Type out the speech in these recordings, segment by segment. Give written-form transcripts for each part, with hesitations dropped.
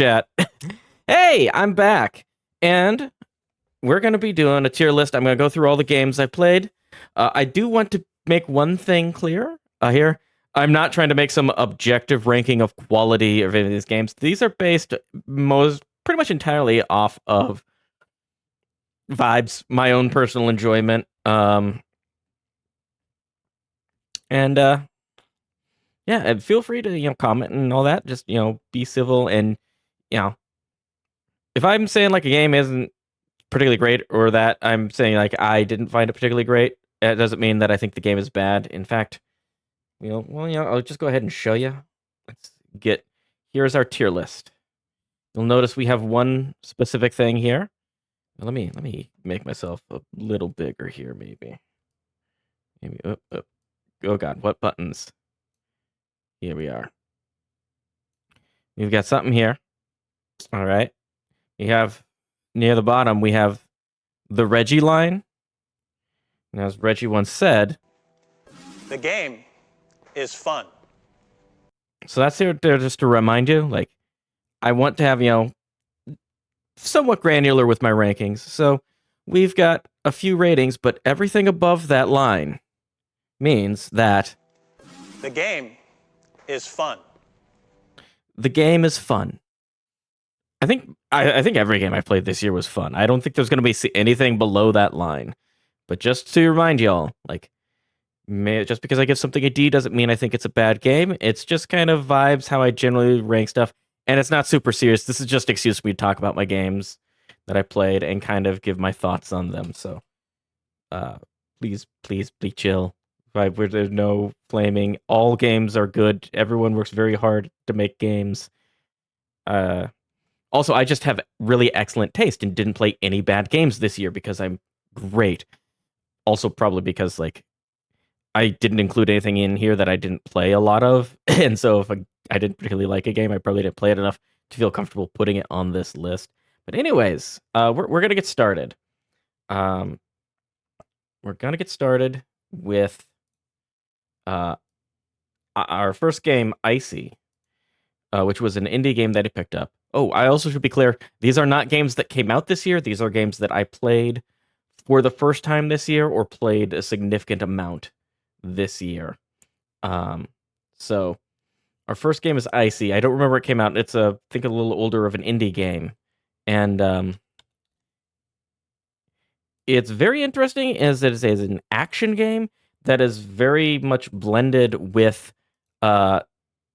Chat. Hey, I'm back, and we're gonna be doing a tier list. I'm gonna go through all the games I played. I do want to make one thing clear here. I'm not trying to make some objective ranking of quality of any of these games. These are based pretty much entirely off of vibes, my own personal enjoyment, and yeah, and feel free to comment and all that. Just be civil and you know if I'm saying like a game isn't particularly great or that I'm saying like I didn't find it particularly great, it doesn't mean that I think the game is bad. In fact, I'll just go ahead and show you. Let's get here's our tier list. You'll notice we have one specific thing here. Let me make myself a little bigger here, maybe. Oh god, what buttons? Here we are. We've got something here. All right. We have near the bottom, we have the Reggie line. And as Reggie once said, the game is fun. So that's there just to remind you, like, I want to have, somewhat granular with my rankings. So we've got a few ratings, but everything above that line means that the game is fun. The game is fun. I think every game I played this year was fun. I don't think there's going to be anything below that line. But just to remind y'all, like, just because I give something a D doesn't mean I think it's a bad game. It's just kind of vibes how I generally rank stuff. And it's not super serious. This is just an excuse for me to talk about my games that I played and kind of give my thoughts on them. So please be chill. Where there's no flaming. All games are good. Everyone works very hard to make games. Also, I just have really excellent taste and didn't play any bad games this year because I'm great. Also, probably because, like, I didn't include anything in here that I didn't play a lot of. And so if I didn't particularly like a game, I probably didn't play it enough to feel comfortable putting it on this list. But anyways, we're going to get started. We're going to get started with our first game, Icy, which was an indie game that I picked up. Oh, I also should be clear, these are not games that came out this year. These are games that I played for the first time this year or played a significant amount this year. So our first game is Icy. I don't remember where it came out. It's I think a little older of an indie game. And it's very interesting as it is an action game that is very much blended with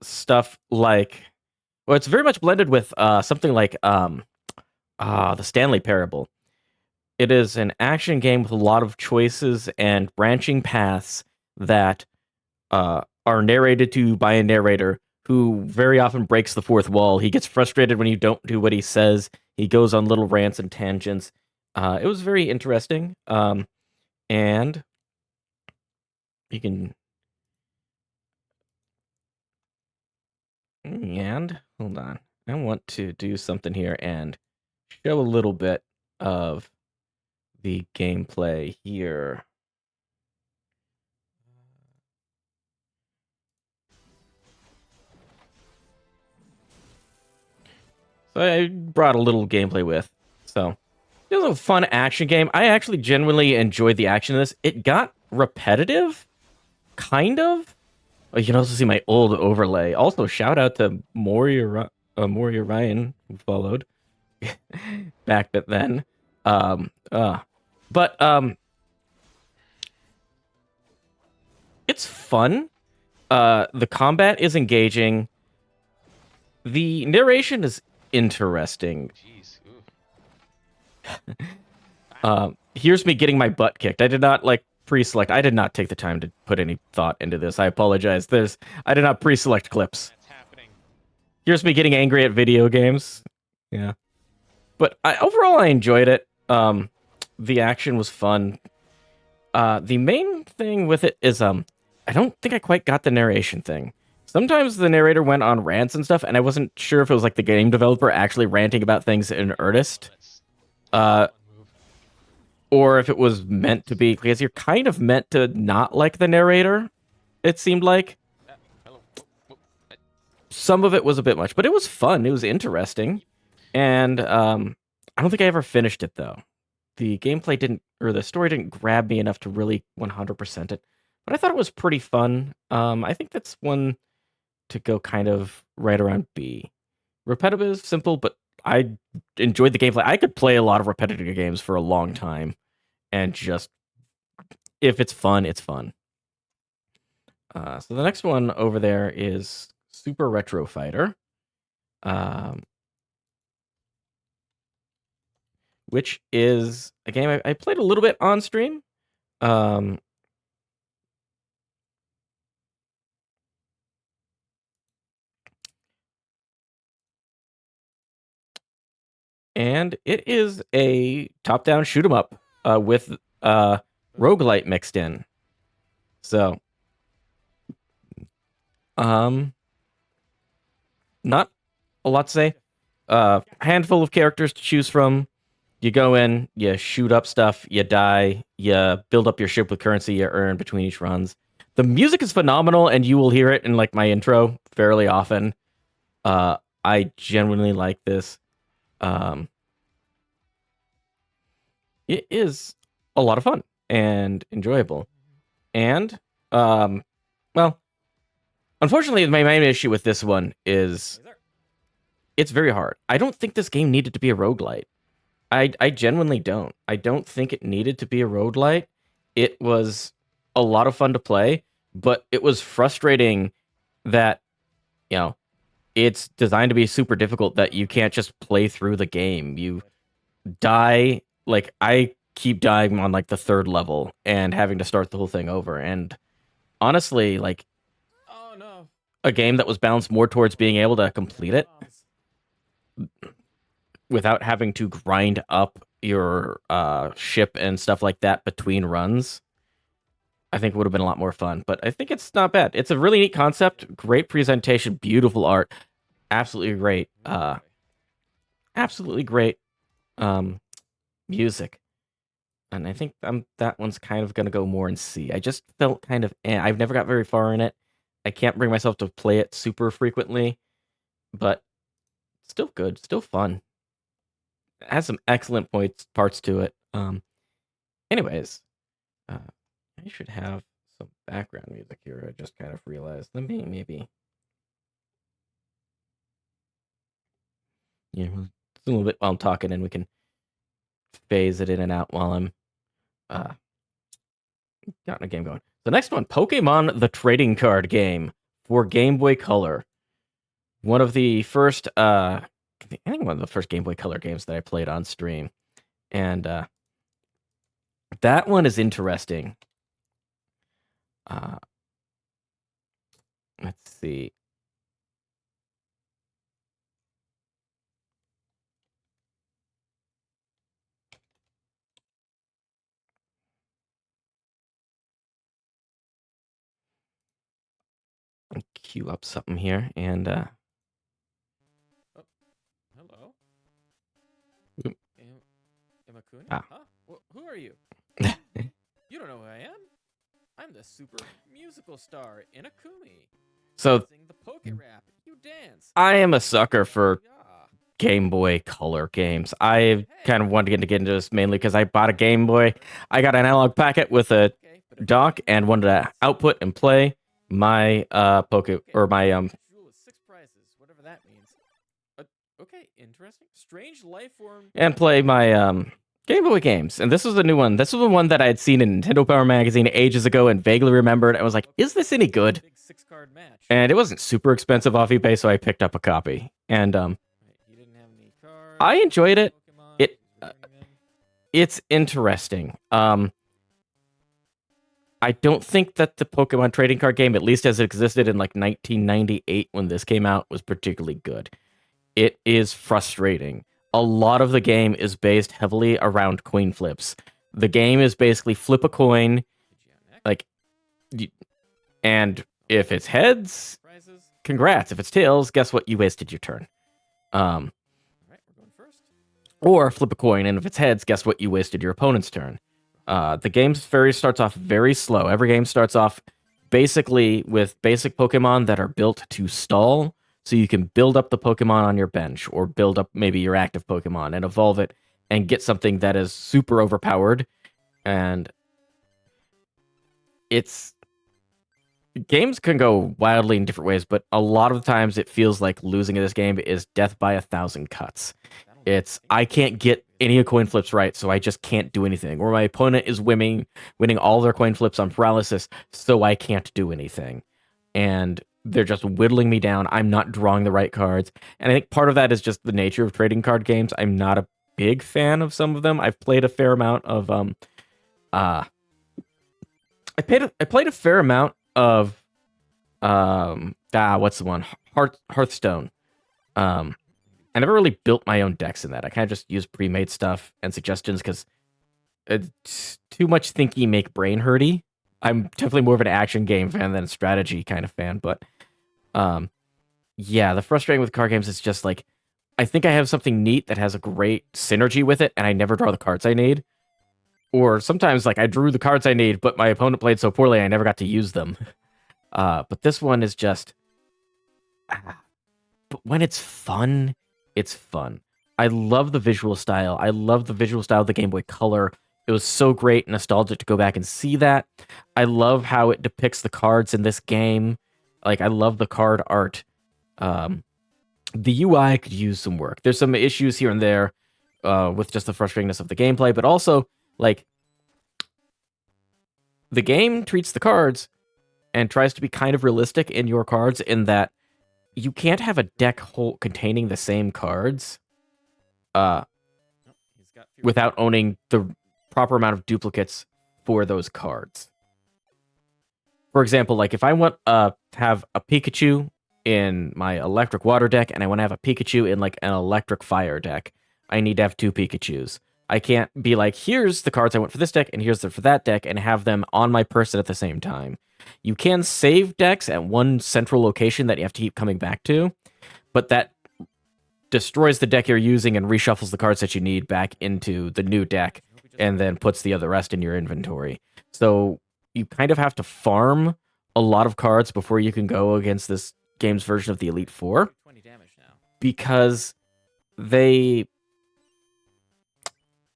stuff like it's very much blended with something like the Stanley Parable. It is an action game with a lot of choices and branching paths that are narrated to by a narrator who very often breaks the fourth wall. He gets frustrated when you don't do what he says. He goes on little rants and tangents. It was very interesting. And you can... And, hold on. I want to do something here and show a little bit of the gameplay here. So I brought a little gameplay with. So it was a fun action game. I actually genuinely enjoyed the action of this. It got repetitive, kind of. Oh, you can also see my old overlay. Also, shout out to Moria Ryan, who followed back then. But it's fun. The combat is engaging. The narration is interesting. Jeez. Here's me getting my butt kicked. I did not pre-select. I did not take the time to put any thought into this. I apologize. I did not pre-select clips. That's happening. Here's me getting angry at video games. Yeah. But overall, I enjoyed it. The action was fun. The main thing with it is I don't think I quite got the narration thing. Sometimes the narrator went on rants and stuff, and I wasn't sure if it was like the game developer actually ranting about things in earnest. Or if it was meant to be, because you're kind of meant to not like the narrator, it seemed like. some of it was a bit much, but it was fun. It was interesting, and I don't think I ever finished it though. The gameplay didn't, or the story didn't grab me enough to really 100% it. But I thought it was pretty fun. I think that's one to go kind of right around B. Repetitive, simple, but I enjoyed the gameplay. I could play a lot of repetitive games for a long time, and just if it's fun, it's fun. So the next one over there is Super Retro Fighter, which is a game I played a little bit on stream. And it is a top-down shoot 'em up with roguelite mixed in. So, not a lot to say. Handful of characters to choose from. You go in, you shoot up stuff, you die, you build up your ship with currency you earn between each runs. The music is phenomenal, and you will hear it in like my intro fairly often. I genuinely like this. It is a lot of fun and enjoyable. And, well, unfortunately, my main issue with this one is it's very hard. I don't think this game needed to be a roguelite. I genuinely don't. I don't think it needed to be a roguelite. It was a lot of fun to play, but it was frustrating that, you know, it's designed to be super difficult that you can't just play through the game. You die, like, I keep dying on like the 3rd level and having to start the whole thing over. And honestly, like, Oh no. a game that was balanced more towards being able to complete it without having to grind up your ship and stuff like that between runs, I think would have been a lot more fun. But I think it's not bad. It's a really neat concept, great presentation, beautiful art, absolutely great. Absolutely great music. And I think that one's kind of going to go more in C. I just felt kind of, I've never got very far in it. I can't bring myself to play it super frequently, but still good, still fun. It has some excellent parts to it. Anyways, I should have some background music here. I just kind of realized. Let me maybe. Yeah, it's a little bit while I'm talking, and we can phase it in and out while I'm got a game going. The next one, Pokemon the Trading Card Game for Game Boy Color. One of the first, I think one of the first Game Boy Color games that I played on stream. And that one is interesting. Let's see. I'll queue up something here, and Oh, hello. Oop. Imakuni? Ah. Huh? Who are you? You don't know who I am? I'm the super musical star, Inakumi. So Sing the Poke Rap. You dance. I am a sucker for Yeah. Game Boy Color games. I kind of wanted to get into this mainly because I bought a Game Boy. I got an analog packet with a Okay, but if dock you and wanted to output and play my or my Jewel is 6 prizes, whatever that means. Okay, interesting. Strange life form. and play my Game Boy games. And this was a new one. This was the one that I had seen in Nintendo Power Magazine ages ago and vaguely remembered. I was like, is this any good? Big 6-card match. And it wasn't super expensive off eBay, so I picked up a copy. And Right, he didn't have any cards. I enjoyed it. Pokemon, It- he was wearing them. It's interesting. I don't think that the Pokemon trading card game, at least as it existed in like 1998 when this came out, was particularly good. It is frustrating. A lot of the game is based heavily around coin flips. The game is basically flip a coin, Did you have next? like, and if it's heads, Prizes. congrats. If it's tails, guess what? You wasted your turn. All right, we're going first. Or flip a coin, and if it's heads, guess what? You wasted your opponent's turn. The game starts off very slow. Every game starts off basically with basic Pokemon that are built to stall. so you can build up the Pokemon on your bench or build up maybe your active Pokemon and evolve it and get something that is super overpowered. And it's games can go wildly in different ways, but a lot of the times it feels like losing in this game is death by 1,000 cuts. It's I can't get any coin flips right, so I just can't do anything. Or my opponent is winning all their coin flips on paralysis, so I can't do anything. And they're just whittling me down. I'm not drawing the right cards. And I think part of that is just the nature of trading card games. I'm not a big fan of some of them. I've played a fair amount of I played a fair amount of what's the one? Hearthstone. I never really built my own decks in that. I kind of just used pre-made stuff and suggestions because it's too much thinky make brain hurty. I'm definitely more of an action game fan than a strategy kind of fan, but yeah, the frustrating with card games is just like I think I have something neat that has a great synergy with it, and I never draw the cards I need. Or sometimes like I drew the cards I need, but my opponent played so poorly I never got to use them. But this one is just but when it's fun, it's fun. I love the visual style. I love the visual style of the Game Boy Color. It was so great, nostalgic to go back and see that. I love how it depicts the cards in this game. Like, I love the card art. The UI could use some work. There's some issues here and there with just the frustratingness of the gameplay, but also, like, the game treats the cards and tries to be kind of realistic in your cards in that you can't have a deck containing the same cards without owning the proper amount of duplicates for those cards. For example, like if I want to have a Pikachu in my electric water deck and I want to have a Pikachu in like an electric fire deck, I need to have two Pikachus. I can't be like, here's the cards I want for this deck and here's the for that deck and have them on my person at the same time. You can save decks at one central location that you have to keep coming back to, but that destroys the deck you're using and reshuffles the cards that you need back into the new deck and then puts the other rest in your inventory. So you kind of have to farm a lot of cards before you can go against this game's version of the Elite Four, because they,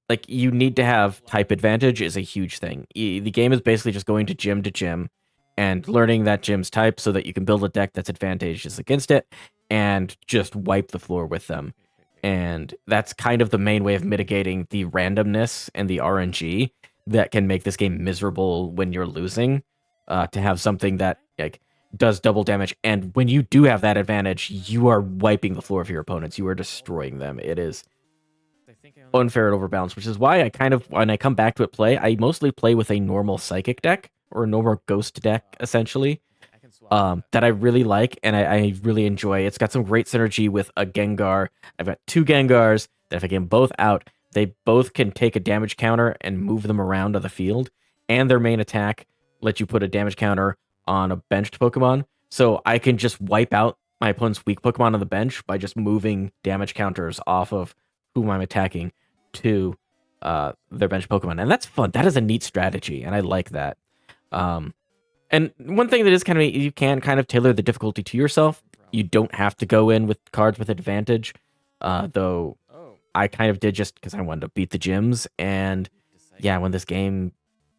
like, you need to have type advantage is a huge thing. The game is basically just going to gym and learning that gym's type so that you can build a deck that's advantageous against it and just wipe the floor with them. And that's kind of the main way of mitigating the randomness and the RNG that can make this game miserable when you're losing, to have something that like does double damage. And when you do have that advantage, you are wiping the floor of your opponents. You are destroying them. It is unfair and overbalanced, which is why I kind of, when I come back to it I mostly play with a normal psychic deck or a normal ghost deck, essentially, that I really like and I really enjoy. It's got some great synergy with a Gengar. I've got two Gengars that if I get them both out, they both can take a damage counter and move them around on the field, and their main attack lets you put a damage counter on a benched Pokemon. So I can just wipe out my opponent's weak Pokemon on the bench by just moving damage counters off of whom I'm attacking to their bench Pokemon. And that's fun. That is a neat strategy, and I like that. And one thing that is kind of, you can kind of tailor the difficulty to yourself. You don't have to go in with cards with advantage, though I kind of did just because I wanted to beat the gyms. And yeah, when this game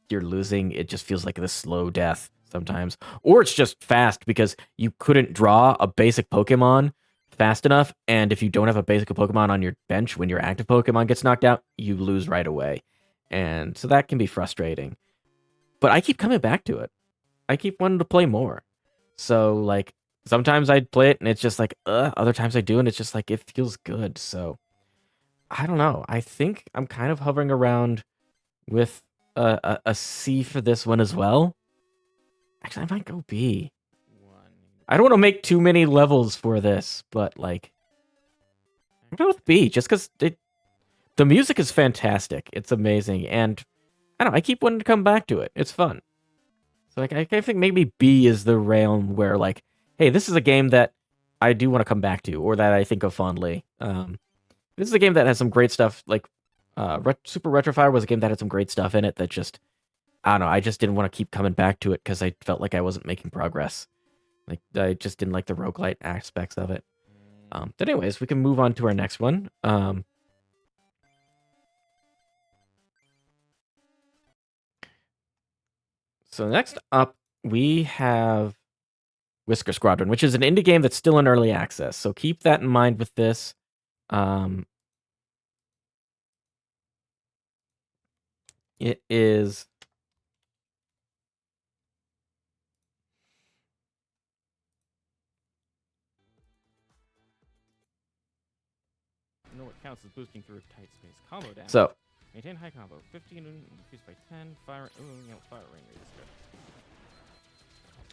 you're losing, it just feels like this slow death sometimes. Or it's just fast because you couldn't draw a basic Pokemon fast enough. And if you don't have a basic Pokemon on your bench when your active Pokemon gets knocked out, you lose right away. And so that can be frustrating. But I keep coming back to it. I keep wanting to play more. So, like, sometimes I play it and it's just like, other times I do and it's just like, it feels good. So, I don't know. I think I'm kind of hovering around with a C for this one as well. Actually, I might go B. I don't want to make too many levels for this, but, like, I'm going with B just because the music is fantastic. It's amazing. And I don't know, I keep wanting to come back to it. It's fun. So like, I think maybe B is the realm where, like, hey, this is a game that I do want to come back to, or that I think of fondly. This is a game that has some great stuff. Like, Super Retro Fire was a game that had some great stuff in it that just, I don't know, I just didn't want to keep coming back to it because I felt like I wasn't making progress. Like I just didn't like the roguelite aspects of it. But anyways, we can move on to our next one. So next up, we have Whisker Squadron, which is an indie game that's still in early access. So keep that in mind with this. It is know what counts as boosting through tight space. Combo damage. so Maintain high combo. 15 increased by 10. Fire. Ooh, yeah, fire ring rate is good.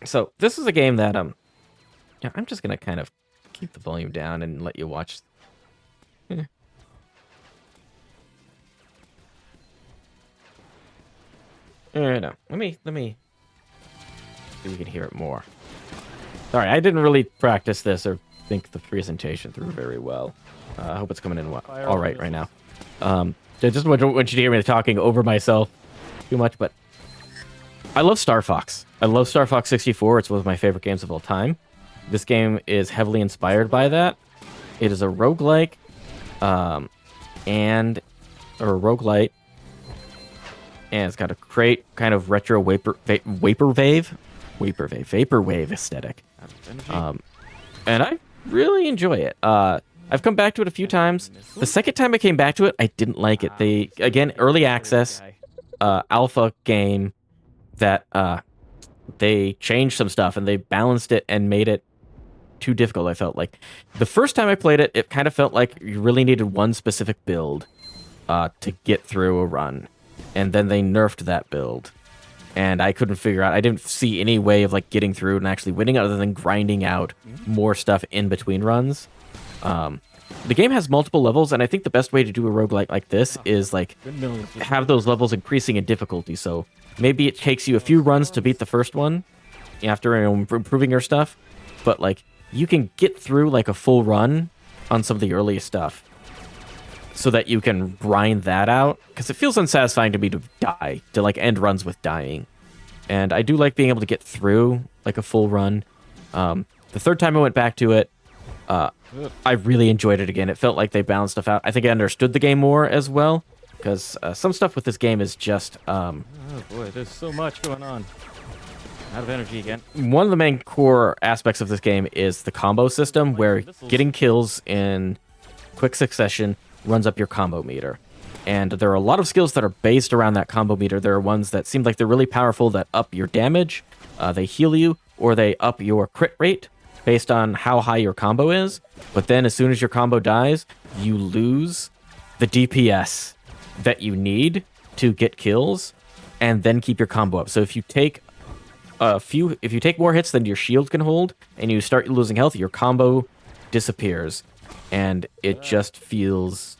so this is a game that yeah, I'm just gonna kind of keep the volume down and let you watch. No, let me see if we can hear it more. Sorry, I didn't really practice this or think the presentation through very well. I hope it's coming in all right now. I just want you to hear me talking over myself too much, but I love Star Fox. I love Star Fox 64. It's one of my favorite games of all time. This game is heavily inspired by that. It is a roguelike, or a roguelite, and it's got a great kind of retro vaporwave aesthetic. And I really enjoy it. I've come back to it a few times. The second time I came back to it, I didn't like it. Again, early access, alpha game that they changed some stuff and they balanced it and made it too difficult, I felt like. The first time I played it, it kind of felt like you really needed one specific build to get through a run. And then they nerfed that build. And I couldn't figure out, I didn't see any way of like getting through and actually winning other than grinding out more stuff in between runs. The game has multiple levels, and I think the best way to do a roguelike like this is like have those levels increasing in difficulty. So maybe it takes you a few runs to beat the first one after improving your stuff, but like you can get through like a full run on some of the earliest stuff so that you can grind that out, because it feels unsatisfying to me to die, to like end runs with dying. And I do like being able to get through like a full run. The third time I went back to it, I really enjoyed it again. It felt like they balanced stuff out. I think I understood the game more as well, because some stuff with this game is just... Oh boy, there's so much going on. Out of energy again. One of the main core aspects of this game is the combo system, where getting kills in quick succession runs up your combo meter. And there are a lot of skills that are based around that combo meter. There are ones that seem like they're really powerful that up your damage, they heal you, or they up your crit rate based on how high your combo is. But then as soon as your combo dies, you lose the DPS that you need to get kills and then keep your combo up. So if you take more hits than your shield can hold and you start losing health, your combo disappears. And it just feels...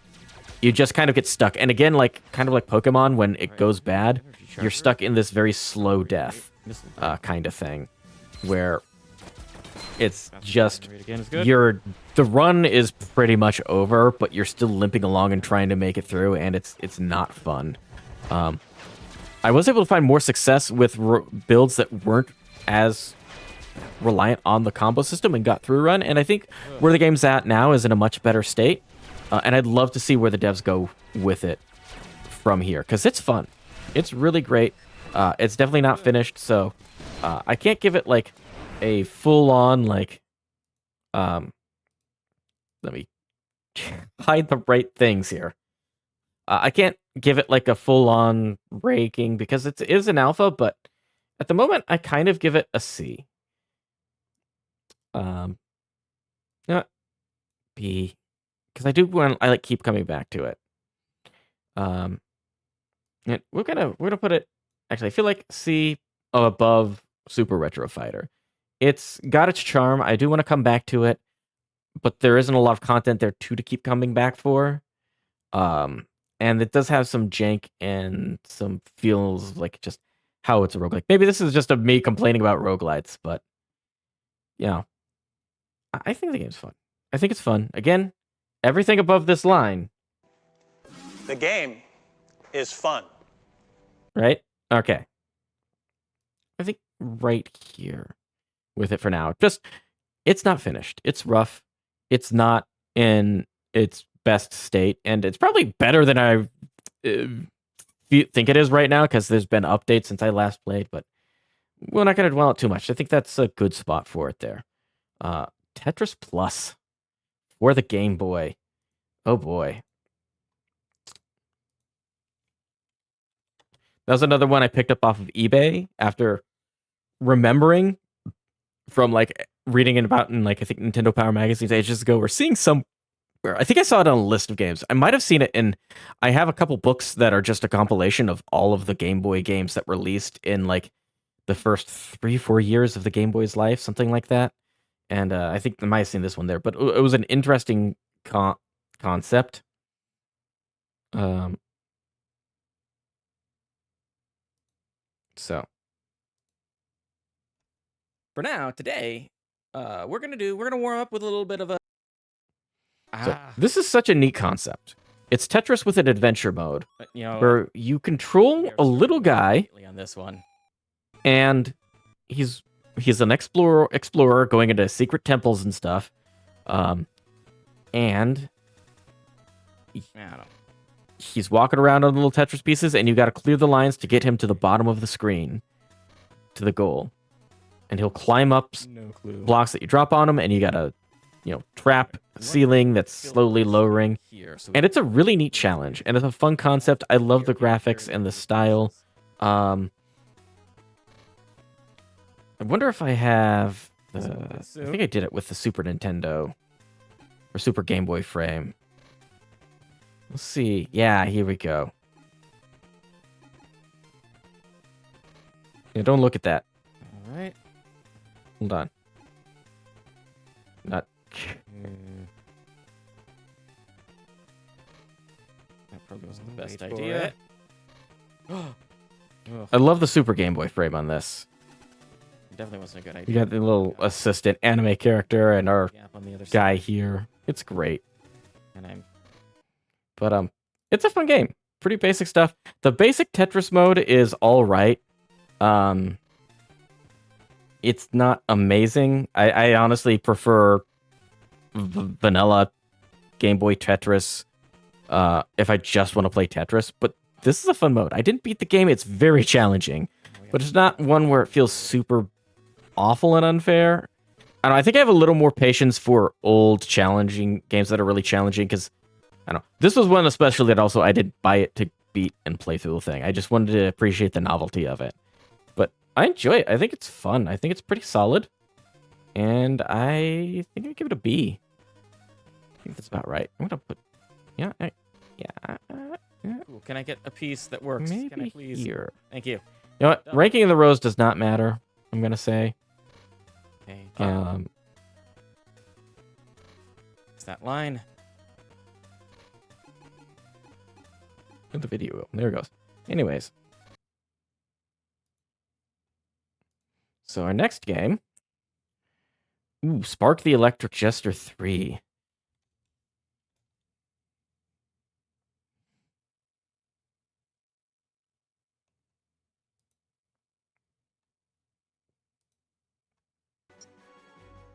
You just kind of get stuck. And again, kind of like Pokemon, when it goes bad, you're stuck in this very slow death kind of thing. Where it's just... The run is pretty much over, but you're still limping along and trying to make it through, and it's not fun. I was able to find more success with builds that weren't as reliant on the combo system and got through a run, and I think where the game's at now is in a much better state, and I'd love to see where the devs go with it from here, because it's fun. It's really great. It's definitely not finished, so I can't give it like a full-on let me hide the right things here. I can't give it like a full-on ranking because it is an alpha, but at the moment I kind of give it a C. Not B, because I like keep coming back to it. And we're gonna put it. Actually, I feel like C above Super Retro Fighter. It's got its charm. I do want to come back to it, but there isn't a lot of content there too to keep coming back for. And it does have some jank and some feels like just how it's a roguelike. Maybe this is just me complaining about roguelites, but I think the game's fun. I think it's fun. Again, everything above this line. The game is fun. Right? Okay. I think right here. with it for now. Just, it's not finished. It's rough. It's not in its best state, and it's probably better than I think it is right now because there's been updates since I last played, but we're not going to dwell on it too much. I think that's a good spot for it there. Tetris Plus for the Game Boy. Oh boy. That was another one I picked up off of eBay after remembering from like reading it about in like I think Nintendo Power magazines ages ago, or seeing some. I think I saw it on a list of games. I might have seen it in. I have a couple books that are just a compilation of all of the Game Boy games that released in like the first 3-4 years of the Game Boy's life, something like that. And I think I might have seen this one there, but it was an interesting concept. So For now, today, we're gonna warm up with a little bit of a. So this is such a neat concept. It's Tetris with an adventure mode, You know, where you control a little guy, on this one. and he's an explorer going into secret temples and stuff. And I don't know. he's walking around on the little Tetris pieces, and you got to clear the lines to get him to the bottom of the screen, to the goal. And he'll climb up No clue. blocks that you drop on him, and you got to, trap ceiling that's slowly lowering. Here, so And it's a really neat challenge, and it's a fun concept. I love the graphics and the style. I wonder if I have. I think I did it with the Super Nintendo or Super Game Boy frame. Let's see. Yeah, here we go. Yeah, don't look at that. All right. Hold on. Not. That probably wasn't the best Wait for idea. I love the Super Game Boy frame on this. Definitely wasn't a good You idea. got the little assistant anime character and our Gap on the other guy side, here. It's great. and I'm But it's a fun game. Pretty basic stuff. The basic Tetris mode is all right. It's not amazing. I honestly prefer vanilla Game Boy Tetris if I just want to play Tetris. But this is a fun mode. I didn't beat the game. It's very challenging. But it's not one where it feels super awful and unfair. I don't know, I think I have a little more patience for old challenging games that are really challenging because I don't know. This was one especially that also I didn't buy it to beat and play through the thing. I just wanted to appreciate the novelty of it. But I enjoy it. I think it's fun. I think it's pretty solid. And I think I give it a B. I think that's about right. I'm gonna put Cool. Can I get a piece that works? Can I maybe please? here. Thank you. You know what? Done. Ranking in the rows does not matter. I'm gonna say. Okay. It's that line. Where'd the video go? There it goes. Anyways. So our next game. Ooh, Spark the Electric Jester 3.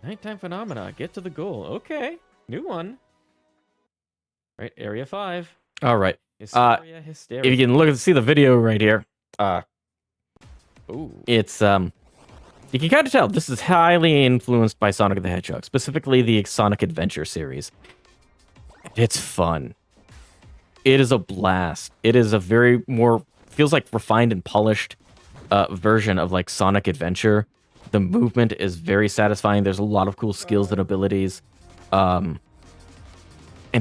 Nighttime phenomena. Get to the goal. Okay. New one. Right. Area 5. All right. Hysteria. Hysteria. If you can see the video right here, Ooh. it's you can kind of tell this is highly influenced by Sonic the Hedgehog, specifically the Sonic Adventure series. It's fun. It is a blast. It is a very more feels like refined and polished version of like Sonic Adventure. The movement is very satisfying. There's a lot of cool skills and abilities. And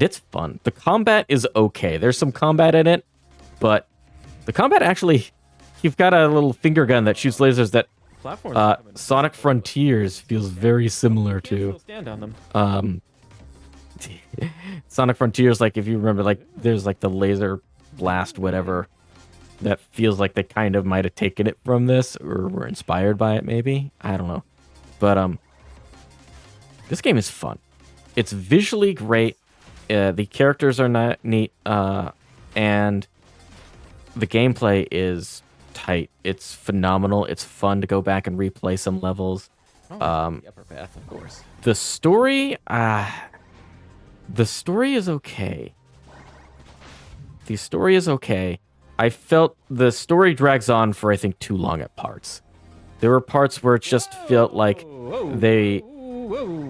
it's fun. The combat is okay. There's some combat in it, but the combat actually, you've got a little finger gun that shoots lasers that Platforms. Sonic Frontiers feels very similar Can't to. still stand on them. Sonic Frontiers, like if you remember, like there's like the laser blast, whatever, that feels like they kind of might have taken it from this or were inspired by it, maybe. I don't know. But this game is fun. It's visually great. The characters are not neat, and the gameplay is tight. It's phenomenal. It's fun to go back and replay some levels. The upper path, of course. The story, the story is okay. The story is okay. I felt the story drags on for, I think, too long at parts. There were parts where it just felt like they...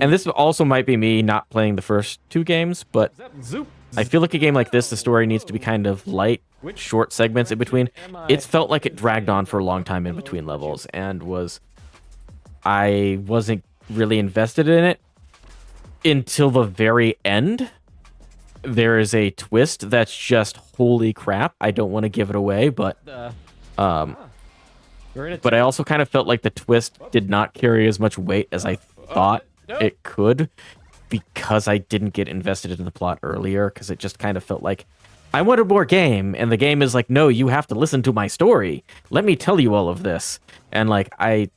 And this also might be me not playing the first two games, but I feel like a game like this, the story needs to be kind of light, short segments in between. It felt like it dragged on for a long time in between levels, and I wasn't really invested in it until the very end. There is a twist that's just holy crap. I don't want to give it away, but I also kind of felt like the twist did not carry as much weight as I thought it could, because I didn't get invested in the plot earlier, because it just kind of felt like I wanted more game, and the game is like, no, you have to listen to my story. Let me tell you all of this. And like, I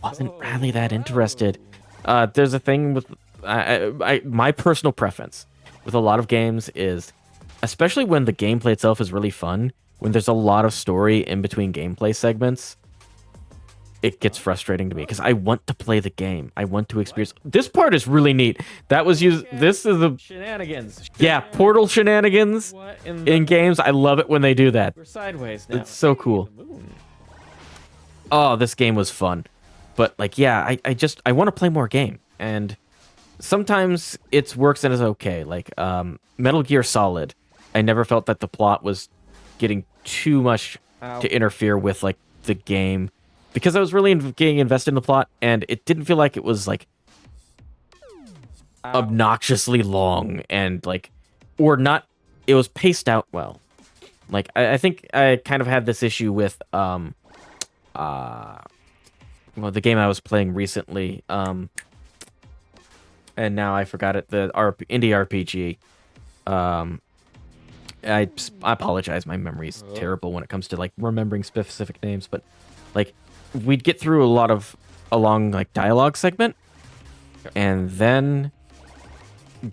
wasn't really that interested. There's a thing with my personal preference with a lot of games is, especially when the gameplay itself is really fun, when there's a lot of story in between gameplay segments, it gets frustrating to me because I want to play the game. I want to experience. This part is really neat. That was used. This is the shenanigans. Yeah, portal shenanigans in games. I love it when they do that. We're sideways now. It's so cool. Oh, this game was fun. But like, yeah, I want to play more game, and sometimes it works and is okay. Like Metal Gear Solid, I never felt that the plot was getting too much to interfere with like the game, because I was really getting invested in the plot, and it didn't feel like it was like obnoxiously long and like, or not. It was paced out well. Like I think I kind of had this issue with well, the game I was playing recently, and now I forgot it, the indie RPG. I apologize, my memory's terrible when it comes to like remembering specific names, but like we'd get through a long like dialogue segment, and then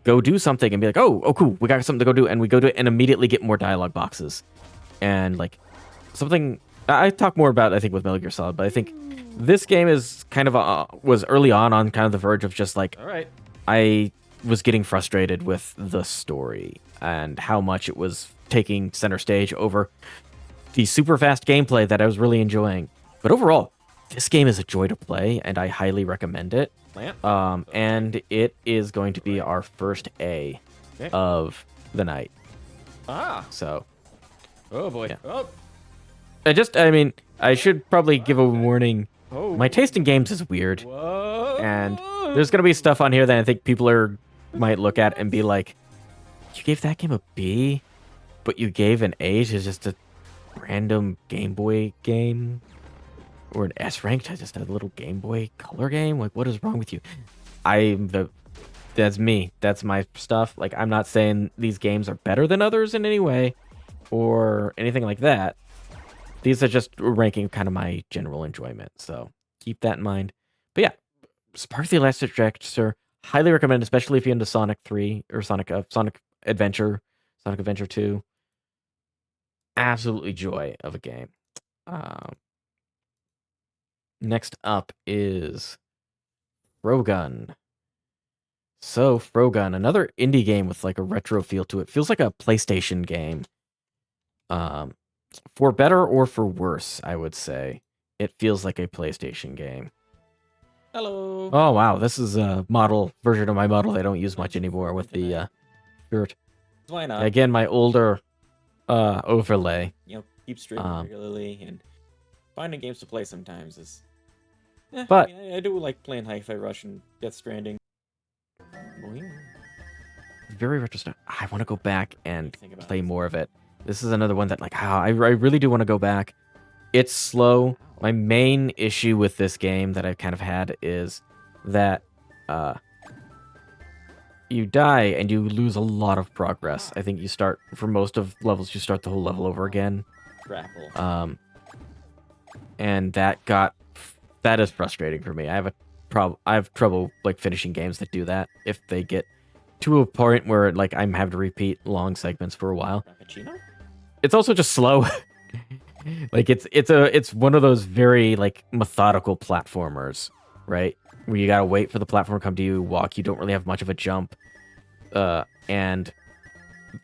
go do something and be like, oh cool, we got something to go do, and we go do it and immediately get more dialogue boxes, and like something I talk more about, I think, with Metal Gear Solid, but I think this game is kind of was early on kind of the verge of just like, all right, I was getting frustrated with the story and how much it was taking center stage over the super fast gameplay that I was really enjoying. But overall, this game is a joy to play, and I highly recommend it. And it is going to be our first A of the night. So, oh boy. Yeah. Oh. I mean, I should probably give a warning. My taste in games is weird. Whoa. And there's going to be stuff on here that I think people might look at and be like, you gave that game a B, but you gave an A to just a random Game Boy game? Or an S rank to just a little Game Boy Color game? Like, what is wrong with you? That's me. That's my stuff. Like, I'm not saying these games are better than others in any way or anything like that. These are just ranking kind of my general enjoyment, so keep that in mind. But yeah, Spark the Elastic Dragster, highly recommend, especially if you're into Sonic 3 or Sonic Adventure, Sonic Adventure 2. Absolutely joy of a game. Next up is Frogun. So Frogun, another indie game with like a retro feel to it. Feels like a PlayStation game. For better or for worse, I would say. It feels like a PlayStation game. Hello. Oh, wow. This is a model version of my model I don't use much anymore with the shirt. Why not? Again, my older overlay. Keep streaming regularly and finding games to play sometimes is... But I do like playing Hi-Fi Rush and Death Stranding. Very retro stuff. I want to go back and play more of it. This is another one that, like, I really do want to go back. It's slow. My main issue with this game that I've kind of had is that you die and you lose a lot of progress. I think you start, for most of levels, you start the whole level over again. Grapple. And that is frustrating for me. I have trouble like finishing games that do that if they get to a point where like I'm having to repeat long segments for a while. Frappuccino? It's also just slow. Like it's one of those very like methodical platformers right? Where you gotta wait for the platform to come to you, walk, you don't really have much of a jump. And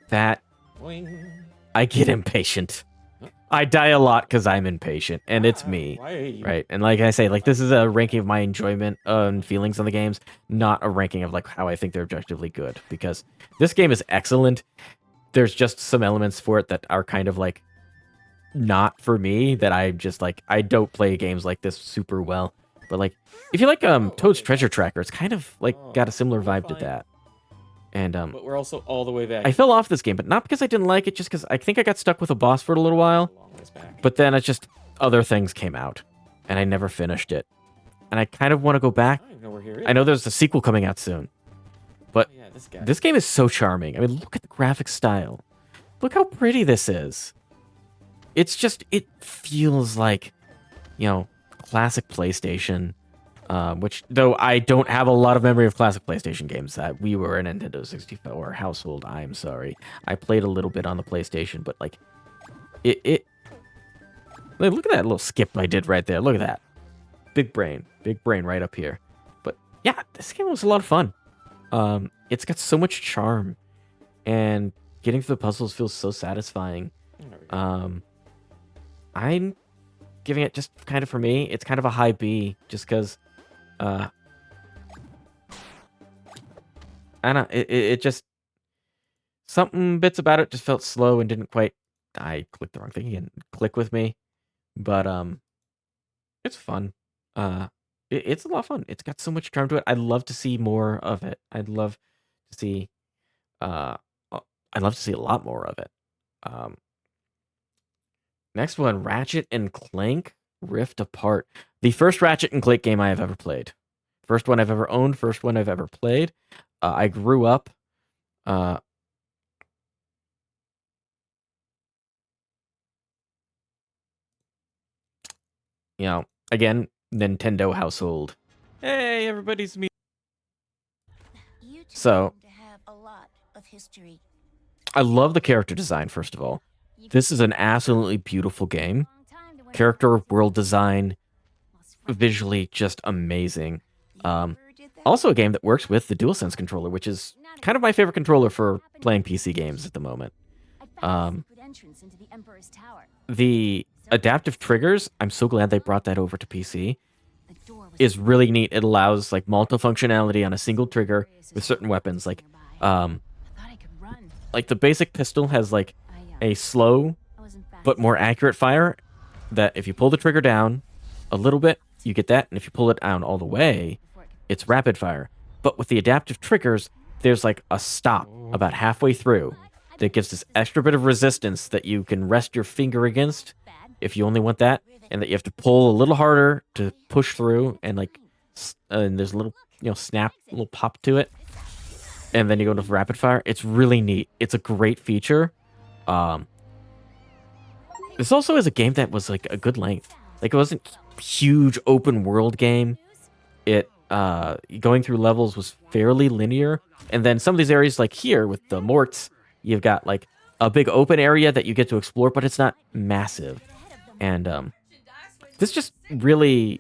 that, Boing. I get impatient. I die a lot because I'm impatient, and it's me. Why are you? Right, and like I say, like this is a ranking of my enjoyment and feelings on the games, not a ranking of like how I think they're objectively good. Because this game is excellent. There's just some elements for it that are kind of like not for me. That I just like. I don't play games like this super well. But like, if you like Toad's Treasure Tracker, it's kind of like got a similar vibe to that. And But we're also all the way back. I fell off this game, but not because I didn't like it, just because I think I got stuck with a boss for a little while. A long ways back. But then it's just other things came out, and I never finished it. And I kind of want to go back. I don't even know where here is. I know there's a sequel coming out soon. But Oh, yeah, this guy. this game is so charming. I mean, look at the graphic style. Look how pretty this is. It's just, it feels like, you know, classic PlayStation. Which, though I don't have a lot of memory of classic PlayStation games. We were a Nintendo 64 household. I'm sorry. I played a little bit on the PlayStation, but like, look at that little skip I did right there. Look at that. Big brain right up here. But yeah, this game was a lot of fun. It's got so much charm, and getting through the puzzles feels so satisfying. There we go. I'm giving it just kind of, for me, it's kind of a high B, just because, I don't, it just, something bits about it just felt slow and didn't quite, I clicked the wrong thing again, click with me, but, it's fun. It's a lot of fun. It's got so much charm to it. I'd love to see more of it. I'd love to see, I'd love to see a lot more of it. Next one, Ratchet and Clank Rift Apart. The first Ratchet and Clank game I have ever played. First one I've ever owned, first one I've ever played. I grew up you know, again, Nintendo household. Hey, everybody's me. You two So- seem to have a lot of history. I love the character design, first of all. This is an absolutely beautiful game. Character, world design, visually just amazing. Also a game that works with the DualSense controller, which is kind of my favorite controller for playing PC games at the moment. The adaptive triggers, I'm so glad they brought that over to PC, is really neat. It allows like multi-functionality on a single trigger with certain weapons. Like the basic pistol has like a slow but more accurate fire that if you pull the trigger down a little bit, you get that, and if you pull it down all the way, it's rapid fire. But with the adaptive triggers, there's like a stop about halfway through that gives this extra bit of resistance that you can rest your finger against if you only want that, and that you have to pull a little harder to push through, and like and there's a little, you know, snap, a little pop to it, and then you go into rapid fire. It's really neat. It's a great feature. This also is a game that was like a good length. Like it wasn't huge open world game. It going through levels was fairly linear, and then some of these areas like here with the Morts, you've got like a big open area that you get to explore, but it's not massive. And this just really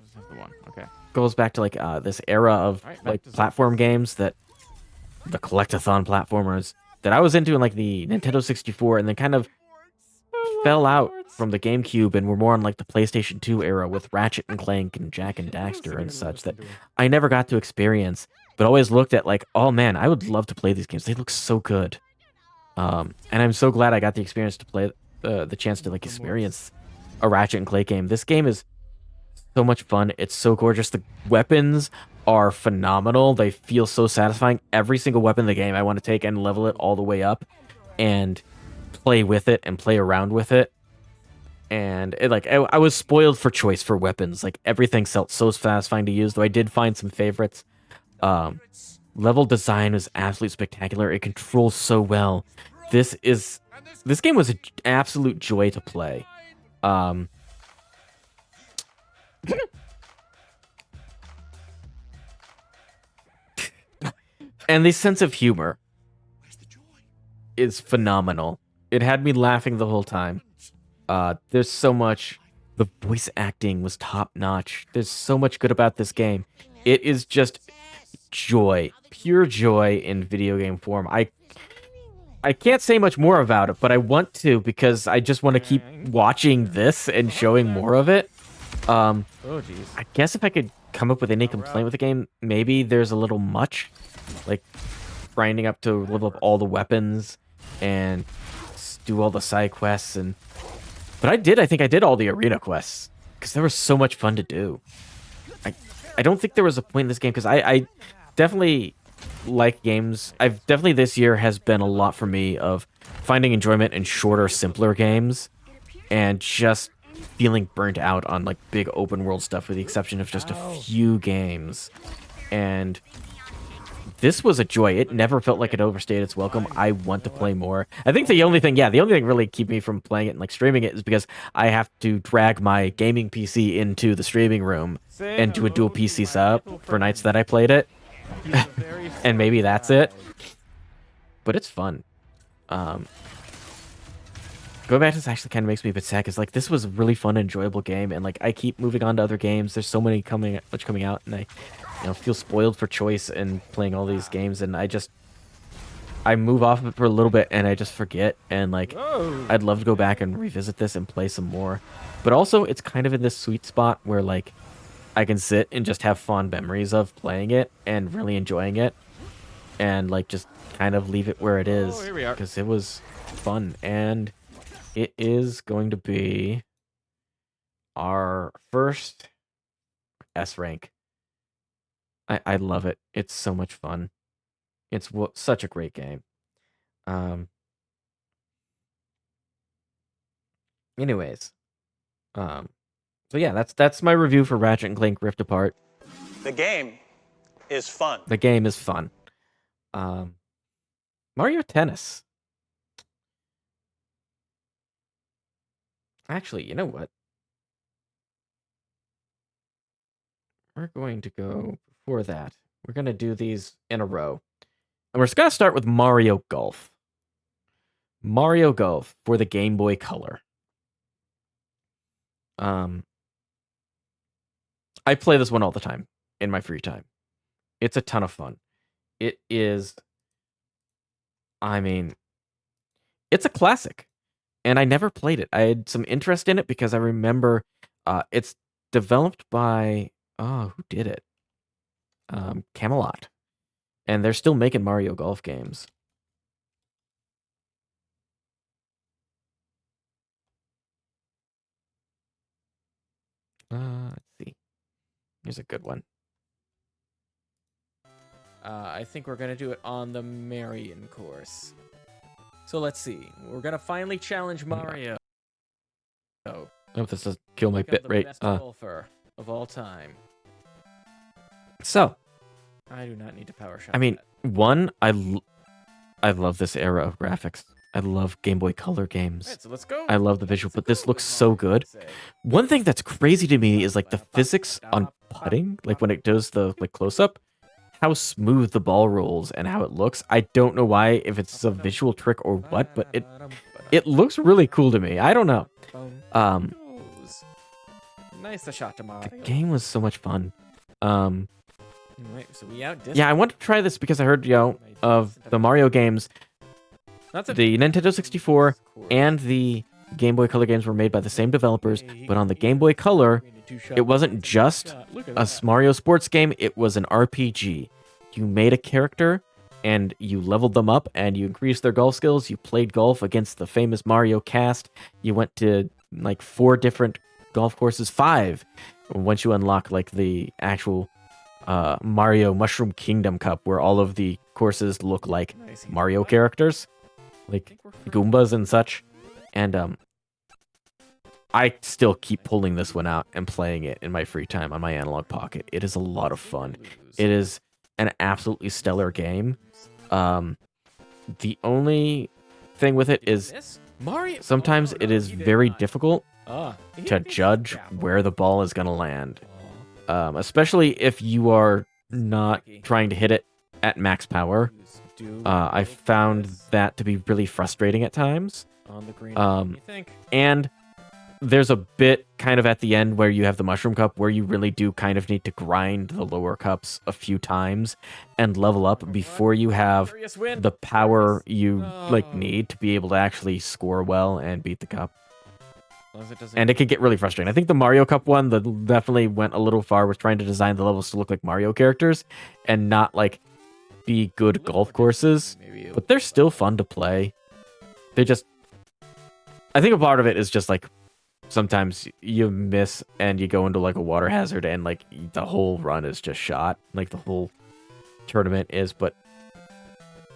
goes back to like this era of like platform games, that the collectathon platformers that I was into in like the Nintendo 64, and then kind of fell out from the GameCube and were more on like the PlayStation 2 era with Ratchet and Clank and Jak and Daxter and such, that I never got to experience, but always looked at like, oh man, I would love to play these games. They look so good. And I'm so glad I got the experience to play, the chance to like experience a Ratchet and Clank game. This game is so much fun. It's so gorgeous. The weapons are phenomenal. They feel so satisfying. Every single weapon in the game I want to take and level it all the way up and play with it and play around with it. And it, like I was spoiled for choice for weapons. Like everything felt so satisfying to use, though I did find some favorites. Level design was absolutely spectacular. It controls so well. This game was an absolute joy to play. And the sense of humor is phenomenal. It had me laughing the whole time. There's so much. The voice acting was top notch. There's so much good about this game. It is just joy, pure joy in video game form. I can't say much more about it, but I want to because I just want to keep watching this and showing more of it. Oh, jeez. I guess if I could come up with any complaint with the game, maybe there's a little much, like grinding up to level up all the weapons and do all the side quests but I think I did all the arena quests because they were so much fun to do. I don't think there was a point in this game because I definitely like games. I've definitely this year has been a lot for me of finding enjoyment in shorter, simpler games and just feeling burnt out on like big open world stuff with the exception of just a few games. And this was a joy. It never felt like it overstayed its welcome. I want to play more. I think the only thing really keep me from playing it and like streaming it is because I have to drag my gaming PC into the streaming room and do a dual PC setup for nights that I played it. And maybe that's it. But it's fun. Going back to this actually kind of makes me a bit sad because like this was a really fun, enjoyable game, and like I keep moving on to other games. There's so many coming out, and I feel spoiled for choice in playing all these games, and I move off of it for a little bit and I just forget, and like I'd love to go back and revisit this and play some more. But also it's kind of in this sweet spot where like I can sit and just have fond memories of playing it and really enjoying it, and like just kind of leave it where it is here we are. because it was fun. And it is going to be our first S rank. I love it. It's so much fun. It's such a great game. Anyways, so yeah, that's my review for Ratchet and Clank Rift Apart. The game is fun. The game is fun. Mario Tennis. Actually, you know what? We're going to go before that. We're going to do these in a row. And we're just going to start with Mario Golf. Mario Golf for the Game Boy Color. I play this one all the time in my free time. It's a ton of fun. It is, I mean, it's a classic. And I never played it. I had some interest in it because I remember it's developed by, who did it? Camelot. And they're still making Mario Golf games. Let's see. Here's a good one. I think we're gonna do it on the Marion course. So let's see. We're gonna finally challenge Mario. I hope this doesn't kill my Become bit the rate. best golfer of all time. So, I do not need to power shot. I mean, one, I love this era of graphics. I love Game Boy Color games. Alright, so let's go. I love the visual, but this looks so good. One thing that's crazy to me is like the physics on putting, like when it does the like close up, how smooth the ball rolls and how it looks. I don't know why, if it's a visual trick or what, but it looks really cool to me. I don't know. Nice shot to Mario. The game was so much fun. Wait, so we outdistanced. Yeah, I want to try this because I heard, of the Mario games, the Nintendo 64 and the Game Boy Color games were made by the same developers, but on the Game Boy Color, it wasn't just a Mario sports game, it was an RPG. You made a character, and you leveled them up, and you increased their golf skills. You played golf against the famous Mario cast. You went to, like, 4 different golf courses, 5, once you unlock, like, the actual Mario Mushroom Kingdom Cup, where all of the courses look like Mario characters, like Goombas and such. And I still keep pulling this one out and playing it in my free time on my Analog Pocket. It is a lot of fun. It is an absolutely stellar game. The only thing with it is sometimes it is very difficult to judge where the ball is going to land. Especially if you are not trying to hit it at max power. I found that to be really frustrating at times. And there's a bit kind of at the end where you have the mushroom cup where you really do kind of need to grind the lower cups a few times and level up before you have Furious win. the power Furious. you like No. need to be able to actually score well and beat the cup. As long as it doesn't And it can get really frustrating. I think the Mario Cup one definitely went a little far with trying to design the levels to look like Mario characters and not like be good golf courses, Maybe it but they're still fun to play. They just, I think a part of it is just like sometimes you miss and you go into like a water hazard and like the whole run is just shot, like the whole tournament is. But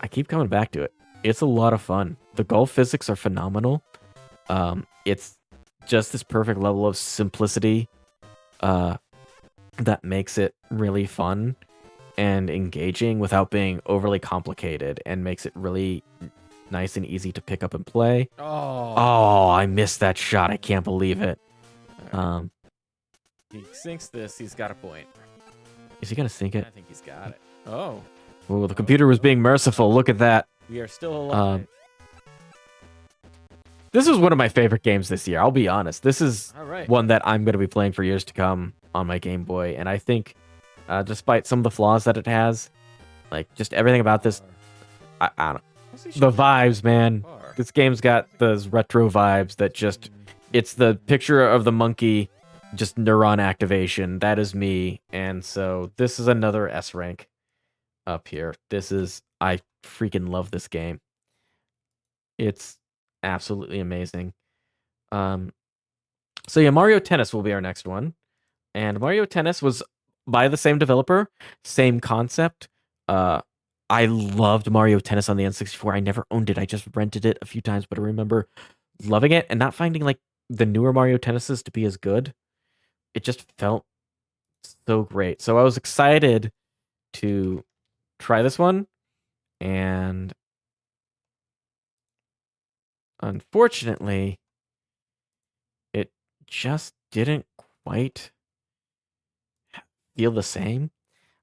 I keep coming back to it. It's a lot of fun. The golf physics are phenomenal. It's just this perfect level of simplicity that makes it really fun and engaging without being overly complicated and makes it really nice and easy to pick up and play. Oh. Oh, I missed that shot. I can't believe it. He sinks this. He's got a point. Is he gonna sink it? I think he's got it. Oh. Oh, the computer was being merciful. Look at that. We are still alive. This was one of my favorite games this year. I'll be honest. This is All right. one that I'm going to be playing for years to come on my Game Boy. And I think, despite some of the flaws that it has, like just everything about this, I don't know. The vibes, man. This game's got those retro vibes that just, it's the picture of the monkey, just neuron activation. That is me. And so this is another S rank up here. I freaking love this game. It's absolutely amazing. So yeah, Mario Tennis will be our next one. And Mario Tennis was by the same developer, same concept. I loved Mario Tennis on the N64. I never owned it. I just rented it a few times, but I remember loving it and not finding like the newer Mario Tennises to be as good. It just felt so great. So I was excited to try this one, and unfortunately, it just didn't quite feel the same.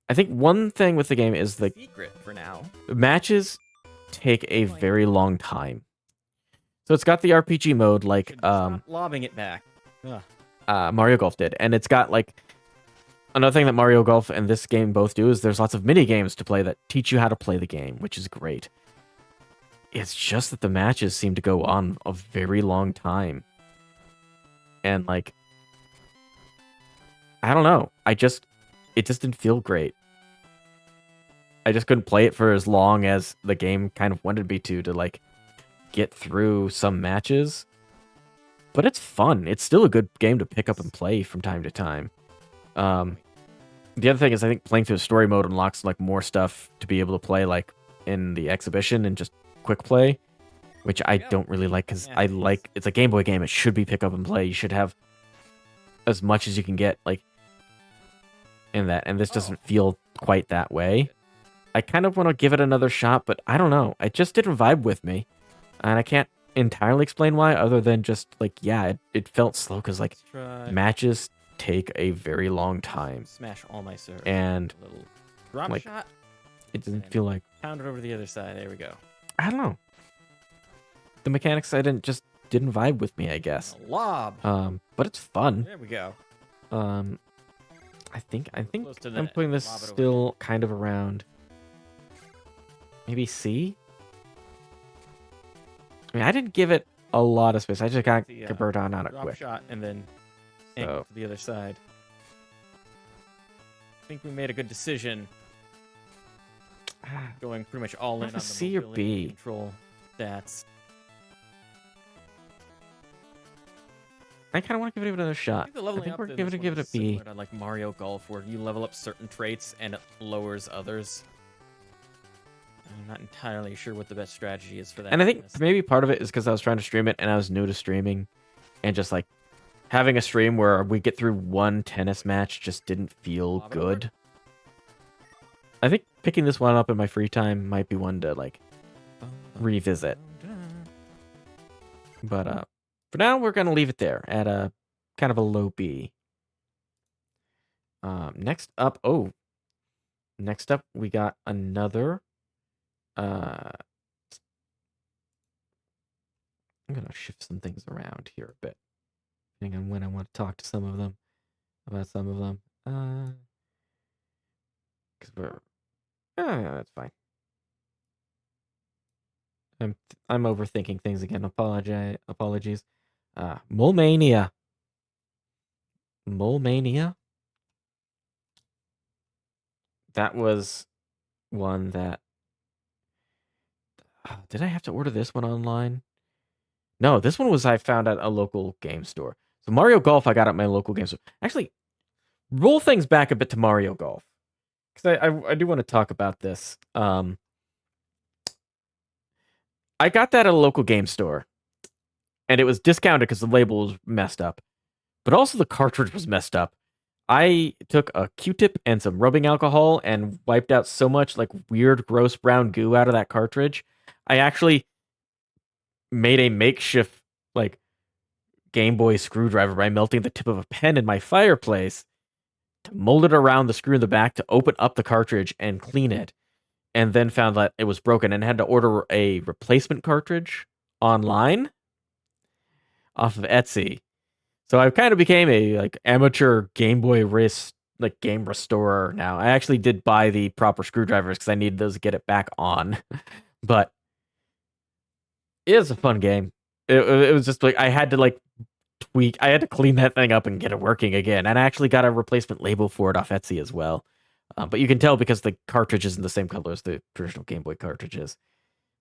I think one thing with the game is the secret for now. matches take a very long time. So it's got the RPG mode like Should stop lobbing it back. Ugh. Mario Golf did, and it's got like another thing that Mario Golf and this game both do is there's lots of mini games to play that teach you how to play the game, which is great. It's just that the matches seem to go on a very long time. And like I don't know. It just didn't feel great. I just couldn't play it for as long as the game kind of wanted me to like get through some matches. But it's fun. It's still a good game to pick up and play from time to time. The other thing is I think playing through the story mode unlocks like more stuff to be able to play like in the exhibition and just quick play, which I don't really like because I like it's a Game Boy game. It should be pick up and play. You should have as much as you can get like in that, and this doesn't feel quite that way. I kind of want to give it another shot, but I don't know. It just didn't vibe with me, and I can't entirely explain why, other than just like it felt slow because like Let's try matches take a very long time, smash all my serves. and A little drop like, shot. it doesn't feel like Pound it over to the other side. There we go. I don't know. The mechanics just didn't vibe with me, I guess. A lob. But it's fun. There we go. I think Close to the I'm net. putting this Lob it over still kind of around maybe C. I mean, I didn't give it a lot of space. I just got The, converted on it Drop quick. shot and then sink So- to the other side. I think we made a good decision going pretty much all in What on the if a C or mobility B? control stats. I kind of want to give it another I shot. think the leveling think up we're to giving this it- give one it is a B. similar to like Mario Golf, where you level up certain traits and it lowers others. I'm not entirely sure what the best strategy is for that. And I think honestly. maybe part of it is because I was trying to stream it and I was new to streaming, and just like having a stream where we get through one tennis match just didn't feel Lob it over. good. I think picking this one up in my free time might be one to like revisit. But for now, we're gonna leave it there at a kind of a low B. Next up, we got another. I'm gonna shift some things around here a bit. depending on when I want to talk to some of them about some of them. Because we're, yeah, that's fine. I'm overthinking things again. Apologies. Mole Mania. Mole Mania. That was one that. Did I have to order this one online? No, this one was I found at a local game store. So Mario Golf I got at my local game store. Actually, roll things back a bit to Mario Golf, because I do want to talk about this. I got that at a local game store, and it was discounted because the label was messed up, but also the cartridge was messed up. I took a Q-tip and some rubbing alcohol and wiped out so much like weird, gross brown goo out of that cartridge. I actually made a makeshift like Game Boy screwdriver by melting the tip of a pen in my fireplace to mold it around the screw in the back to open up the cartridge and clean it. And then found that it was broken and had to order a replacement cartridge online off of Etsy. So I kind of became a like amateur Game Boy game restorer now. I actually did buy the proper screwdrivers because I needed those to get it back on. But it is a fun game. It was just like I had to like tweak. I had to clean that thing up and get it working again. And I actually got a replacement label for it off Etsy as well. But you can tell because the cartridge isn't the same color as the traditional Game Boy cartridges.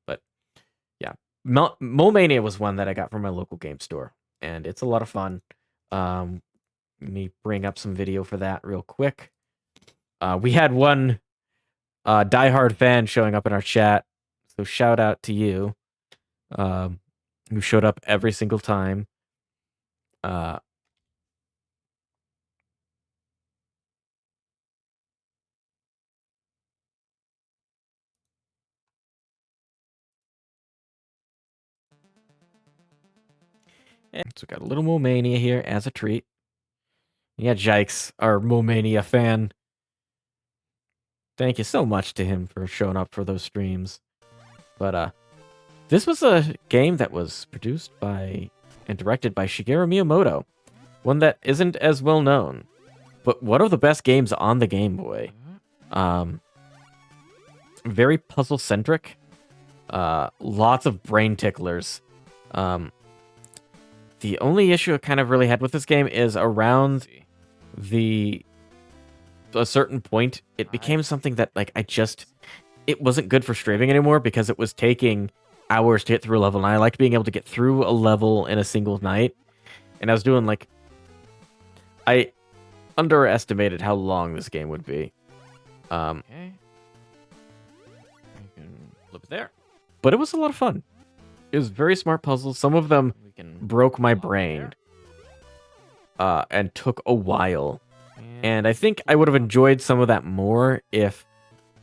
But yeah, Mole Mania was one that I got from my local game store, and it's a lot of fun. Let me bring up some video for that real quick. We had one diehard fan showing up in our chat, so shout out to you, who showed up every single time. So we got a little Mole Mania here as a treat. Yeah, Jikes, our Mole Mania fan. Thank you so much to him for showing up for those streams. But this was a game that was produced by and directed by Shigeru Miyamoto. One that isn't as well known, but one of the best games on the Game Boy. Very puzzle centric. Lots of brain ticklers. The only issue I kind of really had with this game is around a certain point, it became something that like it wasn't good for streaming anymore because it was taking hours to get through a level, and I liked being able to get through a level in a single night. And I was doing like I underestimated how long this game would be. Okay. We can flip it there. But it was a lot of fun. It was very smart puzzles. Some of them We can broke my flip there. brain. And took a while. And I think I would have enjoyed some of that more if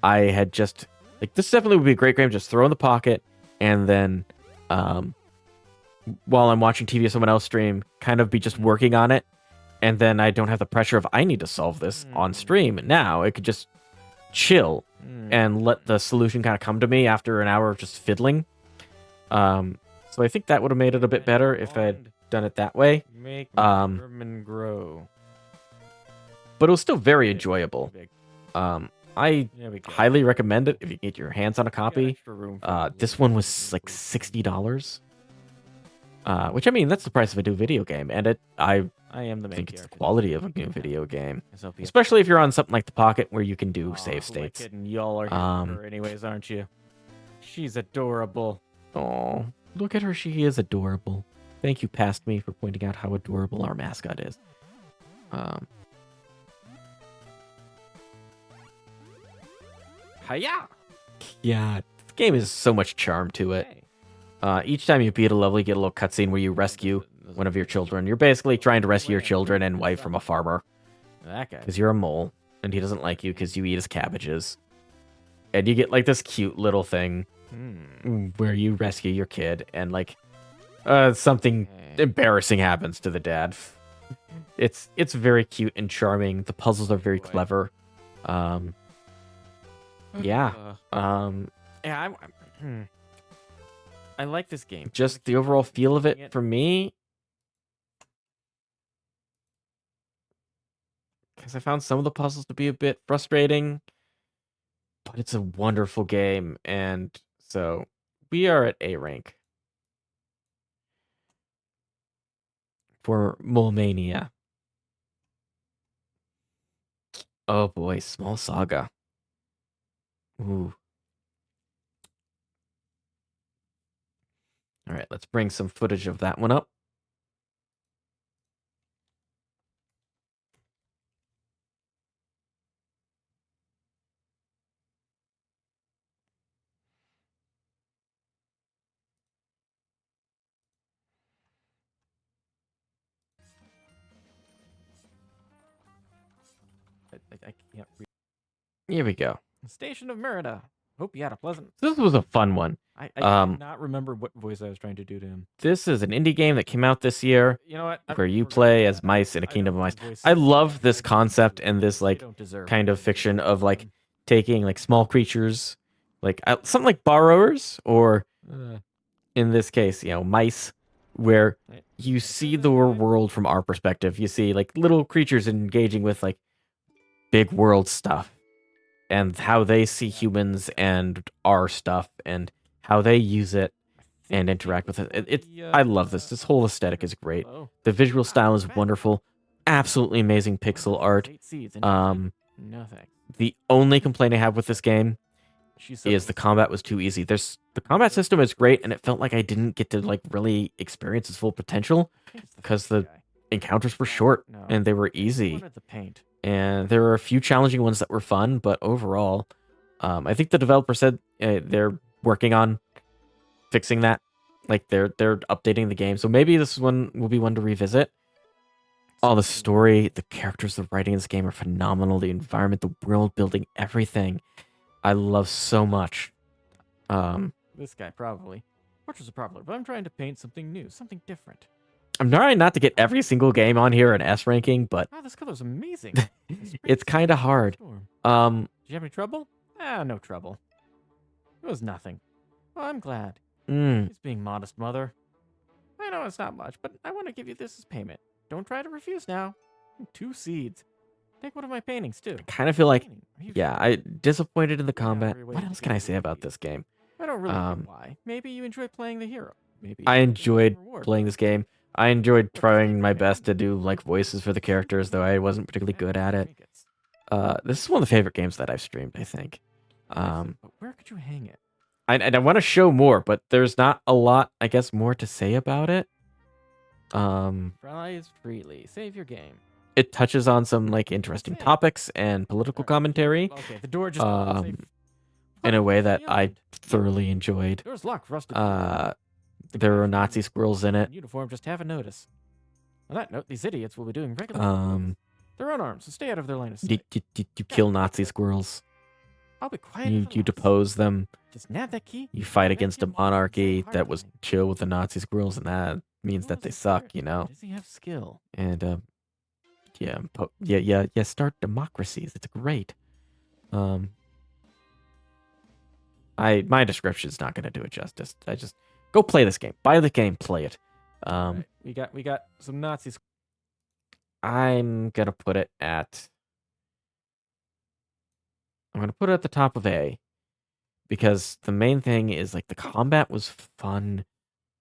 I had just like this definitely would be a great game just throw in the pocket, and then while I'm watching TV or someone else stream, kind of be just working on it, and then I don't have the pressure of I need to solve this on stream. Now it could just chill and let the solution kind of come to me after an hour of just fiddling. So I think that would have made it a bit better if I had done it that way. Make Um, German grow. But it was still very enjoyable. Big. I There we go. highly recommend it if you get your hands on a Got copy. extra room for This one was like $60. Which I mean, that's the price of a new video game, and I I am the main think it's the character. quality of a new video game, SLP. especially if you're on something like the Pocket where you can do Aw, save who am I states. kidding? Y'all are here for her anyways, aren't you? She's adorable. Oh, look at her! She is adorable. Thank you, Past Me, for pointing out how adorable our mascot is. Hiya! Yeah, this game is so much charm to it. Hey. Each time you beat a level, you get a little cutscene where you rescue one of your children. You're basically trying to rescue your children and wife from a farmer That guy. because you're a mole and he doesn't like you because you eat his cabbages. And you get like this cute little thing where you rescue your kid, and like something Okay. embarrassing happens to the dad. It's very cute and charming. The puzzles are very Boy. clever. Yeah. Yeah, I like this game. Just the overall feel of it for me, because I found some of the puzzles to be a bit frustrating, but it's a wonderful game, and so we are at A rank for Molmania. Oh boy, Small Saga. Ooh. All right, let's bring some footage of that one up. I can't read. Here we go. Station of Merida. Hope you had a pleasant. This was a fun one. I Um, cannot remember what voice I was trying to do to him. This is an indie game that came out this year You know what? where you play as mice in a kingdom of mice. I love this concept and this like kind of fiction of like taking like small creatures, like something like borrowers, or in this case, mice, where you see the world from our perspective. You see like little creatures engaging with like big world stuff and how they see humans and our stuff and how they use it and interact with it. I love this. This whole aesthetic is great. The visual style is wonderful. Absolutely amazing pixel art. Nothing. The only complaint I have with this game is the combat was too easy. The combat system is great, and it felt like I didn't get to like really experience its full potential because the encounters were short and they were easy. And there were a few challenging ones that were fun, but overall, I think the developer said they're working on fixing that. Like they're updating the game, so maybe this one will be one to revisit. Oh, the story, the characters, the writing in this game are phenomenal. The environment, the world building, everything, I love so much. This guy probably. Portraits are popular, but I'm trying to paint something new, something different. I'm trying not to get every single game on here an S ranking, but Wow, this color's amazing. it's kind of hard. Did you have any trouble? No trouble. It was nothing. Well, I'm glad. He's being modest, Mother. I know it's not much, but I want to give you this as payment. Don't try to refuse now. 2 seeds. Take one of my paintings, too. kind of feel like, Are you yeah, sure? I disappointed in the combat. you're What waiting else to can get I it say about reviewed. this game? I don't really know um, why. Maybe you enjoy playing the hero. Maybe I you get some enjoyed reward. playing this game. I enjoyed trying my best to do like voices for the characters, though I wasn't particularly good at it. Trinkets. This is one of the favorite games that I've streamed, I think. But where could you hang it? I want to show more, but there's not a lot, I guess, more to say about it. Fries freely. Save your game. It touches on some like interesting topics and political commentary Okay, the door just in a way that I thoroughly enjoyed. Door's locked, rusted. There were Nazi squirrels in it. Uniform, just have a notice. On that note, these idiots will be doing regular. They're unarmed, so stay out of their line of sight. You kill Nazi squirrels. I'll be quiet. You for the rest. depose them. Just nab that key. You fight Make against a him monarchy hard that was thing. chill with the Nazi squirrels, and that means that they suck, you know. Does he have skill? And yeah, start democracies. It's great. My description's not gonna do it justice. I just go play this game. Buy the game, play it. Right, we got some Nazis. I'm gonna put it at the top of A because the main thing is like the combat was fun,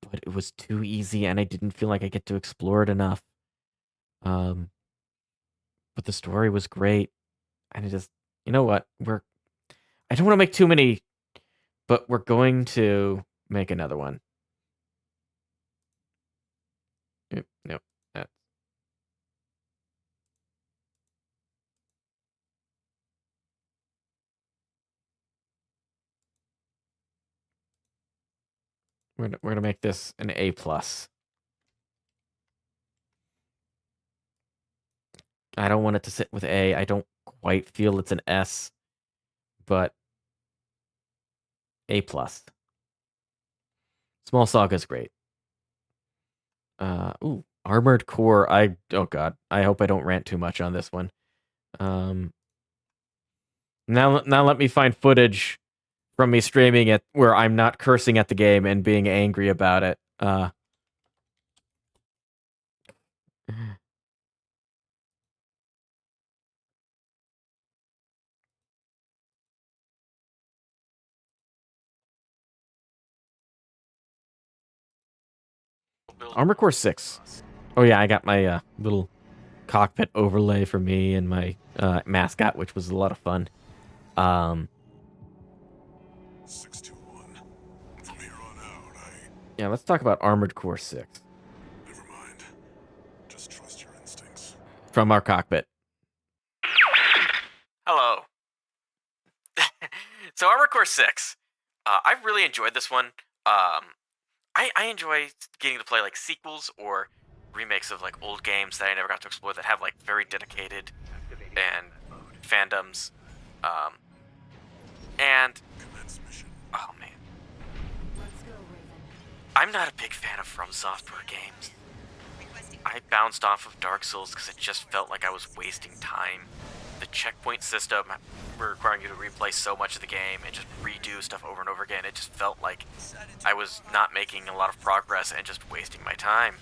but it was too easy and I didn't feel like I get to explore it enough. But the story was great, and it just, you know what? I don't want to make too many, but we're going to make another one. No, we're gonna make this an A plus. I don't want it to sit with A. I don't quite feel it's an S, but A plus. Small Saga is great. Armored Core. Oh god, I hope I don't rant too much on this one. Now let me find footage from me streaming it where I'm not cursing at the game and being angry about it. Armored Core 6. Oh yeah, I got my little cockpit overlay for me and my mascot, which was a lot of fun. 621. From here on out, Yeah, let's talk about Armored Core 6 never mind. Just trust your instincts. from our cockpit. Hello. So Armored Core 6. I really enjoyed this one. I enjoy getting to play like sequels or remakes of like old games that I never got to explore that have like very dedicated and fandoms. And Commence mission. oh man, I'm not a big fan of From Software games. I bounced off of Dark Souls because it just felt like I was wasting time. The checkpoint system requiring you to replay so much of the game and just redo stuff over and over again, it just felt like I was not making a lot of progress and just wasting my time.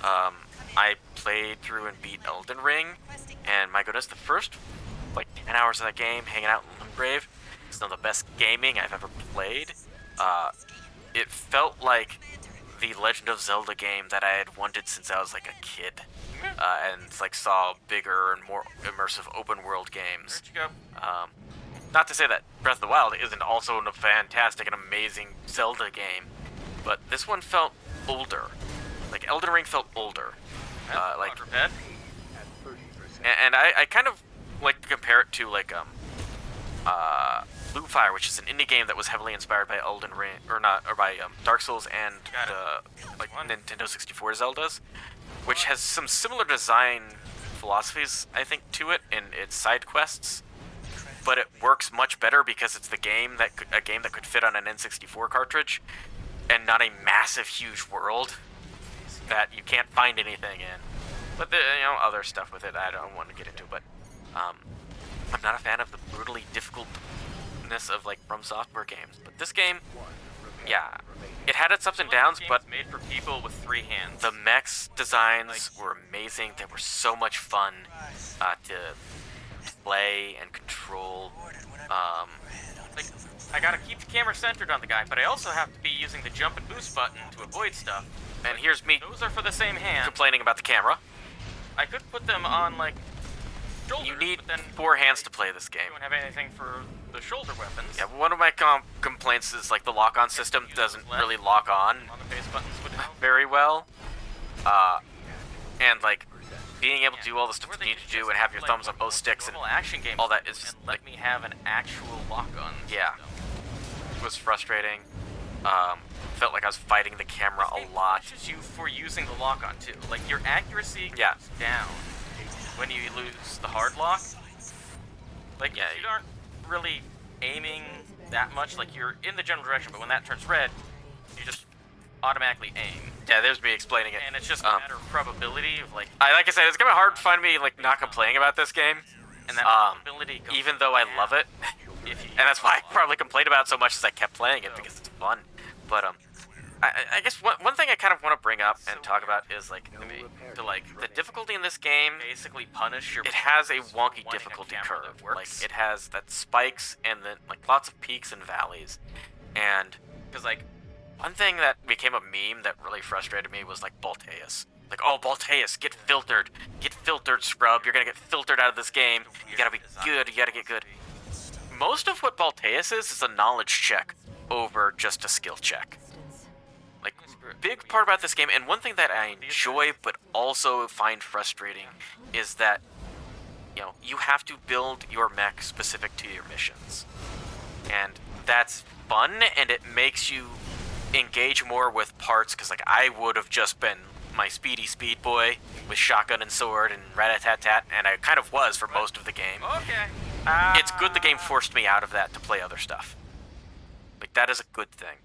I played through and beat Elden Ring, and my goodness, the first like 10 hours of that game, hanging out in Limgrave, is some of the best gaming I've ever played. It felt like the Legend of Zelda game that I had wanted since I was like a kid, and like saw bigger and more immersive open world games. Not to say that Breath of the Wild isn't also a fantastic and amazing Zelda game, but this one felt older. Like Elden Ring felt older. And I kind of like to compare it to like Blue Fire, which is an indie game that was heavily inspired by Elden Ring, or by Dark Souls and the like Nintendo 64 Zeldas, which has some similar design philosophies, I think, to it in its side quests. But it works much better because it's a game that could fit on an N64 cartridge, and not a massive, huge world that you can't find anything in. But the other stuff with it, I don't want to get into. But I'm not a fan of the brutally difficultness of like From Software games. But this game, yeah, it had its ups and downs, but made for people with 3 hands. the mechs designs were amazing. They were so much fun to play and control. Like, I gotta keep the camera centered on the guy, but I also have to be using the jump and boost button to avoid stuff. And here's me Those are for the same hand. complaining about the camera. I could put them on, like, shoulders, You need but then 4 hands to play this you game. don't have anything for the shoulder weapons. Yeah, one of my complaints is like the lock-on system doesn't really lock on On the base buttons would help. very well. And like being able to do all the stuff Or you they need could to do just and have your like thumbs on what both sticks and normal action games all that do is and just, let like, me have an actual lock-on Yeah. system. was frustrating. Felt like I was fighting the camera a lot. Pushes you for using the lock-on too. Like your accuracy Yeah. goes down when you lose the hard lock. Like Yeah, you aren't really aiming that much. Like you're in the general direction, but when that turns red, you just automatically aim. Yeah, there's me explaining it. And it's just a matter of probability of like, Like I said, it's kind of hard to find me like not complaining about this game. and that probability goes Even though I love it, if you and that's why I probably complained about it so much as I kept playing it because it's fun. But I guess one thing I kind of want to bring up and talk about is like the difficulty in this game. basically punish your. It has a wonky wanting a difficulty camera curve. that works. Like it has that spikes and then like lots of peaks and valleys. And Because like one thing that became a meme that really frustrated me was like Balteus. Like, oh, Balteus, get filtered, scrub. You're gonna get filtered out of this game. You gotta be good. You gotta get good. Most of what Balteus is a knowledge check over just a skill check. Like, big part about this game, and one thing that I enjoy but also find frustrating is that, you have to build your mech specific to your missions. And that's fun, and it makes you engage more with parts, because, like, I would have just been my speedy speed boy with shotgun and sword and rat-a-tat-tat, and I kind of was for most of the game. okay. It's good the game forced me out of that to play other stuff. Like, that is a good thing.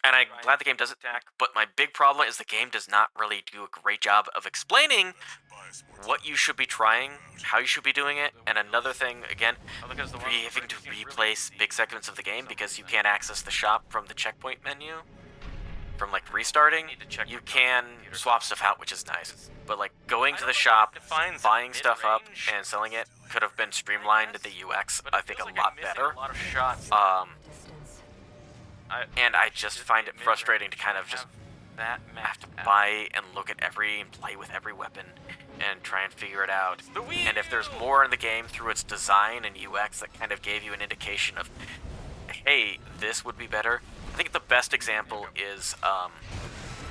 And I'm glad the game does it, but my big problem is the game does not really do a great job of explaining what you should be trying, how you should be doing it, and another thing, again, having to replace big segments of the game because you can't access the shop from the checkpoint menu. From, like, restarting, you can swap stuff out, which is nice. But, like, going to the shop, buying stuff up, and selling it could have been streamlined to the UX, I think, a lot better. A lot of shots. And I just find it frustrating to kind of just have to buy and look at and play with every weapon and try and figure it out. And if there's more in the game through its design and UX that kind of gave you an indication of, hey, this would be better. I think the best example is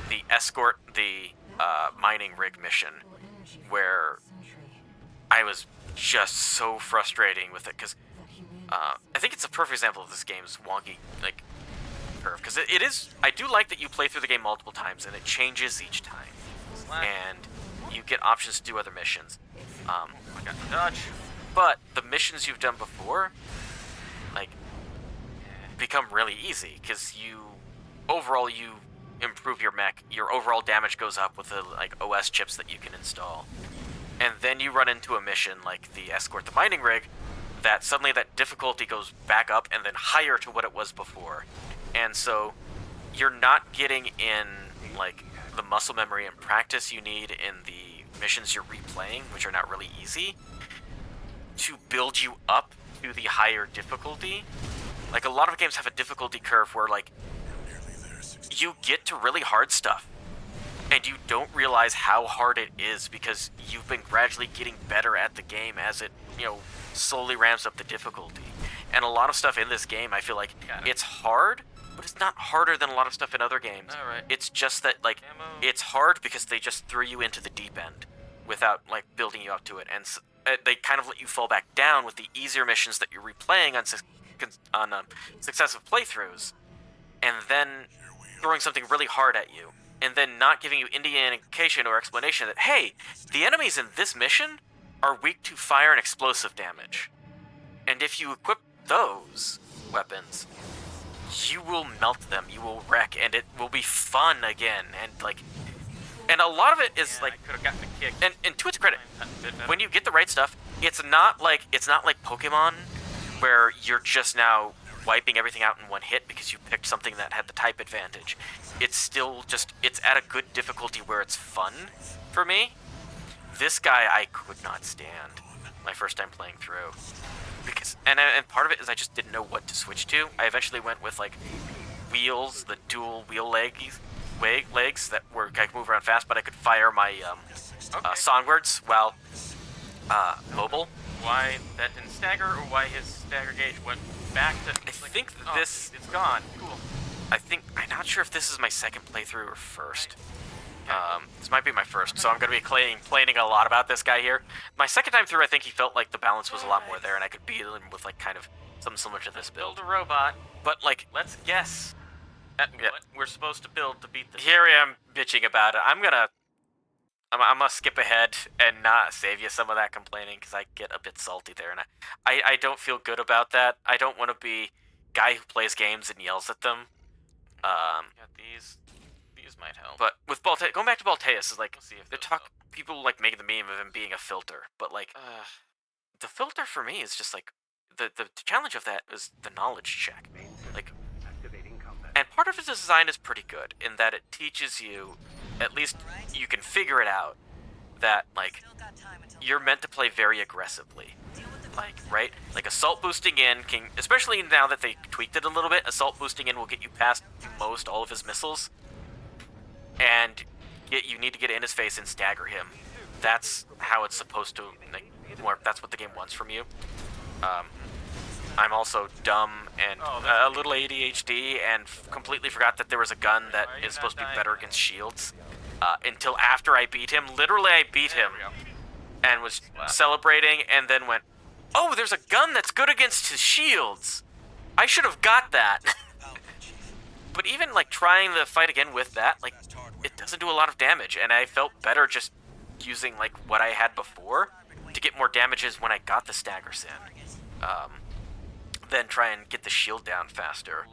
the escort, the mining rig mission, where I was just so frustrating with it, because I think it's a perfect example of this game's wonky, like, curve, because it is. I do like that you play through the game multiple times and it changes each time, and you get options to do other missions. I got the dodge, but the missions you've done before, like, become really easy because you improve your mech. Your overall damage goes up with the like OS chips that you can install, and then you run into a mission like the escort the mining rig, that suddenly that difficulty goes back up and then higher to what it was before. And so you're not getting in like the muscle memory and practice you need in the missions you're replaying, which are not really easy, to build you up to the higher difficulty. Like, a lot of games have a difficulty curve where, like, you get to really hard stuff and you don't realize how hard it is because you've been gradually getting better at the game as it, slowly ramps up the difficulty. And a lot of stuff in this game, I feel like it's hard, but it's not harder than a lot of stuff in other games. It's just that, like, it's hard because they just threw you into the deep end without, like, building you up to it. And they kind of let you fall back down with the easier missions that you're replaying on successive playthroughs, and then throwing something really hard at you, and then not giving you any indication or explanation that, hey, the enemies in this mission are weak to fire and explosive damage. And if you equip those weapons, you will melt them, you will wreck, and it will be fun again. And a lot of it is like, and to its credit, when you get the right stuff, it's not like Pokemon, where you're just now wiping everything out in one hit because you picked something that had the type advantage. It's still just, it's at a good difficulty where it's fun for me. This guy I could not stand my first time playing through. Because, and part of it is I just didn't know what to switch to. I eventually went with, like, wheels, the dual wheel legs that were, I could move around fast, but I could fire my songbirds while mobile. Why that didn't stagger, or why his stagger gauge went back to... I think this... It's gone. Cool. I'm not sure if this is my second playthrough or first. This might be my first, so I'm going to be complaining a lot about this guy here. My second time through, I think he felt like the balance was a lot more there, and I could beat him with, like, kind of something similar to this build. Build a robot. But, like... Let's guess at what we're supposed to build to beat this. Here I am bitching about it. I'm gonna skip ahead and not save you some of that complaining, because I get a bit salty there, and I don't feel good about that. I don't want to be guy who plays games and yells at them. These might help. But with Balteus, going back to Balteus, is like, people like making the meme of him being a filter, but like, the filter for me is just like, the challenge of that is the knowledge check. Like, and part of his design is pretty good in that it teaches you, at least you can figure it out, that, like, you're meant to play very aggressively. Like, right? Like, assault boosting in can, especially now that they tweaked it a little bit, assault boosting in will get you past most all of his missiles. And you need to get in his face and stagger him. That's how it's supposed to, like, that's what the game wants from you. I'm also dumb and a little ADHD and completely forgot that there was a gun that is supposed to be better against shields. Until after I beat him. Literally, I beat him and was celebrating, and then went, oh, there's a gun that's good against his shields. I should have got that. But even, like, trying the fight again with that, like, it doesn't do a lot of damage, and I felt better just using, like, what I had before to get more damages when I got the staggers in. Then try and get the shield down faster.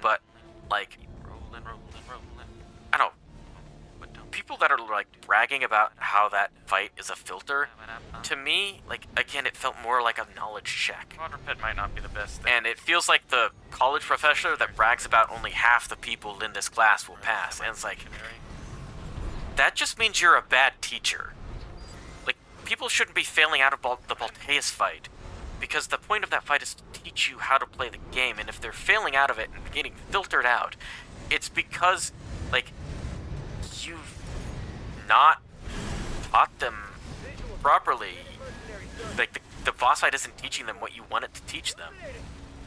But, like, I don't know. People that are, like, bragging about how that fight is a filter, to me, like, again, it felt more like a knowledge check. Quadruped might not be the best thing. And it feels like the college professor that brags about only half the people in this class will pass. And it's like, that just means you're a bad teacher. Like, people shouldn't be failing out of the Balteus fight, because the point of that fight is to teach you how to play the game, and if they're failing out of it and getting filtered out, it's because, like, you've not taught them properly. Like, the boss fight isn't teaching them what you want it to teach them.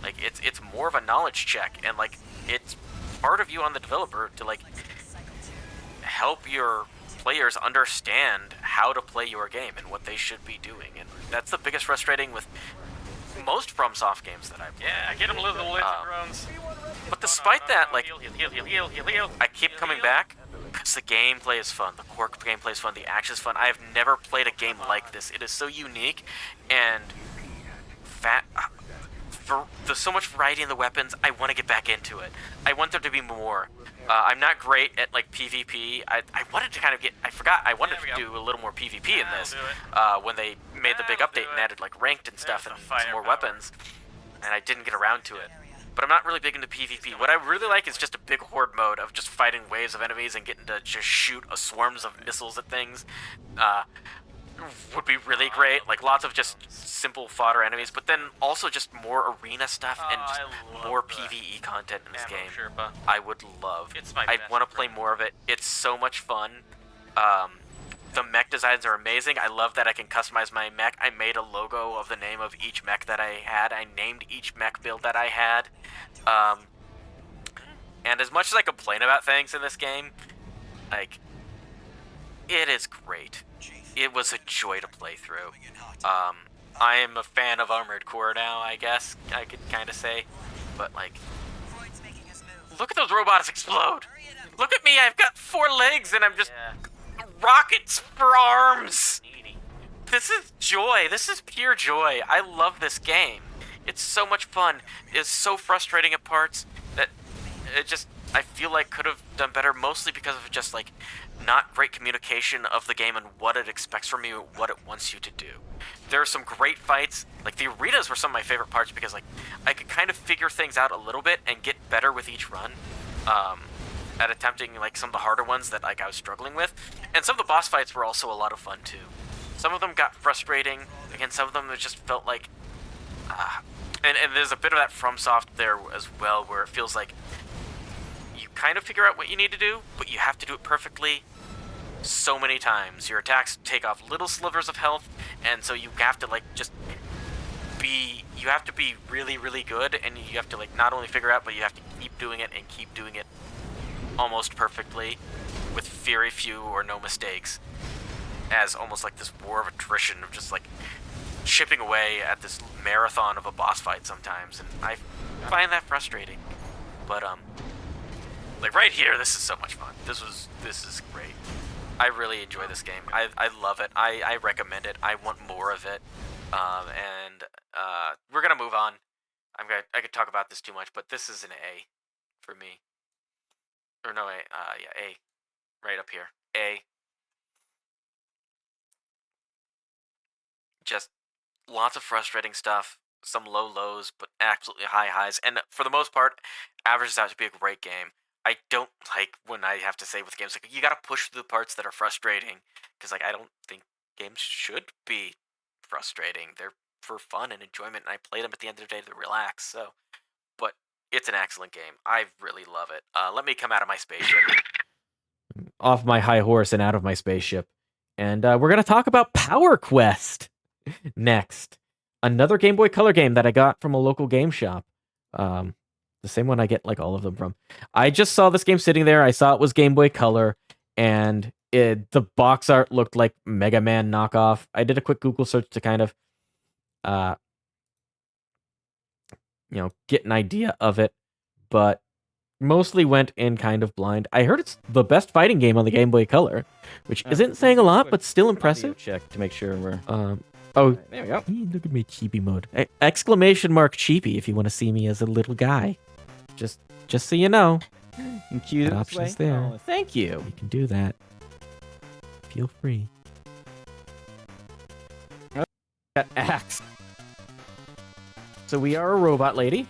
Like, it's more of a knowledge check, and, like, it's part of you on the developer to, like, help your players understand how to play your game and what they should be doing. And that's the biggest frustrating with most FromSoft games that I've played. Yeah, get him little laser drones. But despite that, like, heal. I keep coming back because the gameplay is fun, the core gameplay is fun, the action is fun. I have never played a game like this. It is so unique, and there's so much variety in the weapons. I want to get back into it. I want there to be more. I'm not great at, like, PvP. I wanted to kind of I wanted to do a little more PvP in this when they made the big update and added, like, ranked and stuff and some more weapons, and I didn't get around to it. But I'm not really big into PvP. What I really like is just a big horde mode of just fighting waves of enemies and getting to just shoot swarms of missiles at things. Would be really great. Like, lots of just simple fodder enemies, but then also just more arena stuff and just more PvE content in this game. Sherpa. I would love. It's my I best want to play more of it. It's so much fun. The mech designs are amazing. I love that I can customize my mech. I made a logo of the name of each mech that I had. I named each mech build that I had. And as much as I complain about things in this game, like, it is great. It was a joy to play through. I am a fan of Armored Core now, I guess I could kind of say. But, like, look at those robots explode! Look at me, I've got 4 legs and I'm just rockets for arms! This is joy. This is pure joy. I love this game. It's so much fun. It's so frustrating at parts that it just, I feel like could have done better, mostly because of just, like, not great communication of the game and what it expects from you, what it wants you to do. There are some great fights. Like, the arenas were some of my favorite parts because, like, I could kind of figure things out a little bit and get better with each run at attempting, like, some of the harder ones that, like, I was struggling with. And some of the boss fights were also a lot of fun too. Some of them got frustrating. Again, some of them it just felt like and there's a bit of that FromSoft there as well, where it feels like you kind of figure out what you need to do, but you have to do it perfectly so many times. Your attacks take off little slivers of health, and so you have to, like, just be, you have to be really, really good, and you have to, like, not only figure out, but you have to keep doing it and keep doing it almost perfectly with very few or no mistakes, as almost like this war of attrition of just, like, chipping away at this marathon of a boss fight sometimes, and I find that frustrating. But like, right here, this is so much fun. This is great. I really enjoy this game. I love it. I recommend it. I want more of it. And we're gonna move on. I could talk about this too much, but this is an A for me. Or no, A, right up here. A. Just lots of frustrating stuff, some low lows, but absolutely high highs, and for the most part, averages out to be a great game. I don't like when I have to say with games, like, you gotta push through the parts that are frustrating, because, like, I don't think games should be frustrating. They're for fun and enjoyment, and I play them at the end of the day to relax, so. But it's an excellent game. I really love it. Let me come out of my spaceship. Off my high horse and out of my spaceship. And we're going to talk about Power Quest next. Another Game Boy Color game that I got from a local game shop. The same one I get, like, all of them from. I just saw this game sitting there. I saw it was Game Boy Color, and the box art looked like Mega Man knockoff. I did a quick Google search to kind of, get an idea of it, but mostly went in kind of blind. I heard it's the best fighting game on the Game Boy Color, which isn't saying a lot, but still impressive. Check to make sure we're. Oh, There we go. look at me, cheapy mode. Exclamation mark cheapy if you want to see me as a little guy. Just so you know, And cue that this option's way. there. Oh, thank you. you can do that. Feel free. Got axe. So we are a robot lady,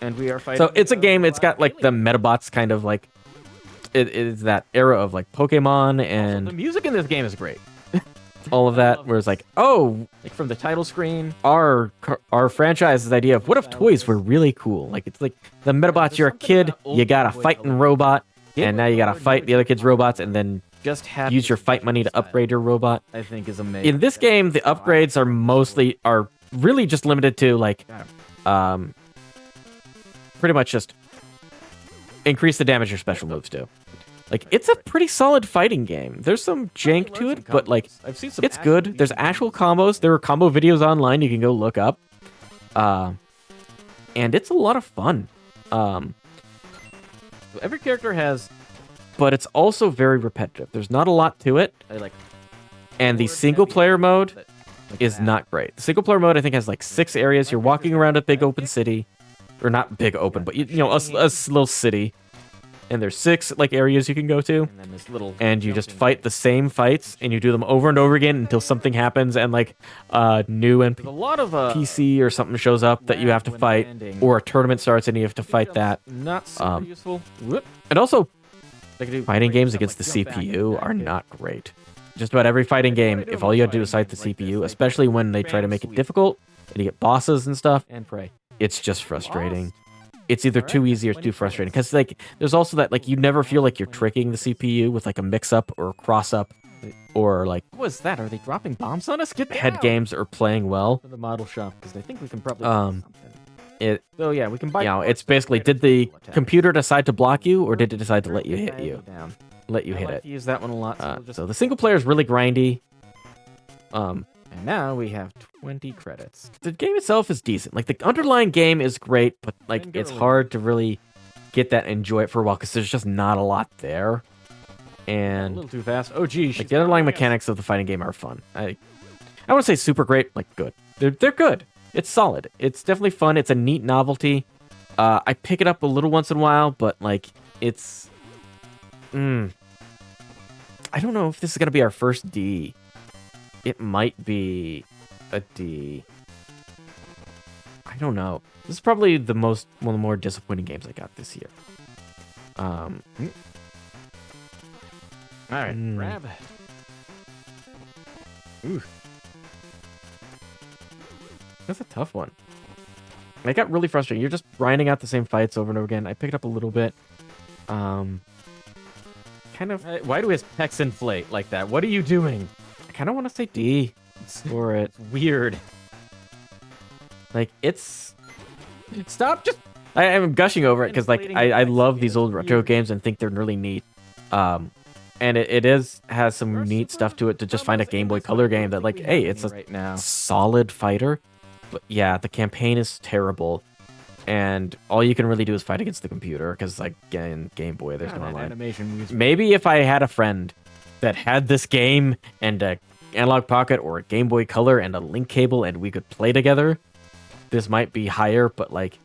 and we are fighting. So it's a game. It's got, like, the Metabots kind of, like, it is that era of, like, Pokemon, Also, and the music in this game is great. all of that, where it's like, oh, Like from the title screen. our franchise's idea of what if toys were really cool? Like it's like the Metabots, you're a kid, you got a fighting robot, and now you gotta fight the other kids' robots, and then Just have use your fight money to upgrade your robot. I think is amazing. In this game, the upgrades are really just limited to like, pretty much just increase the damage your special moves do. Like it's a pretty solid fighting game. There's some jank to it, but like I've seen some it's good. There's actual combos. There are combo videos online you can go look up. And it's a lot of fun. Every character has But it's also very repetitive. There's not a lot to it. like And the single player mode is not great. The single player mode I think has like 6 areas. You're walking around a big open city. Or not big open, but you know, a little city. And there's 6 like areas you can go to. and then this little And you just fight the same fights, and you do them over and over again until something happens, and like new There's a lot of NPC or something shows up that you have to when fight, landing. or a tournament starts and you have to fight that. Not super useful. Whoop. And also, They can do fighting great games stuff against the like jump back CPU and are back not great. Just about every fighting game, if all you have to do is fight the CPU, especially when they try to make it difficult and you get bosses and stuff, and pray. it's just frustrating. It's either too easy or too frustrating. Because like, there's also that like you never feel like you're tricking the CPU with like a mix-up or a cross-up, or like What was that? Are they dropping bombs on us? Get down! head games are playing well. To the model shop because I think we can probably Um, do something. It So yeah, we can buy. you know, parts it's that basically create did the attack. computer decide to block you, or did it decide to let you hit Drag you? down. Let you I hit like it. to use that one a lot. So, we'll just... So the single player is really grindy. And now we have 20 credits. The game itself is decent. Like the underlying game is great, but like Didn't get it's released. hard to really get that and enjoy it for a while because there's just not a lot there. A And little too fast. Oh geez. like the underlying mechanics of the fighting game are fun. I want to say super great, like good. They're good. It's solid. It's definitely fun. It's a neat novelty. I pick it up a little once in a while, but like it's I don't know if this is gonna be our first D. It might be a D. I don't know. This is probably one of the more disappointing games I got this year. All right. Grab. Ooh. That's a tough one. It got really frustrating. You're just grinding out the same fights over and over again. I picked up a little bit. Kind of. Why do his pecs inflate like that? What are you doing? I kind of want to say D for it. It's weird. Like it's. Stop. Just. I'm gushing over it because like Inflating I the love pecs these old retro weird. games and think they're really neat. And it has some neat stuff to it to just find a Game Boy Color game that like, hey, it's a right now. solid fighter. But yeah, the campaign is terrible, and all you can really do is fight against the computer because like in Game Boy there's no online. Animation music. Maybe if I had a friend that had this game and a analog pocket or a Game Boy Color and a link cable and we could play together, this might be higher. But like,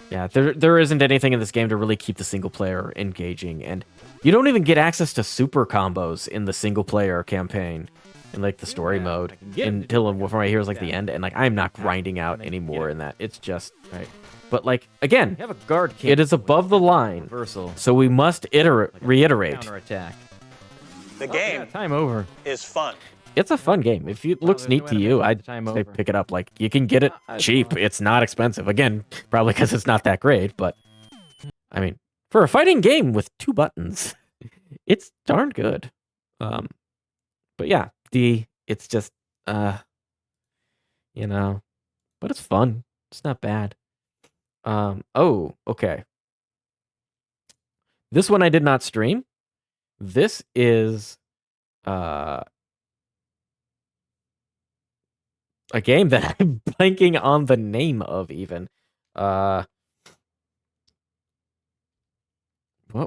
yeah, there isn't anything in this game to really keep the single player engaging, and you don't even get access to super combos in the single player campaign. In like the story Yeah, mode I can get him to until do from right here is like the that. end, and like I'm not grinding out then anymore get in that. It's just Right. but like again, We have a guard. it is above the line, Reversal. so we must reiterate. Counter attack. The game Time over. is fun. It's a fun game. If it looks there's neat no to way to you, make I'd the time say over. pick it up. Like you can get it I cheap. know. It's not expensive. Again, probably because it's not that great, but I mean, for a fighting game with 2 buttons, it's darn good. But yeah, it's just you know, but it's fun. It's not bad. Oh, okay. This one I did not stream. This is a game that I'm blanking on the name of even. What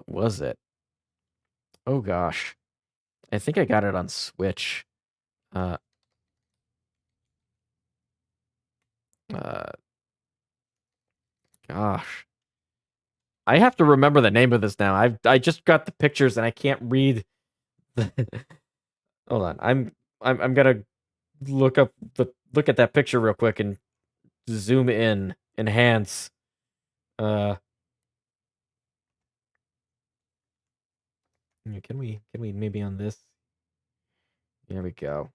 was it? Oh gosh. I think I got it on Switch. Gosh. I have to remember the name of this now. I just got the pictures and I can't read the Hold on. I'm gonna look at that picture real quick and zoom in, enhance. Yeah, can we maybe on this? There we go.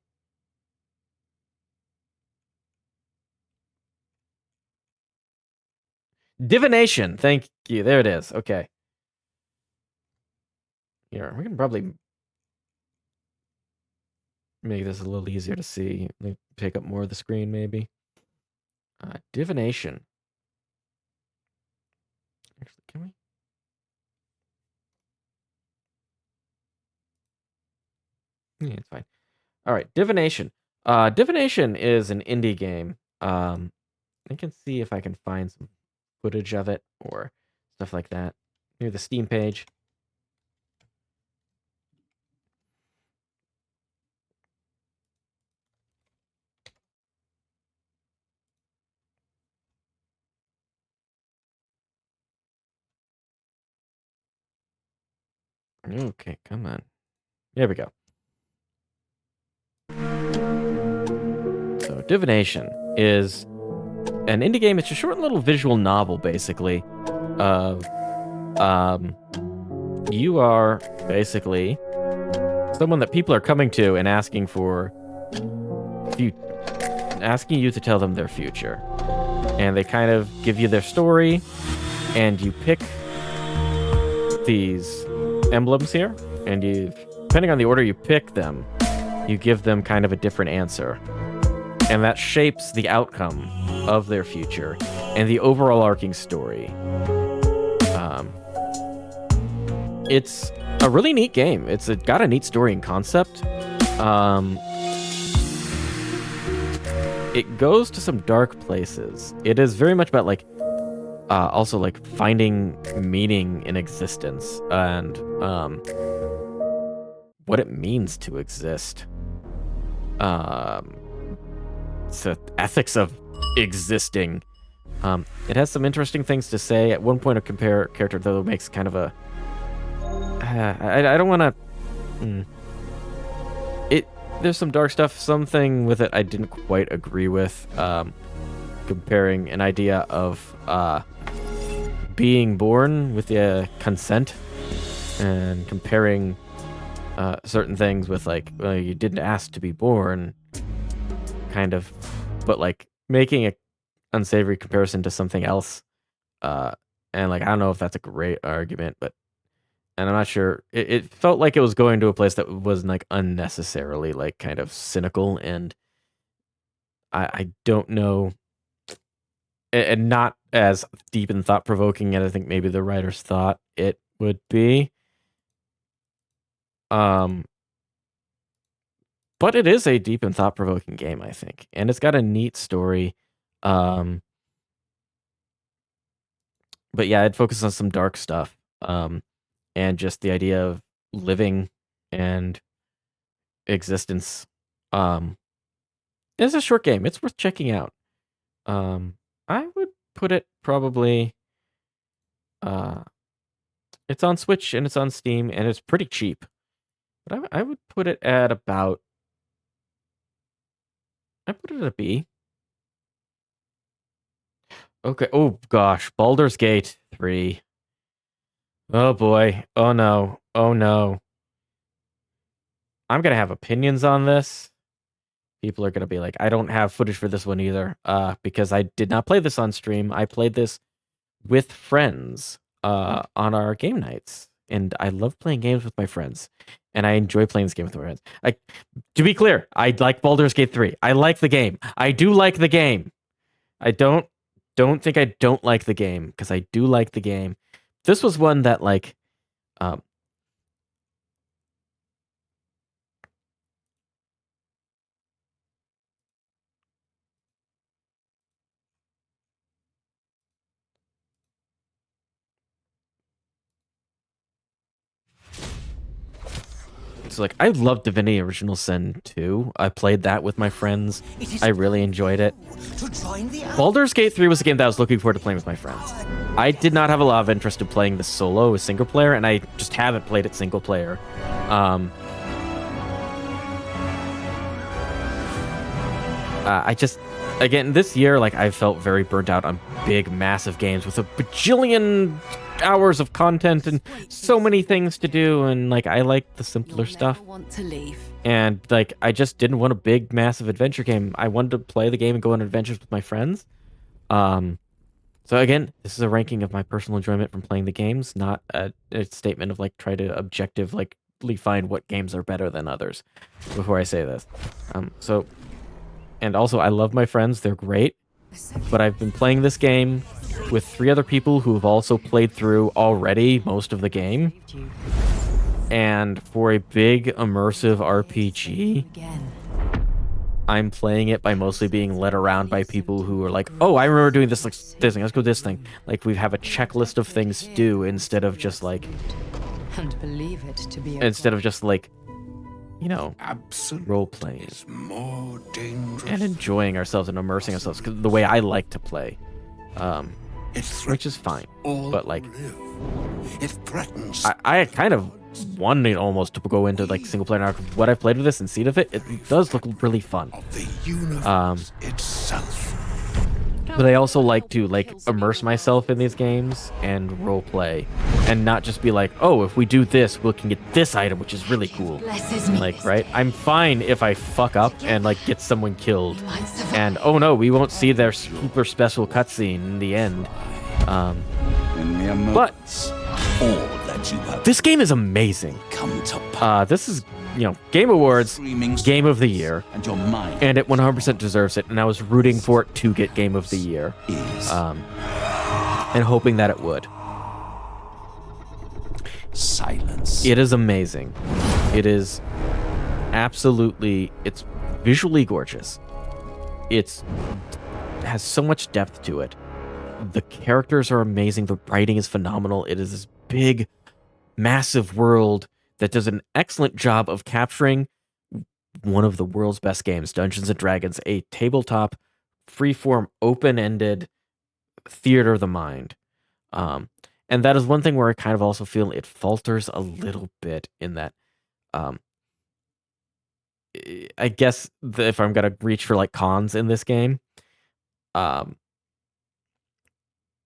Divination. Thank you. There it is. Okay. Here, we can probably make this a little easier to see. Let me pick up more of the screen, maybe. Divination. Actually, can we? Yeah, it's fine. All right, Divination. Divination is an indie game. I can see if I can find some footage of it or stuff like that. Near the Steam page. Okay, come on. There we go. So, Divination is an indie game. It's a short little visual novel, basically. Of, you are basically someone that people are coming to and asking for, asking you to tell them their future, and they kind of give you their story, and you pick these emblems here, and you, depending on the order you pick them, you give them kind of a different answer. And that shapes the outcome of their future and the overall arcing story. It's a really neat game. It's got a neat story and concept. It goes to some dark places. It is very much about also like finding meaning in existence and what it means to exist. It's the ethics of existing. It has some interesting things to say. At one point, a character though makes kind of a. I don't want to. There's some dark stuff. Something with it I didn't quite agree with. Comparing an idea of being born with the consent, and comparing certain things with you didn't ask to be born. Kind of, but making a unsavory comparison to something else, and I don't know if that's a great argument, and I'm not sure. It felt like it was going to a place that was unnecessarily kind of cynical, and I don't know, and not as deep and thought provoking as I think maybe the writers thought it would be. But it is a deep and thought-provoking game, I think. And it's got a neat story. But yeah, it focuses on some dark stuff. And just the idea of living and existence. It's a short game. It's worth checking out. I would put it probably... it's on Switch and it's on Steam and it's pretty cheap. But I would put it at about... I put it at a B. Okay. Oh gosh, Baldur's Gate 3. Oh boy. Oh no. Oh no. I'm gonna have opinions on this. People are gonna be like, I don't have footage for this one either. Because I did not play this on stream. I played this with friends on our game nights. And I love playing games with my friends. And I enjoy playing this game with my friends. To be clear, I like Baldur's Gate 3. I like the game. I do like the game. I don't think I don't like the game, because I do like the game. This was one that so I love Divinity Original Sin 2. I played that with my friends. I really enjoyed it. Baldur's Gate 3 was a game that I was looking forward to playing with my friends. I did not have a lot of interest in playing the solo with single player, and I just haven't played it single player. I just, again, this year, I felt very burnt out on big, massive games with a bajillion hours of content and so many things to do, and I like the simpler stuff. And I just didn't want a big, massive adventure game. I wanted to play the game and go on adventures with my friends. So again, this is a ranking of my personal enjoyment from playing the games, not a statement of like try to objectively find what games are better than others before I say this. And also I love my friends, they're great, but I've been playing this game with 3 other people who have also played through already most of the game. And for a big immersive RPG, I'm playing it by mostly being led around by people who are like, oh, I remember doing this, like, this thing, let's go this thing. Like, we have a checklist of things to do instead of just like, you know, role-playing and enjoying ourselves and immersing ourselves the way I like to play, which is fine. But like, I kind of wanted almost to go into like single player. What I've played with this and seen of it, it does look really fun. But I also like to like immerse myself in these games and role play, and not just be like, oh, if we do this, we can get this item, which is really cool. Like, right? I'm fine if I fuck up and like get someone killed, and oh no, we won't see their super special cutscene in the end. But this game is amazing. This is, you know, Game Awards Game of the Year, and it 100% deserves it. And I was rooting for it to get Game of the Year, and hoping that it would. Silence. It is amazing. It is absolutely. It's visually gorgeous. It has so much depth to it. The characters are amazing. The writing is phenomenal. It is this big, massive world that does an excellent job of capturing one of the world's best games, Dungeons & Dragons, a tabletop, freeform, open-ended theater of the mind. And that is one thing where I kind of also feel it falters a little bit in that, I guess if I'm going to reach for like cons in this game,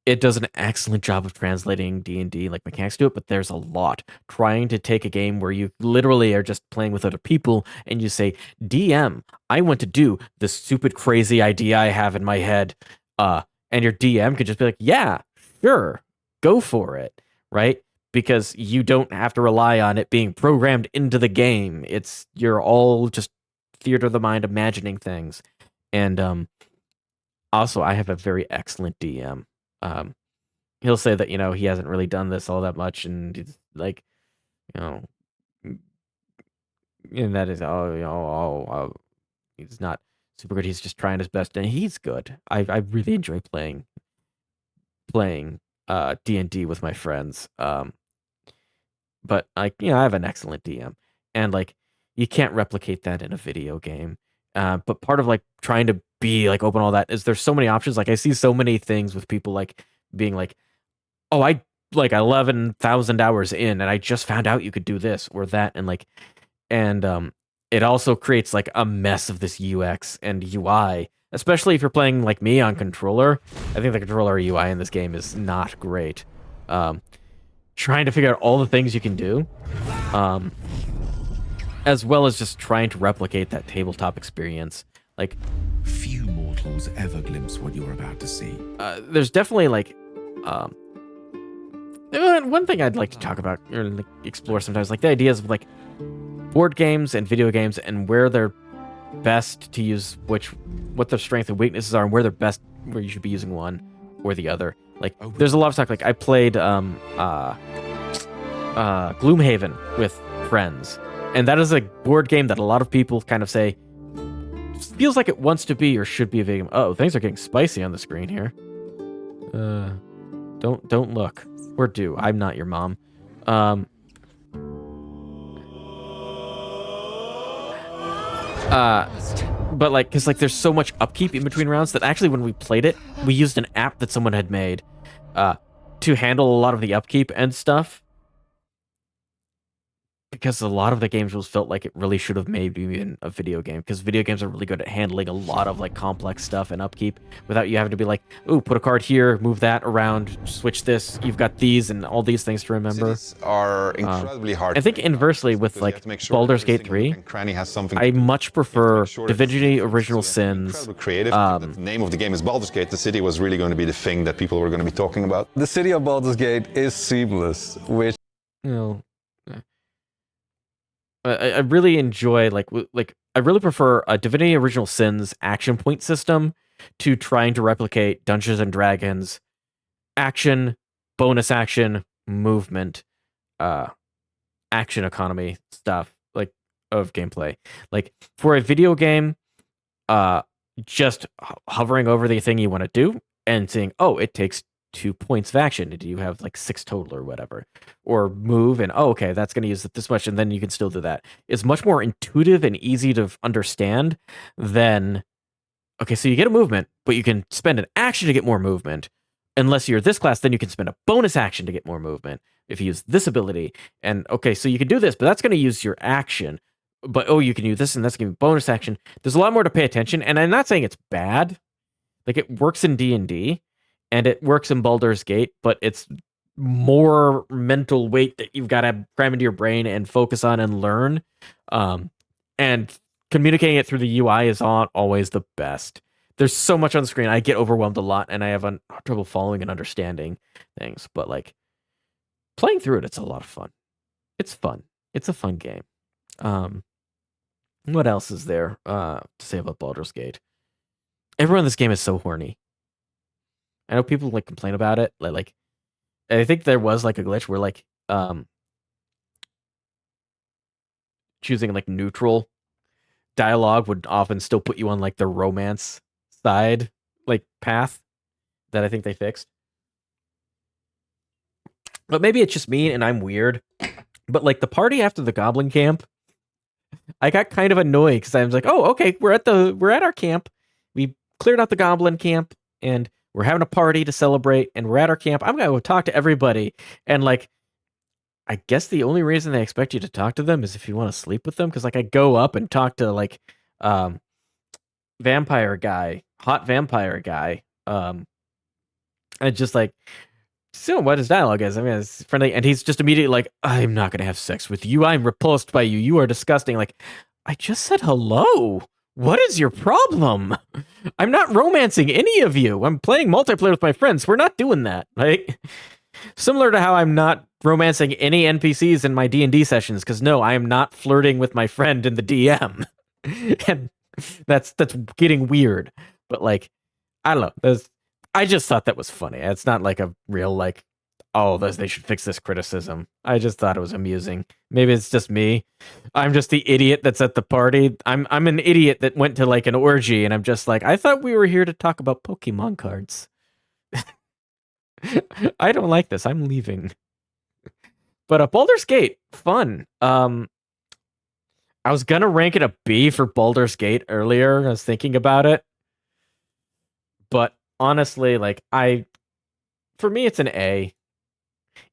it does an excellent job of translating D&D like mechanics to it, but there's a lot. Trying to take a game where you literally are just playing with other people and you say, DM, I want to do this stupid crazy idea I have in my head, and your DM could just be like, yeah, sure, go for it, right? Because you don't have to rely on it being programmed into the game. You're all just theater of the mind imagining things. And also, I have a very excellent DM. He'll say that, you know, he hasn't really done this all that much, and he's like, you know, and that is, he's not super good. He's just trying his best, and he's good. I really enjoy playing D&D with my friends. But like, you know, I have an excellent DM, and like, you can't replicate that in a video game. But part of like trying to be like open all that is there's so many options. Like I see so many things with people like being like, oh, I like 11,000 hours in and I just found out you could do this or that. And like, it also creates like a mess of this UX and UI, especially if you're playing like me on controller. I think the controller UI in this game is not great. Trying to figure out all the things you can do, as well as just trying to replicate that tabletop experience. Like, few mortals ever glimpse what you're about to see. There's definitely like, one thing I'd like to talk about or like, explore sometimes, like the ideas of like board games and video games and where they're best to use what their strengths and weaknesses are, and where you should be using one or the other. Like, there's a lot of talk. Like, I played Gloomhaven with friends, and that is a board game that a lot of people kind of say feels like it wants to be or should be a video game. Oh, things are getting spicy on the screen here. Don't look. We're due. I'm not your mom. But like, cause like there's so much upkeep in between rounds that actually when we played it, we used an app that someone had made, to handle a lot of the upkeep and stuff. because a lot of the games was felt like it really should have maybe been a video game, because video games are really good at handling a lot of like complex stuff and upkeep without you having to be like, ooh, put a card here, move that around, switch this, you've got these and all these things to remember. Cities are incredibly hard. I think inversely with like Baldur's Gate 3, I much prefer Divinity Original Sins. Creative. The name of the game is Baldur's Gate. The city was really going to be the thing that people were going to be talking about. The city of Baldur's Gate is seamless, which I really enjoy like I really prefer a Divinity Original Sins action point system to trying to replicate Dungeons and Dragons action, bonus action, movement, action economy stuff like of gameplay. Like for a video game, just hovering over the thing you want to do and saying, oh, it takes 2 points of action. Do you have like 6 total or whatever? Or move and, oh, okay, that's going to use this much, and then you can still do that. It's much more intuitive and easy to understand than, okay, so you get a movement, but you can spend an action to get more movement. Unless you're this class, then you can spend a bonus action to get more movement if you use this ability. And okay, so you can do this, but that's going to use your action. But oh, you can use this, and that's going to be bonus action. There's a lot more to pay attention, and I'm not saying it's bad. Like it works in D&D, and it works in Baldur's Gate, but it's more mental weight that you've got to cram into your brain and focus on and learn. And communicating it through the UI is not always the best. There's so much on the screen. I get overwhelmed a lot, and I have trouble following and understanding things. But like playing through it, it's a lot of fun. It's fun. It's a fun game. What else is there to say about Baldur's Gate? Everyone in this game is so horny. I know people like complain about it. Like I think there was like a glitch where like choosing like neutral dialogue would often still put you on like the romance side like path that I think they fixed. But maybe it's just me and I'm weird. But like the party after the Goblin camp, I got kind of annoyed because I was like, oh, okay, we're at our camp. We cleared out the Goblin camp and we're having a party to celebrate, and we're at our camp. I'm going to go talk to everybody. And, like, I guess the only reason they expect you to talk to them is if you want to sleep with them. Because, like, I go up and talk to, like, vampire guy, hot vampire guy. And just, like, still what his dialogue is. I mean, it's friendly. And he's just immediately like, I'm not going to have sex with you. I'm repulsed by you. You are disgusting. Like, I just said hello. What is your problem? I'm not romancing any of you. I'm playing multiplayer with my friends. We're not doing that. Like, similar to how I'm not romancing any NPCs in my D&D sessions, because no, I am not flirting with my friend in the DM. And that's getting weird. But like, I don't know. I just thought that was funny. It's not like a real like, oh, they should fix this criticism. I just thought it was amusing. Maybe it's just me. I'm just the idiot that's at the party. I'm an idiot that went to like an orgy, and I'm just like, I thought we were here to talk about Pokemon cards. I don't like this. I'm leaving. But Baldur's Gate, fun. I was gonna rank it a B for Baldur's Gate earlier. I was thinking about it, but honestly, like for me, it's an A.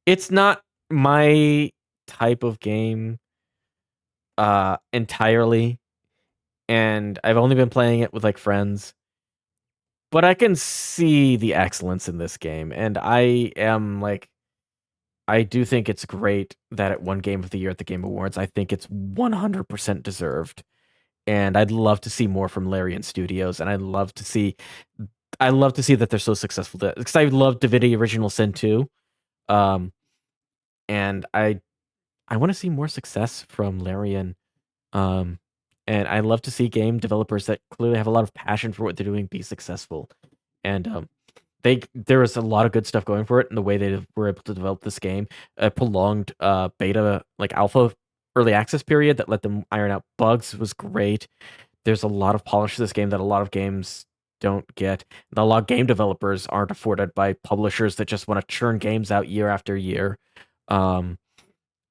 It's not my type of game entirely, and I've only been playing it with like friends, but I can see the excellence in this game, and I do think it's great that it won Game of the Year at the Game Awards. I think it's 100% deserved, and I'd love to see more from Larian Studios, and I love to see that they're so successful, because I love Divinity Original Sin 2. And I want to see more success from Larian. And I love to see game developers that clearly have a lot of passion for what they're doing be successful. And there was a lot of good stuff going for it in the way they were able to develop this game. A prolonged beta, like alpha early access period that let them iron out bugs was great. There's a lot of polish to this game that a lot of games don't get. A lot of game developers aren't afforded by publishers that just want to churn games out year after year. And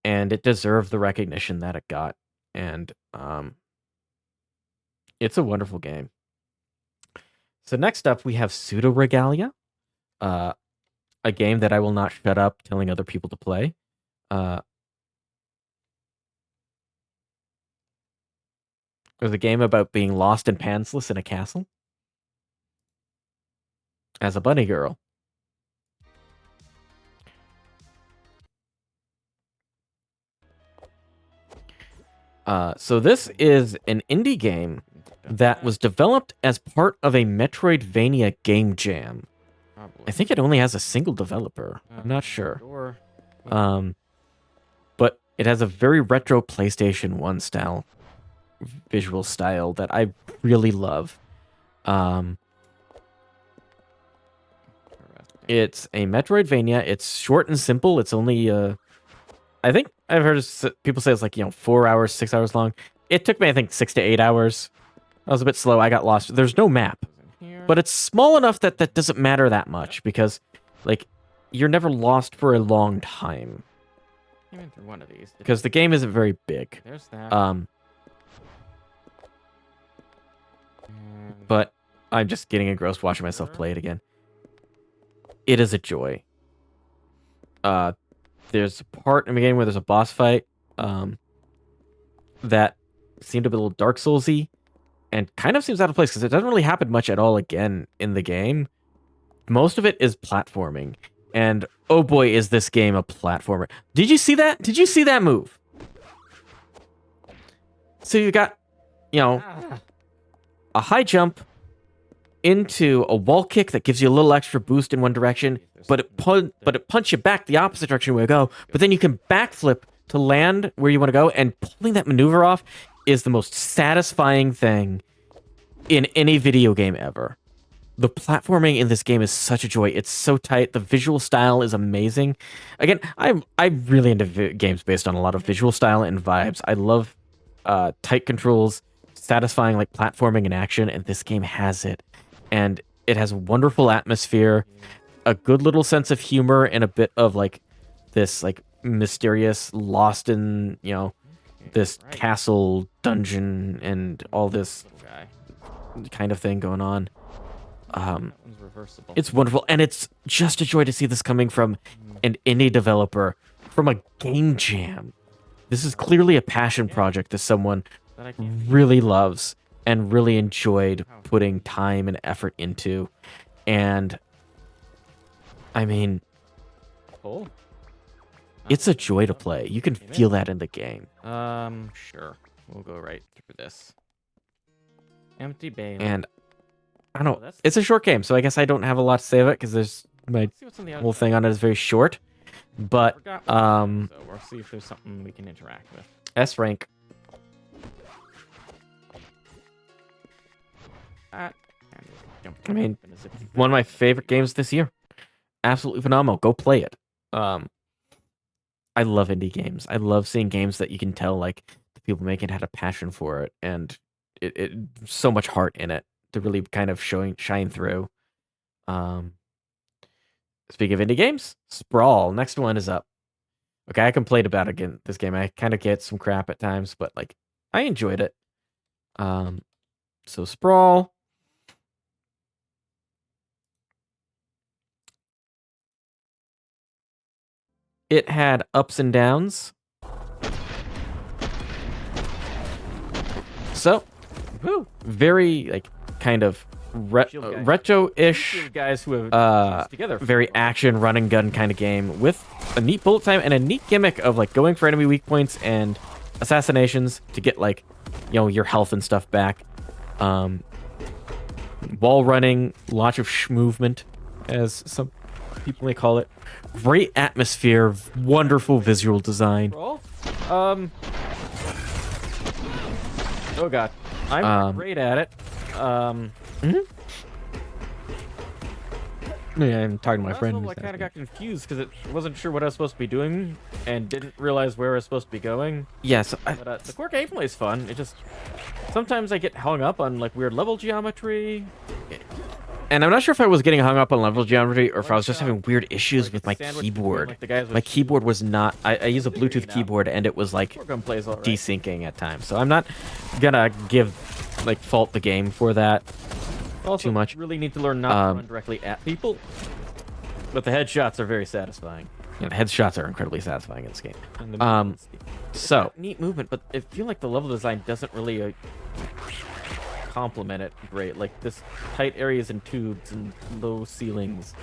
it deserved the recognition that it got. And it's a wonderful game. So next up, we have Pseudo Regalia, a game that I will not shut up telling other people to play. There's a game about being lost and pantsless in a castle as a bunny girl. So this is an indie game that was developed as part of a Metroidvania game jam. I think it only has a single developer. I'm not sure. But it has a very retro PlayStation 1 style visual style that I really love. It's a Metroidvania. It's short and simple. It's only I think I've heard people say it's like, 4 hours, 6 hours long. It took me, I think, 6 to 8 hours. I was a bit slow. I got lost. There's no map. But it's small enough that that doesn't matter that much because, like, you're never lost for a long time. Even through one of these. Because the game isn't very big. There's that. But I'm just getting engrossed watching myself play it again. It is a joy. There's a part in the game where there's a boss fight that seemed a little Dark Souls-y and kind of seems out of place because it doesn't really happen much at all again in the game. Most of it is platforming. And oh boy, is this game a platformer. Did you see that? Did you see that move? So you got, a high jump into a wall kick that gives you a little extra boost in one direction, but it punch you back the opposite direction where you go. But then you can backflip to land where you want to go, and pulling that maneuver off is the most satisfying thing in any video game ever. The platforming in this game is such a joy. It's so tight. The visual style is amazing. Again, I'm really into games based on a lot of visual style and vibes. I love tight controls, satisfying like platforming and action, and this game has it. And it has a wonderful atmosphere, a good little sense of humor, and a bit of like this like mysterious lost in, this castle dungeon and all this kind of thing going on. It's wonderful, and it's just a joy to see this coming from an indie developer from a game jam. This is clearly a passion project that someone really loves and really enjoyed putting time and effort into. And I mean, it's a joy to play. You can feel that in the game. Sure. We'll go right through this. Empty bay. And I don't know. It's a short game, so I guess I don't have a lot to say of it because there's my whole thing on it is very short. But So we'll see if there's something we can interact with. S rank. I mean, one of my favorite games this year. Absolutely phenomenal. Go play it. I love indie games. I love seeing games that you can tell like the people making had a passion for it, and it so much heart in it to really kind of shine through. Speaking of indie games, Sprawl. Next one is up. Okay, I complained about again this game. I kind of get some crap at times, but like I enjoyed it. So Sprawl. It had ups and downs. So, very like kind of retro-ish, guys who have together. Very action run and gun kind of game with a neat bullet time and a neat gimmick of like going for enemy weak points and assassinations to get like your health and stuff back. Wall running, lots of movement, as some people may call it. Great atmosphere, wonderful visual design. Oh god, I'm great at it. Yeah, I'm talking to my friend. I kind of got confused because it wasn't sure what I was supposed to be doing and didn't realize where I was supposed to be going. Yes, but the core gameplay is fun. It just sometimes I get hung up on like weird level geometry. And I'm not sure if I was getting hung up on level geometry or if I was just having weird issues with my keyboard. My keyboard was not... I use a Bluetooth keyboard, and it was, like, desyncing at times. So I'm not gonna fault the game for that too much. Really need to learn not to run directly at people. But the headshots are very satisfying. Yeah, the headshots are incredibly satisfying in this game. So neat movement, but I feel like the level design doesn't really complement it great. Like this tight areas and tubes and low ceilings.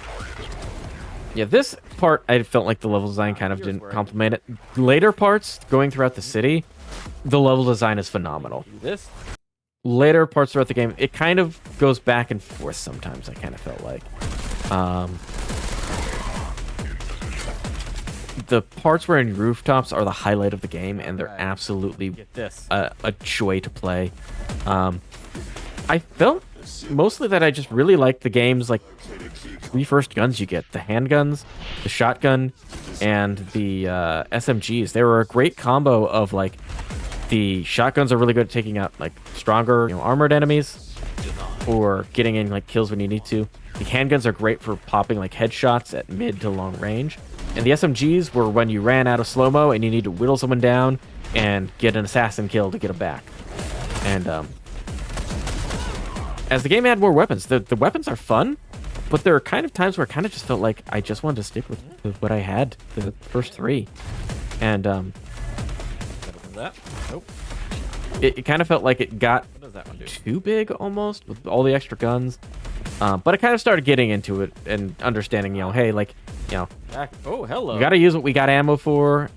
Yeah, this part I felt like the level design kind of didn't complement it. Later parts, going throughout the city, the level design is phenomenal. This later parts throughout the game, it kind of goes back and forth sometimes, I kind of felt like. The parts where in rooftops are the highlight of the game, and they're absolutely a joy to play. I felt mostly that I just really liked the game's like 3 first guns you get: the handguns, the shotgun, and the SMGs. They were a great combo of like the shotguns are really good at taking out like stronger, armored enemies, or getting in like kills when you need to. The handguns are great for popping like headshots at mid to long range. And the SMGs were when you ran out of slow-mo and you need to whittle someone down and get an assassin kill to get them back. And as the game had more weapons, the weapons are fun, but there are kind of times where I kind of just felt like I just wanted to stick with what I had, the first 3. And That? Nope. it kind of felt like it got too big almost with all the extra guns. But I kind of started getting into it and understanding, hey, like, Oh, hello. you got to use what we got ammo for.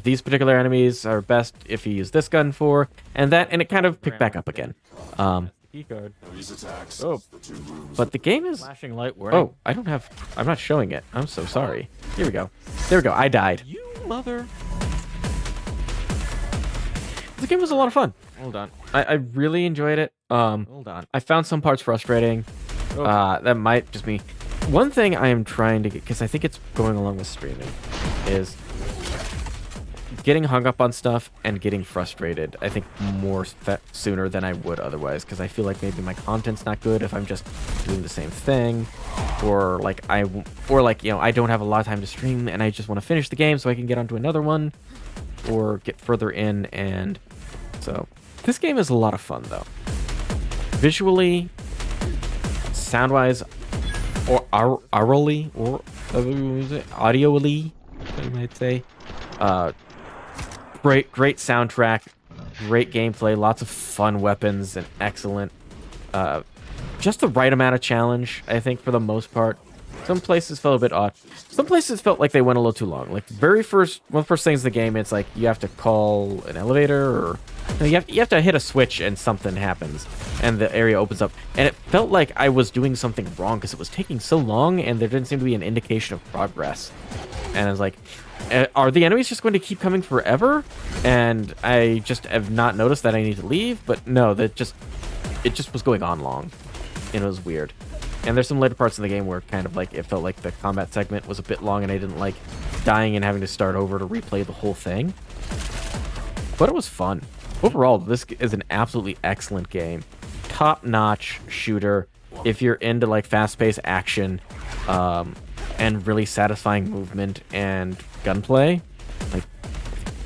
These particular enemies are best if you use this gun for, and it kind of picked back up again. Key card. Oh. But the game is... Flashing light warning. Oh, I'm not showing it. I'm so sorry. Here we go. There we go. I died. You mother. The game was a lot of fun. Hold on. I really enjoyed it. Hold on. I found some parts frustrating. That might just be... One thing I am trying to get, because I think it's going along with streaming, is getting hung up on stuff and getting frustrated, I think, more sooner than I would otherwise, because I feel like maybe my content's not good if I'm just doing the same thing, or like I don't have a lot of time to stream and I just want to finish the game so I can get onto another one, or get further in. And so this game is a lot of fun though. Visually, sound-wise, or audioly, I might say. Great soundtrack, great gameplay, lots of fun weapons, and excellent. Just the right amount of challenge, I think, for the most part. Some places felt a bit odd. Some places felt like they went a little too long. Like one of the first things in the game, it's like you have to call an elevator, or you have to hit a switch and something happens, and the area opens up. And it felt like I was doing something wrong because it was taking so long, and there didn't seem to be an indication of progress. And I was like, are the enemies just going to keep coming forever? And I just have not noticed that I need to leave. But no, it just was going on long, and it was weird. And there's some later parts in the game where kind of like it felt like the combat segment was a bit long, and I didn't like dying and having to start over to replay the whole thing. But it was fun. Overall, this is an absolutely excellent game. Top-notch shooter. If you're into like fast-paced action, and really satisfying movement and gunplay, like,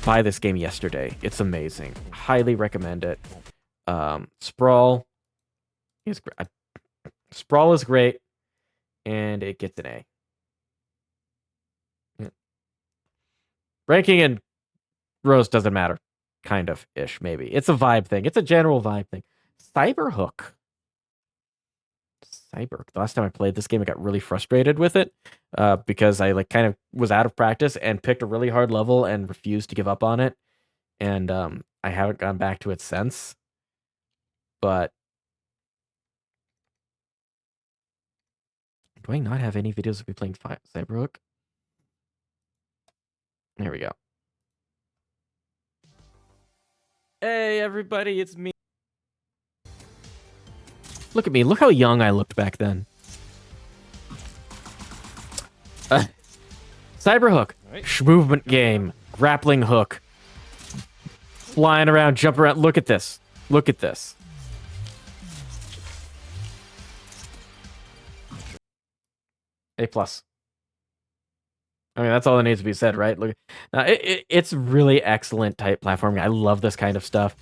buy this game yesterday. It's amazing. Highly recommend it. Sprawl is great. Sprawl is great, and it gets an A. Yeah. Ranking and rows doesn't matter. Kind of ish, maybe. It's a vibe thing. It's a general vibe thing. Cyberhook. The last time I played this game, I got really frustrated with it because I like kind of was out of practice and picked a really hard level and refused to give up on it. And I haven't gone back to it since. But do I not have any videos of me playing Cyberhook? There we go. Hey, everybody, it's me. Look at me. Look how young I looked back then. Cyberhook. Movement game. Grappling hook. Flying around, jump around. Look at this. Look at this. A+. I mean, that's all that needs to be said, right? Look, it's really excellent type platforming. I love this kind of stuff.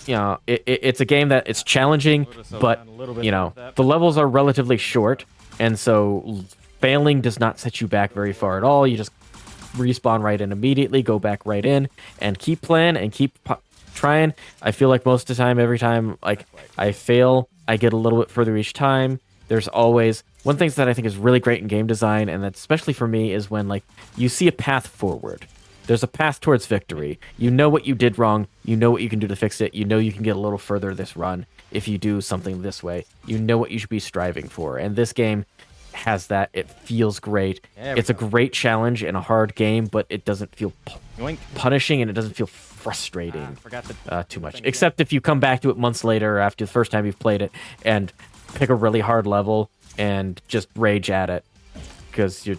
It's a game that it's challenging, but the levels are relatively short, and so failing does not set you back very far at all. You just respawn right in immediately, go back right in, and keep playing and keep trying. I feel like most of the time, every time like I fail, I get a little bit further each time. There's always one thing that I think is really great in game design, and that's especially for me, is when like you see a path forward. There's a path towards victory. You know what you did wrong. You know what you can do to fix it. You know you can get a little further this run if you do something this way. You know what you should be striving for. And this game has that. It feels great. It's a great challenge in a hard game, but it doesn't feel punishing, and it doesn't feel frustrating too much. Except if you come back to it months later after the first time you've played it and pick a really hard level and just rage at it because you're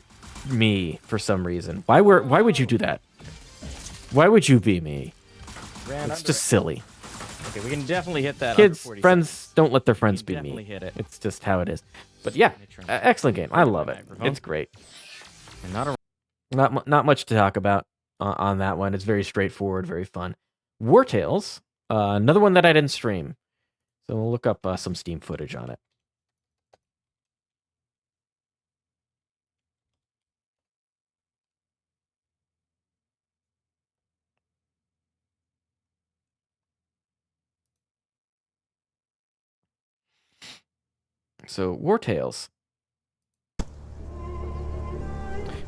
me for some reason. Why would you do that? Why would you be me? It's just silly. Okay, we can definitely hit that. Kids, friends, don't let their friends be me. Hit it. It's just how it is. But yeah, excellent game. I love it. It's great. And not much to talk about on that one. It's very straightforward, very fun. War Tales, another one that I didn't stream. So we'll look up some Steam footage on it. So, War Tales.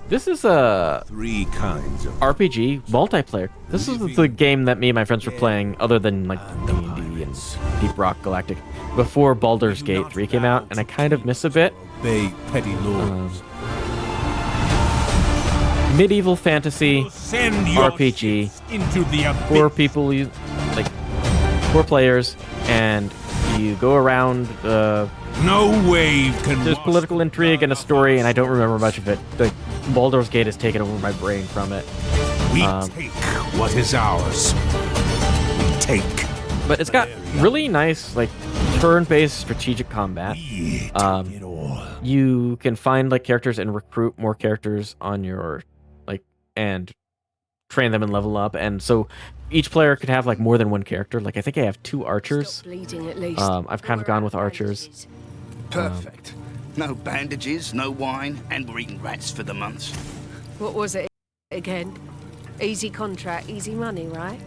This is a 3 kinds of RPG multiplayer. This is the game that me and my friends were playing, other than like D&D and Deep Rock Galactic, before Baldur's Gate 3 came out, and I kind of miss a bit. petty lords. Medieval fantasy RPG into the for people, like 4 players, and you go around. No wave can. There's political intrigue and a story, and I don't remember much of it. The Baldur's Gate has taken over my brain from it. We take what is ours. We take. But it's got really nice, like, turn-based strategic combat. You can find like characters and recruit more characters on your and train them and level up, and so each player could have like more than one character. Like I think I have 2 archers. I've kind of gone with archers. Perfect. No bandages, no wine, and we're eating rats for the month. What was it again? Easy contract, easy money, right?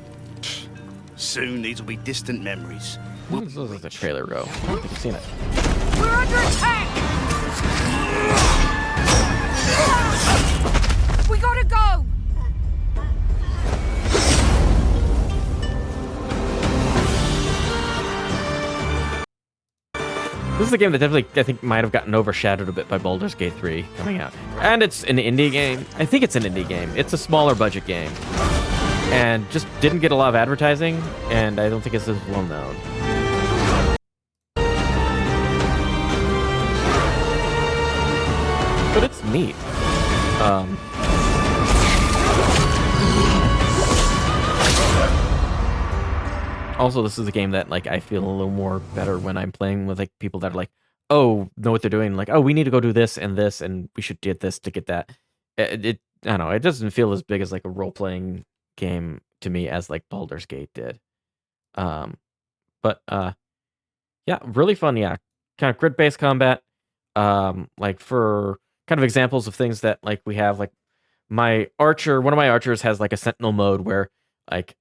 Soon these will be distant memories. This is the trailer go. I don't think I've seen it. We're under attack! We gotta go! This is a game that definitely, I think, might have gotten overshadowed a bit by Baldur's Gate 3 coming out. And it's an indie game. I think it's an indie game. It's a smaller budget game. And just didn't get a lot of advertising, and I don't think it's as well known. But it's neat. Also, this is a game that like I feel a little more better when I'm playing with like people that are like, oh, know what they're doing. Like, oh, we need to go do this, and we should get this to get that. I don't know. It doesn't feel as big as like a role playing game to me as like Baldur's Gate did. Yeah, really fun. Yeah, kind of grid based combat. Like for kind of examples of things that like we have, like one of my archers has like a sentinel mode where like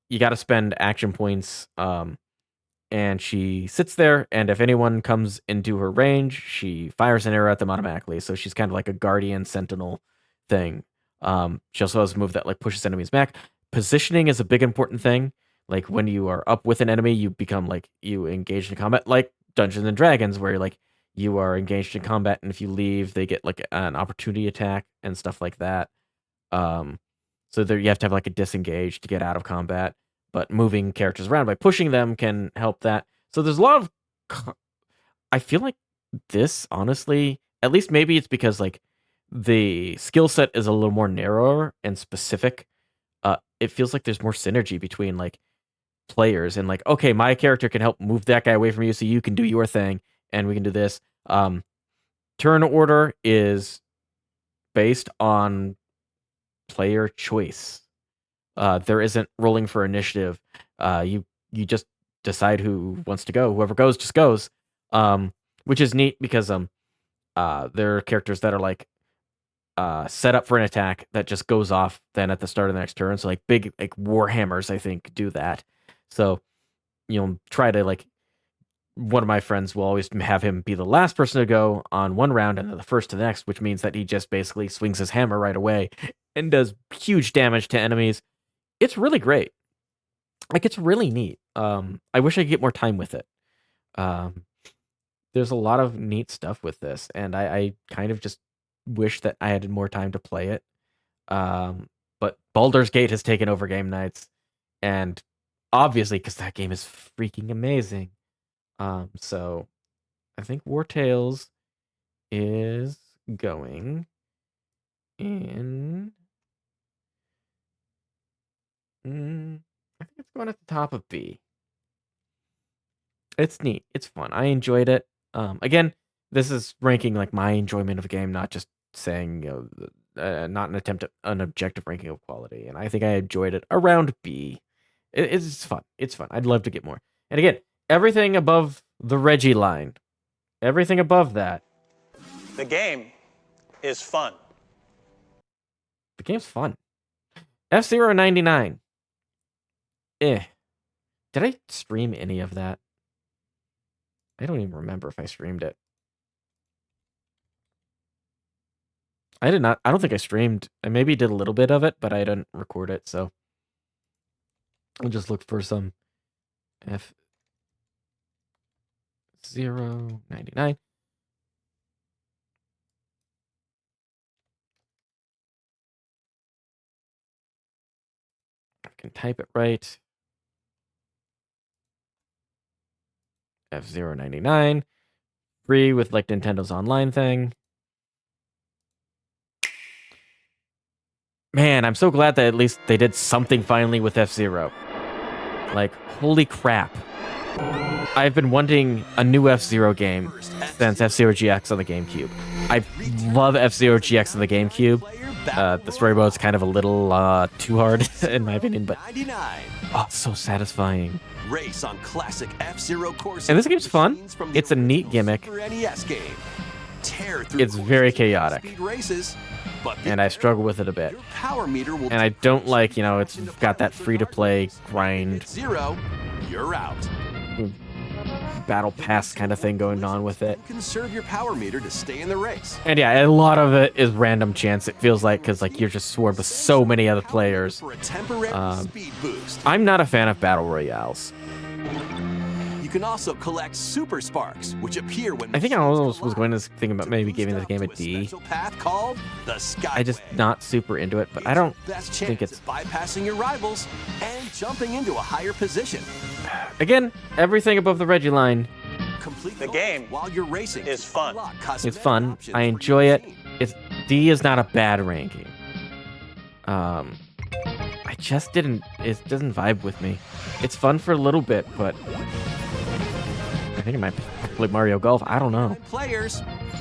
you got to spend action points, and she sits there, and if anyone comes into her range, she fires an arrow at them automatically. So she's kind of like a guardian sentinel thing. She also has a move that like pushes enemies back. Positioning is a big important thing. Like when you are up with an enemy, you become like you engage in combat, like Dungeons and Dragons, where like you are engaged in combat, and if you leave, they get like an opportunity attack and stuff like that. So there you have to have like a disengage to get out of combat, but moving characters around by pushing them can help that. So there's a lot of I feel like this, honestly, at least maybe it's because like the skill set is a little more narrower and specific. It feels like there's more synergy between like players, and like, okay, my character can help move that guy away from you so you can do your thing and we can do this. Turn order is based on player choice. There isn't rolling for initiative. You just decide who wants to go. Whoever goes just goes. Which is neat because there are characters that are like set up for an attack that just goes off then at the start of the next turn. So like big like Warhammers, I think, do that. So, try to like. One of my friends will always have him be the last person to go on one round and then the first to the next, which means that he just basically swings his hammer right away and does huge damage to enemies. It's really great. Like, it's really neat. I wish I could get more time with it. There's a lot of neat stuff with this, and I kind of just wish that I had more time to play it. But Baldur's Gate has taken over game nights, and obviously because that game is freaking amazing. So I think War Tales is going in. I think it's going at the top of B. It's neat. It's fun. I enjoyed it. Again, this is ranking like my enjoyment of a game, not just saying, not an attempt at an objective ranking of quality. And I think I enjoyed it around B. It's fun. It's fun. I'd love to get more. And again, everything above the Reggie line, everything above that. The game is fun. The game's fun. F-Zero 99. Did I stream any of that? I don't even remember if I streamed it. I did not. I don't think I streamed. I maybe did a little bit of it, but I didn't record it, so I'll just look for some F-Zero 99. I can type it right. F-Zero 99. Free with like Nintendo's online thing. Man, I'm so glad that at least they did something finally with F-Zero. Like, holy crap. I've been wanting a new F-Zero game since F-Zero GX on the GameCube. I love F-Zero GX on the GameCube. The story mode's kind of a little too hard, in my opinion, but oh, it's so satisfying. Race on classic F-Zero courses. And this game's fun. It's a neat gimmick. It's very chaotic. And I struggle with it a bit. And I don't like, it's got that free-to-play grind. You're out. Battle pass kind of thing going on with it. Conserve your power meter to stay in the race. And yeah, a lot of it is random chance. It feels like because you're just swarmed with so many other players. I'm not a fan of battle royales. You can also collect super sparks, which appear when I think I almost was going to think about maybe giving this game a D. I just not super into it, but I don't think it's bypassing your rivals and jumping into a higher position. Again, everything above the Reggie line. The game while you're racing is fun. It's fun. I enjoy it. D is not a bad ranking. I just didn't. It doesn't vibe with me. It's fun for a little bit, but I think it might play Mario Golf. I don't know.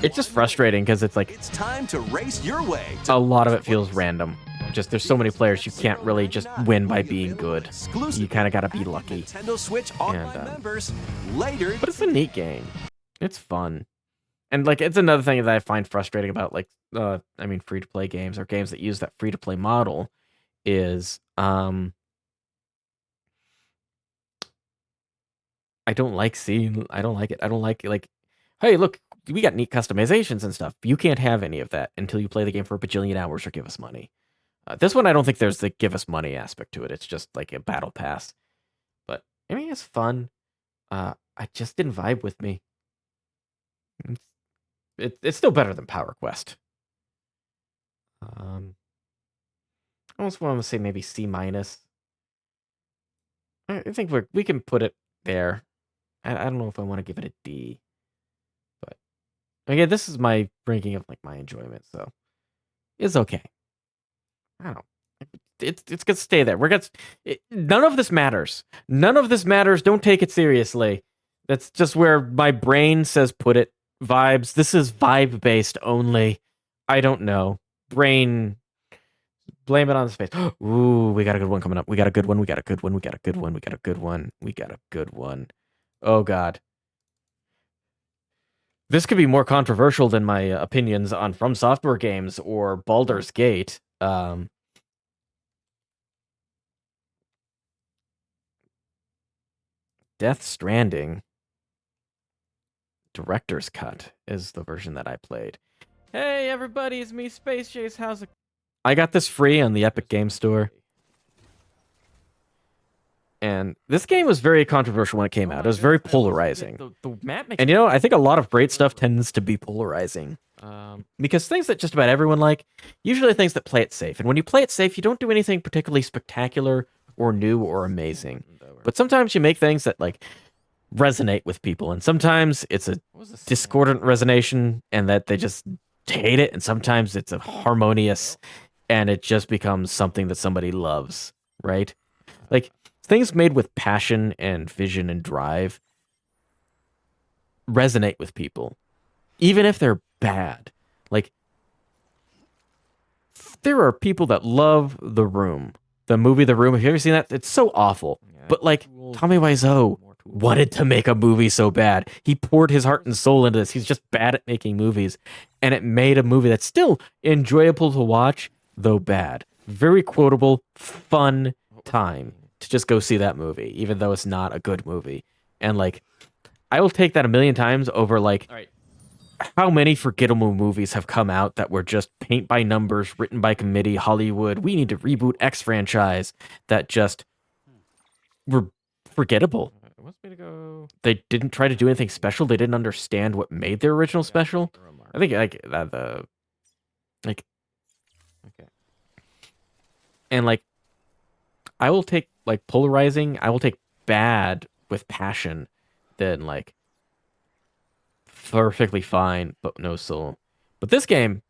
It's just frustrating because it's like it's time to race your way. A lot of it feels random. Just there's so many players you can't really just win by being good. You kind of gotta be lucky. Nintendo Switch online members later. But it's a neat game. It's fun, and like it's another thing that I find frustrating about free to play games or games that use that free to play model is I don't like seeing. I don't like it. I don't like hey, look, we got neat customizations and stuff. You can't have any of that until you play the game for a bajillion hours or give us money. This one, I don't think there's the give us money aspect to it. It's just like a battle pass. But I mean, it's fun. I just didn't vibe with me. It's still better than Power Quest. I almost want to say maybe C-. I think we can put it there. I don't know if I want to give it a D. But again, this is my ranking of like my enjoyment, so it's okay. I don't know. It's gonna stay there. None of this matters. None of this matters. Don't take it seriously. That's just where my brain says put it. Vibes. This is vibe based only. I don't know. Brain. Blame it on the space. Ooh, we got a good one coming up. We got a good one. We got a good one. We got a good one. We got a good one. We got a good one. Oh God. This could be more controversial than my opinions on From Software games or Baldur's Gate. Death Stranding Director's Cut is the version that I played. Hey, everybody, it's me, Space Chase. How's it? I got this free on the Epic Game Store. And this game was very controversial when it came out. It was very polarizing. The map makes And you know, I think a lot of great stuff tends to be polarizing. Because things that just about everyone like, usually things that play it safe. And when you play it safe, you don't do anything particularly spectacular or new or amazing. But sometimes you make things that like resonate with people. And sometimes it's a discordant resonation and that they just hate it. And sometimes it's a harmonious and it just becomes something that somebody loves, right? Like things made with passion and vision and drive resonate with people, even if they're bad. Like, there are people that love The Room, the movie The Room. Have you ever seen that? It's so awful. But like, Tommy Wiseau wanted to make a movie so bad. He poured his heart and soul into this. He's just bad at making movies. And it made a movie that's still enjoyable to watch, though bad. Very quotable, fun time to just go see that movie, even though it's not a good movie. And like, I will take that a million times over like how many forgettable movies have come out that were just paint by numbers, written by committee, Hollywood. We need to reboot X franchise that just were forgettable. It wants me to go. They didn't try to do anything special. They didn't understand what made their original special. I think like okay. And like, I will take like polarizing. I will take bad with passion, than like perfectly fine but no soul. But this game,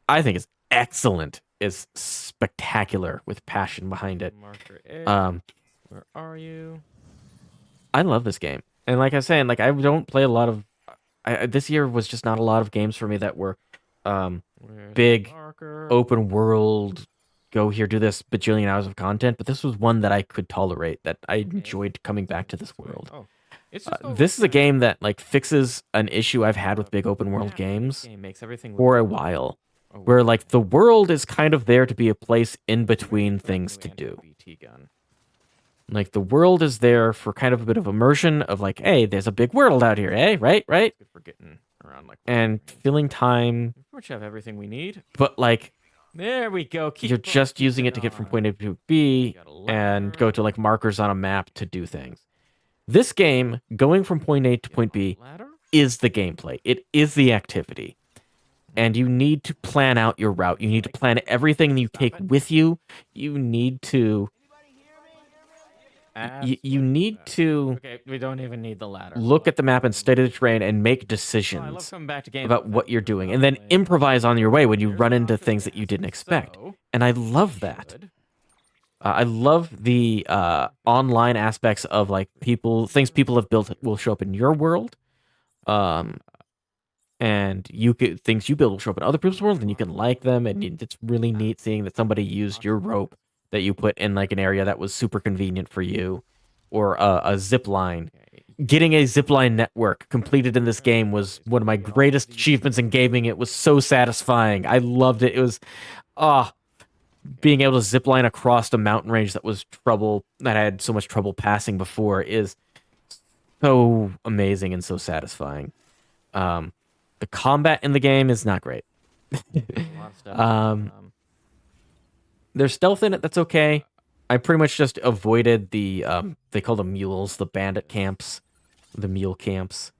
I think, is excellent. Is spectacular with passion behind it. Marker A. Where are you? I love this game, and like I was saying, like I don't play a lot of. This year was just not a lot of games for me that were big, open world. Go here, do this bajillion hours of content. But this was one that I could tolerate. That I enjoyed coming back to this world. This is a game that like fixes an issue I've had with big open world games for a while, where like the world is kind of there to be a place in between things to do. Like the world is there for kind of a bit of immersion of like, hey, there's a big world out here, eh? Right? Good for getting around like. And filling time. We pretty much have everything we need. But like, there we go. You're just using it to get from point A to B and go to like markers on a map to do things. This game, going from point A to point B, is the gameplay. It is the activity. And you need to plan out your route. You need to plan everything you take with you. You need to... You need to... Okay, we don't even need the ladder. Look at the map and study the terrain and make decisions about what you're doing. And then improvise on your way when you run into things that you didn't expect. And I love that. I love the online aspects of like things people have built will show up in your world, and things you build will show up in other people's world, and you can like them, and it's really neat seeing that somebody used your rope that you put in like an area that was super convenient for you, or a zip line. Getting a zip line network completed in this game was one of my greatest achievements in gaming. It was so satisfying. I loved it. It was being able to zip line across a mountain range that I had so much trouble passing before is so amazing and so satisfying. The combat in the game is not great. There's stealth in it that's okay. I pretty much just avoided the they call them mules, the bandit camps, the mule camps.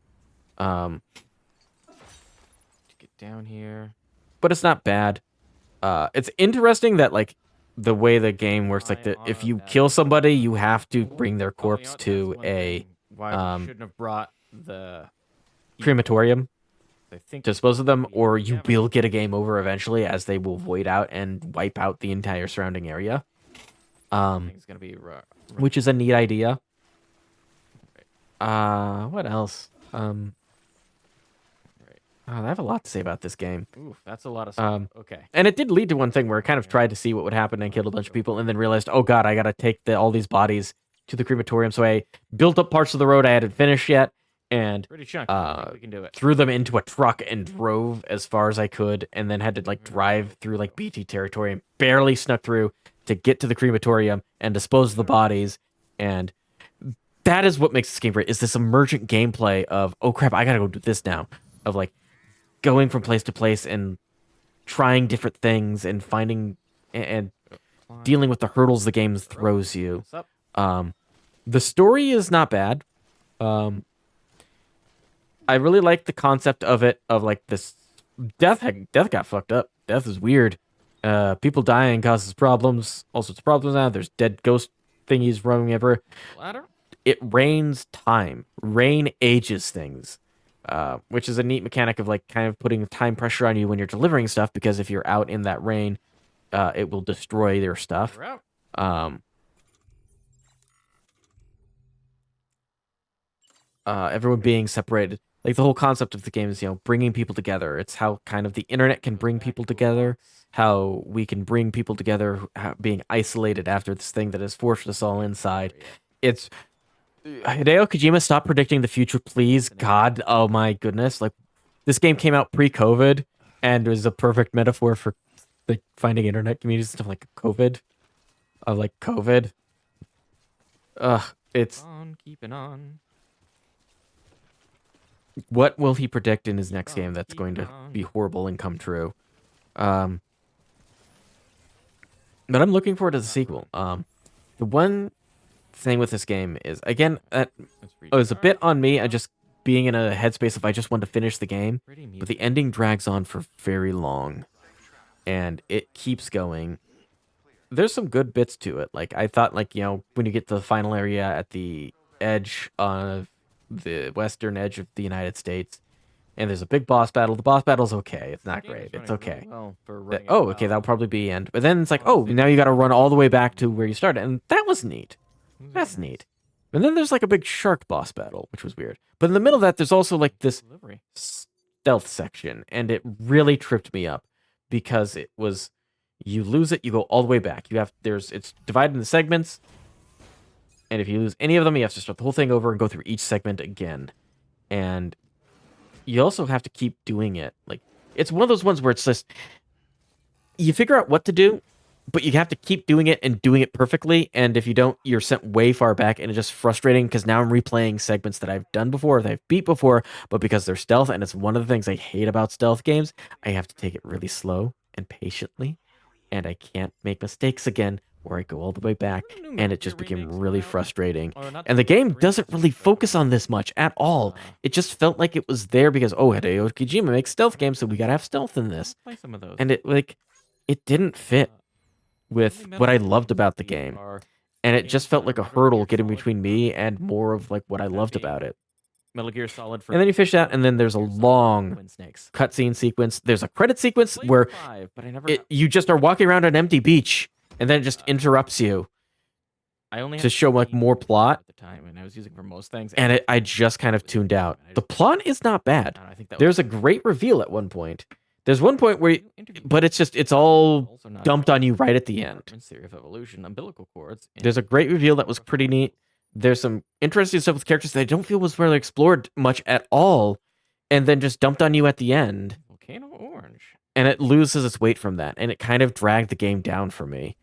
Get down here. But it's not bad. It's interesting that like the way the game works, like if you kill somebody, you have to bring their corpse to a shouldn't have brought the crematorium to dispose of them, or you will get a game over eventually as they will void out and wipe out the entire surrounding area. It's gonna be which is a neat idea. What else? I have a lot to say about this game. Ooh, that's a lot of stuff. Okay. And it did lead to one thing where I kind of tried to see what would happen and killed a bunch of people, and then realized, oh god, I gotta take all these bodies to the crematorium. So I built up parts of the road I hadn't finished yet, and pretty chunky. We can do it. Threw them into a truck and drove as far as I could, and then had to like drive through like BT territory and barely snuck through to get to the crematorium and dispose of the bodies. And that is what makes this game great, is this emergent gameplay of, oh crap, I gotta go do this now. Of like going from place to place and trying different things and finding and dealing with the hurdles the game throws you. The story is not bad. I really like the concept of it, of like this death got fucked up. Death is weird. People dying causes problems, all sorts of problems now. There's dead ghost thingies roaming everywhere. It rains time. Rain ages things. Which is a neat mechanic of like kind of putting time pressure on you when you're delivering stuff, because if you're out in that rain, it will destroy their stuff. Everyone being separated. Like the whole concept of the game is, bringing people together. It's how kind of the internet can bring people together, how we can bring people together, being isolated after this thing that has forced us all inside. It's Hideo Kojima, stop predicting the future, please. God, oh my goodness. Like, this game came out pre-COVID and was a perfect metaphor for like finding internet communities and stuff like COVID. It's keeping on. What will he predict in his next game that's going to be horrible and come true? But I'm looking forward to the sequel. The one thing with this game is, again, it was a bit on me. I just being in a headspace if I just wanted to finish the game, but the ending drags on for very long, and it keeps going. There's some good bits to it. Like I thought, like when you get to the final area at the edge of the western edge of the United States, and there's a big boss battle. The boss battle's okay. It's not great. It's okay. Okay, that'll probably be the end. But then it's like, oh, now you got to run all the way back to where you started, and that was neat. That's neat. And then there's like a big shark boss battle, which was weird. But in the middle of that, there's also like this stealth section, and it really tripped me up because it was, you lose it, you go all the way back. It's divided into segments, and if you lose any of them, you have to start the whole thing over and go through each segment again. And you also have to keep doing it. Like, it's one of those ones where it's just, you figure out what to do, but you have to keep doing it and doing it perfectly. And if you don't, you're sent way far back, and it's just frustrating because now I'm replaying segments that I've done before, that I've beat before, but because they're stealth, and it's one of the things I hate about stealth games, I have to take it really slow and patiently, and I can't make mistakes again where I go all the way back, and it just became really frustrating. And the game doesn't really focus on this much at all. It just felt like it was there because, oh, Hideo Kojima makes stealth games, so we gotta have stealth in this. And it didn't fit with what I loved about the game. And it just felt like a hurdle getting between me and more of like what I loved about it. Metal Gear Solid. And then you fish out, and then there's a long cutscene sequence. There's a credit sequence where you just are walking around an empty beach, and then it just interrupts you to show like more plot. At the time, and I was using for most things. And I just kind of tuned out. The plot is not bad. There's a great reveal at one point. There's one point where, but it's all dumped on you right at the end. Theory of evolution, umbilical cords. There's a great reveal that was pretty neat. There's some interesting stuff with characters that I don't feel was really explored much at all, and then just dumped on you at the end. Volcano Orange. And it loses its weight from that, and it kind of dragged the game down for me.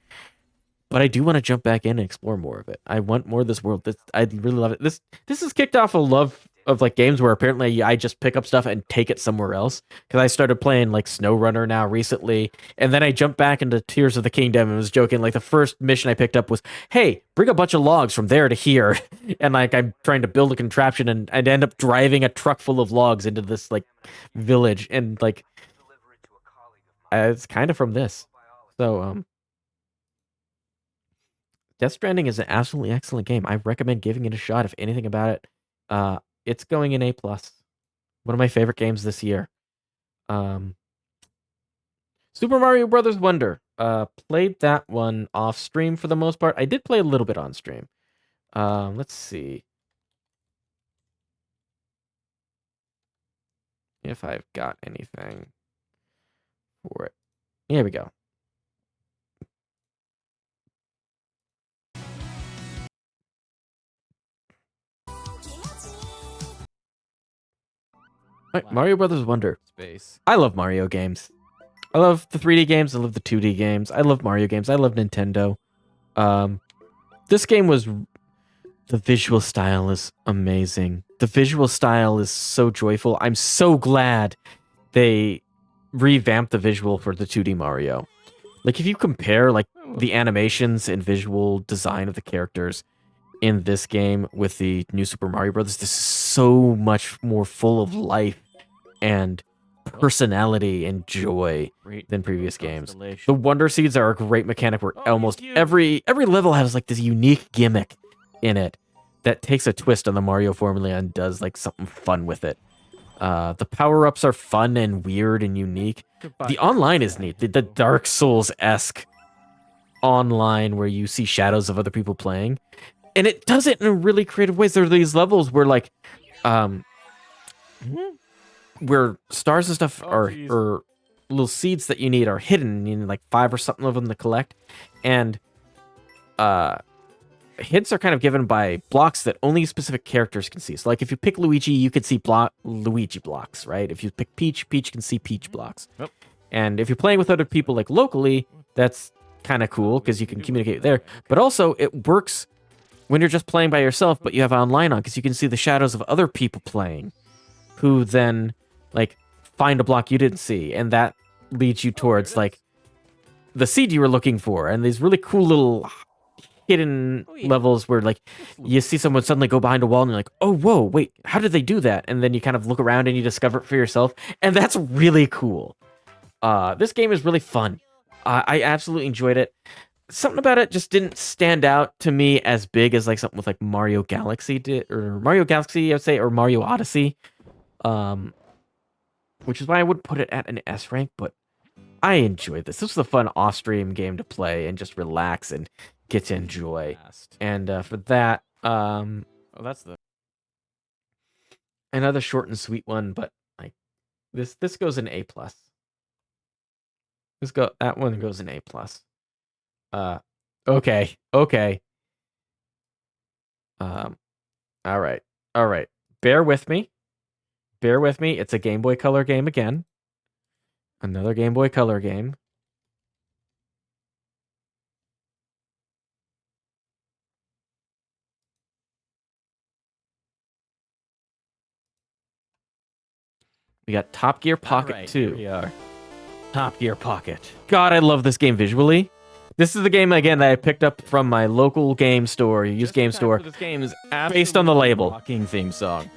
But I do want to jump back in and explore more of it. I want more of this world. I really love it. This has kicked off a love of like games where apparently I just pick up stuff and take it somewhere else. Because I started playing like SnowRunner now recently, and then I jumped back into Tears of the Kingdom and was joking. Like the first mission I picked up was, hey, bring a bunch of logs from there to here, and like I'm trying to build a contraption, and I'd end up driving a truck full of logs into this like village, and like it's kind of from this. So Death Stranding is an absolutely excellent game. I recommend giving it a shot. If anything about it, it's going in A+. One of my favorite games this year. Super Mario Brothers Wonder. Played that one off stream for the most part. I did play a little bit on stream. Let's see if I've got anything for it. Here we go. Right, Mario Brothers Wonder. Space. I love Mario games. I love the 3D games. I love the 2D games. I love Mario games. I love Nintendo. This game was The visual style is amazing. The visual style is so joyful. I'm so glad they revamped the visual for the 2D Mario. Like, if you compare, like, the animations and visual design of the characters in this game with the new Super Mario Brothers, this is so much more full of life and personality and joy than previous games. The Wonder Seeds are a great mechanic where almost every level has, like, this unique gimmick in it that takes a twist on the Mario formula and does like something fun with it. The power-ups are fun and weird and unique. The online is neat. The Dark Souls-esque online where you see shadows of other people playing. And it does it in really creative ways. There are these levels where like where stars and stuff are or little seeds that you need are hidden. You need like 5 or something of them to collect. And hints are kind of given by blocks that only specific characters can see. So, like, if you pick Luigi, you can see Luigi blocks, right? If you pick Peach, Peach can see Peach blocks. Yep. And if you're playing with other people, like, locally, that's kind of cool because you can communicate there. But also, it works when you're just playing by yourself, but you have online on because you can see the shadows of other people playing who then, like, find a block you didn't see. And that leads you towards, like, the seed you were looking for. And these really cool little hidden levels where like you see someone suddenly go behind a wall and you're like, oh whoa, wait, how did they do that? And then you kind of look around and you discover it for yourself, and that's really cool. This game is really fun. I absolutely enjoyed it. Something about it just didn't stand out to me as big as like something with like Mario Galaxy did, or Mario Galaxy I would say, or Mario Odyssey, which is why I would put it at an S rank. But I enjoyed this. This was a fun off-stream game to play and just relax and get to enjoy. And for that, that's the another short and sweet one, but like this goes in A+. That one goes in A+. Okay. All right. Bear with me. It's a Game Boy Color game again. Another Game Boy Color game. We got Top Gear Pocket 2. Here we are. Top Gear Pocket. God, I love this game visually. This is the game, again, that I picked up from my local game store, used game store, This game is based on the label. Rocking theme song.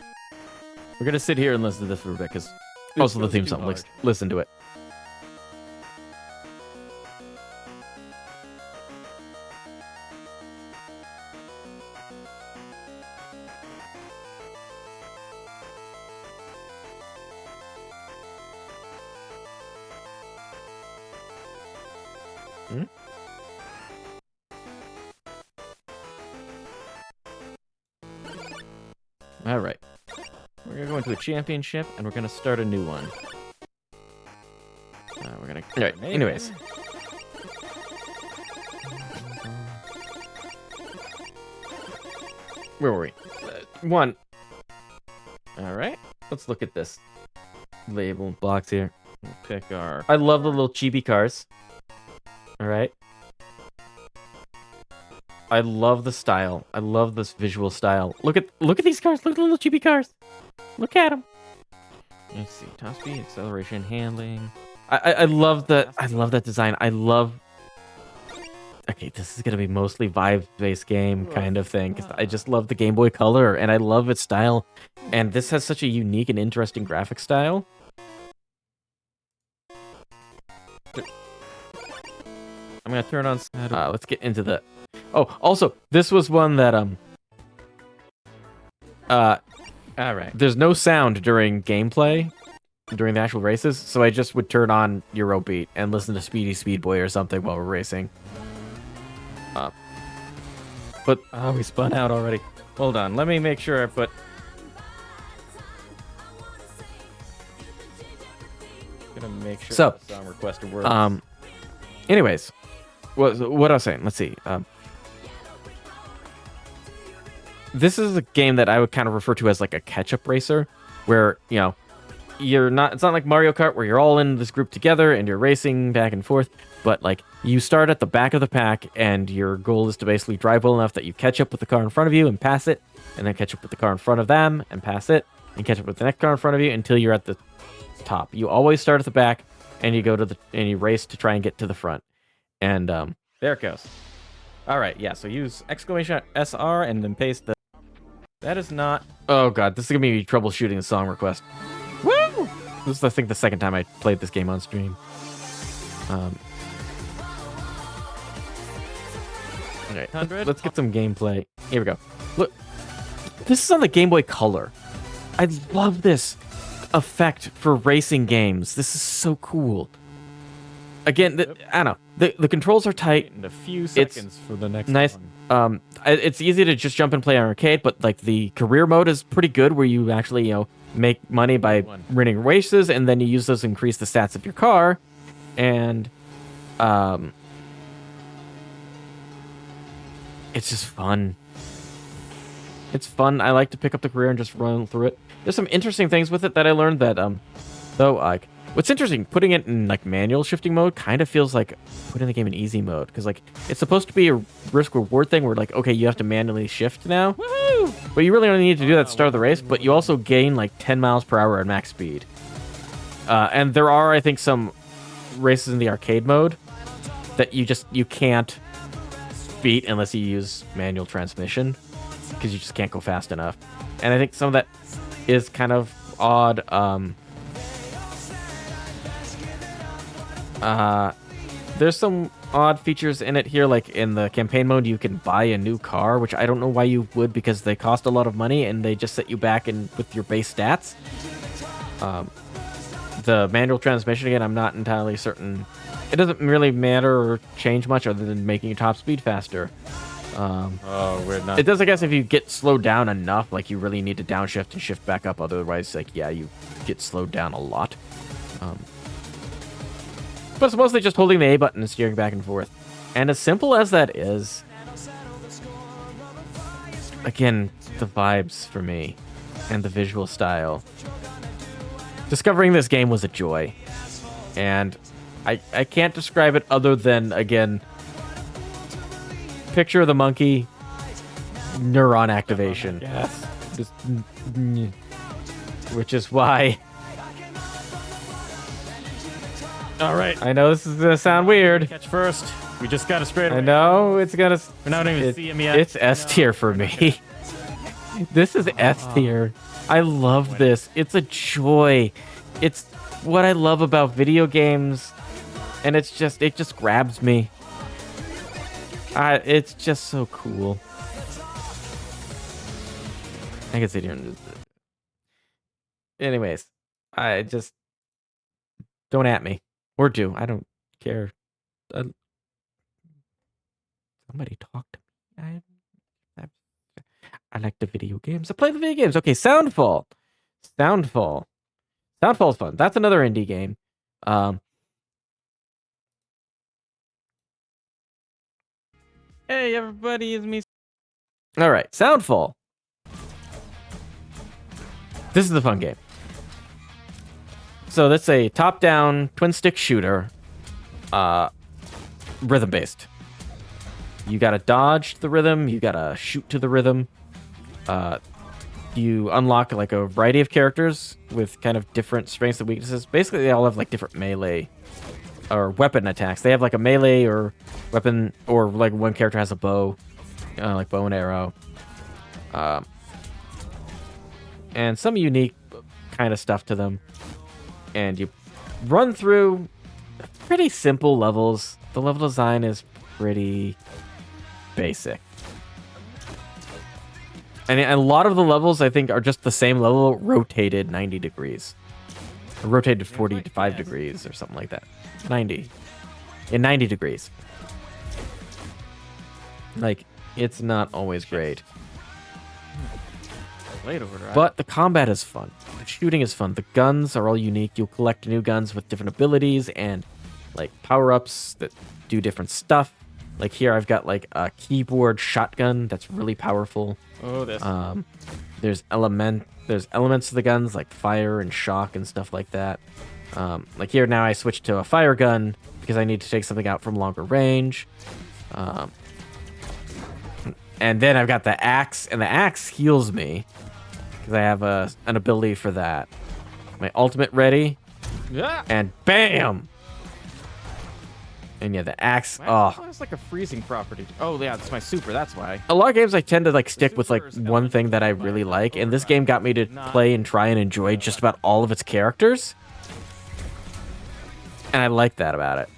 We're going to sit here and listen to this for a bit because Also the theme song, listen to it. All right. We're going to go into a championship, and we're going to start a new one. We're going to... All right, anyways. Where were we? One. All right. Let's look at this label box here. We'll pick our... I love the little chibi cars. All right. I love the style. I love this visual style. Look at these cars. Look at the little chibi cars. Look at them. Let's see. Top speed, acceleration, handling. I love that. I love that design. I love. Okay, this is gonna be mostly vibe-based game kind of thing. 'Cause I just love the Game Boy Color and I love its style. And this has such a unique and interesting graphic style. I'm gonna turn on. Let's get into the. Oh, also, this was one that all right. There's no sound during gameplay, during the actual races, so I just would turn on Eurobeat and listen to Speedy Speedboy or something while we're racing. But we spun out already. Hold on, let me make sure I put. Gonna make sure. So, the song requester works. Anyways, what I was saying. Let's see. This is a game that I would kind of refer to as like a catch-up racer, where, you know, you're not. It's not like Mario Kart where you're all in this group together and you're racing back and forth. But like you start at the back of the pack, and your goal is to basically drive well enough that you catch up with the car in front of you and pass it, and then catch up with the car in front of them and pass it, and catch up with the next car in front of you until you're at the top. You always start at the back, and you go to and you race to try and get to the front. And there it goes. All right, yeah. So use exclamation SR and then paste the. That is not. Oh god, this is gonna be troubleshooting a song request. Woo! This is, I think, the second time I played this game on stream. Alright, let's get some gameplay. Here we go. Look, this is on the Game Boy Color. I love this effect for racing games. This is so cool. Again, I don't know. The controls are tight. In a few seconds for the next nice. one. It's easy to just jump and play on arcade, but like the career mode is pretty good, where you actually make money by winning races, and then you use those to increase the stats of your car, and it's just fun. It's fun. I like to pick up the career and just run through it. There's some interesting things with it that I learned that though like. What's interesting, putting it in like manual shifting mode kind of feels like putting the game in easy mode, because like it's supposed to be a risk reward thing where like, okay, you have to manually shift now. Woohoo! But you really only need to do that at the start of the race, but you also gain like 10 miles per hour at max speed. And there are, I think, some races in the arcade mode that you can't beat unless you use manual transmission, because you just can't go fast enough. And I think some of that is kind of odd. There's some odd features in it here, like in the campaign mode, you can buy a new car, which I don't know why you would, because they cost a lot of money and they just set you back with your base stats. The manual transmission, again, I'm not entirely certain. It doesn't really matter or change much other than making your top speed faster. We're not. It does, I guess, if you get slowed down enough, like you really need to downshift and shift back up. Otherwise, like, yeah, you get slowed down a lot. But it's mostly just holding the A button and steering back and forth. And as simple as that is, again, the vibes for me and the visual style. Discovering this game was a joy. And I can't describe it other than, again, picture of the monkey, neuron activation. Yes. Just, which is why... All right. I know this is gonna sound weird. Catch first. We just got a straight away. I know it's gonna. We're not even see him yet. It's S tier for me. This is S tier. I love this. It's a joy. It's what I love about video games, and it just grabs me. It's just so cool. I can sit here and just. Anyways, I just don't at me. Or do. I don't care. Somebody talk to me. I like the video games. I play the video games. Okay, Soundfall. Soundfall is fun. That's another indie game. Hey, everybody, it's me. All right, Soundfall. This is a fun game. So that's a top-down twin-stick shooter, rhythm-based. You gotta dodge the rhythm, you gotta shoot to the rhythm. You unlock like a variety of characters with kind of different strengths and weaknesses. Basically, they all have like different melee or weapon attacks. They have like a melee or weapon, or like one character has a bow, like bow and arrow. And some unique kind of stuff to them. And you run through pretty simple levels. The level design is pretty basic. And a lot of the levels, I think, are just the same level, rotated 90 degrees. Or rotated 45 degrees or something like that. 90. In 90 degrees. Like, it's not always great. But the combat is fun. The shooting is fun. The guns are all unique. You'll collect new guns with different abilities and like power-ups that do different stuff. Like here I've got like a keyboard shotgun that's really powerful. Oh, this. There's elements to the guns like fire and shock and stuff like that. Like here now I switched to a fire gun because I need to take something out from longer range. And then I've got the axe, and the axe heals me because I have an ability for that. My ultimate ready, and bam! And yeah, the axe. Oh, It's like a freezing property. Oh yeah, it's my super. That's why. a lot of games I tend to like stick with like one thing that I really like, and this game got me to play and try and enjoy just about all of its characters, and I like that about it.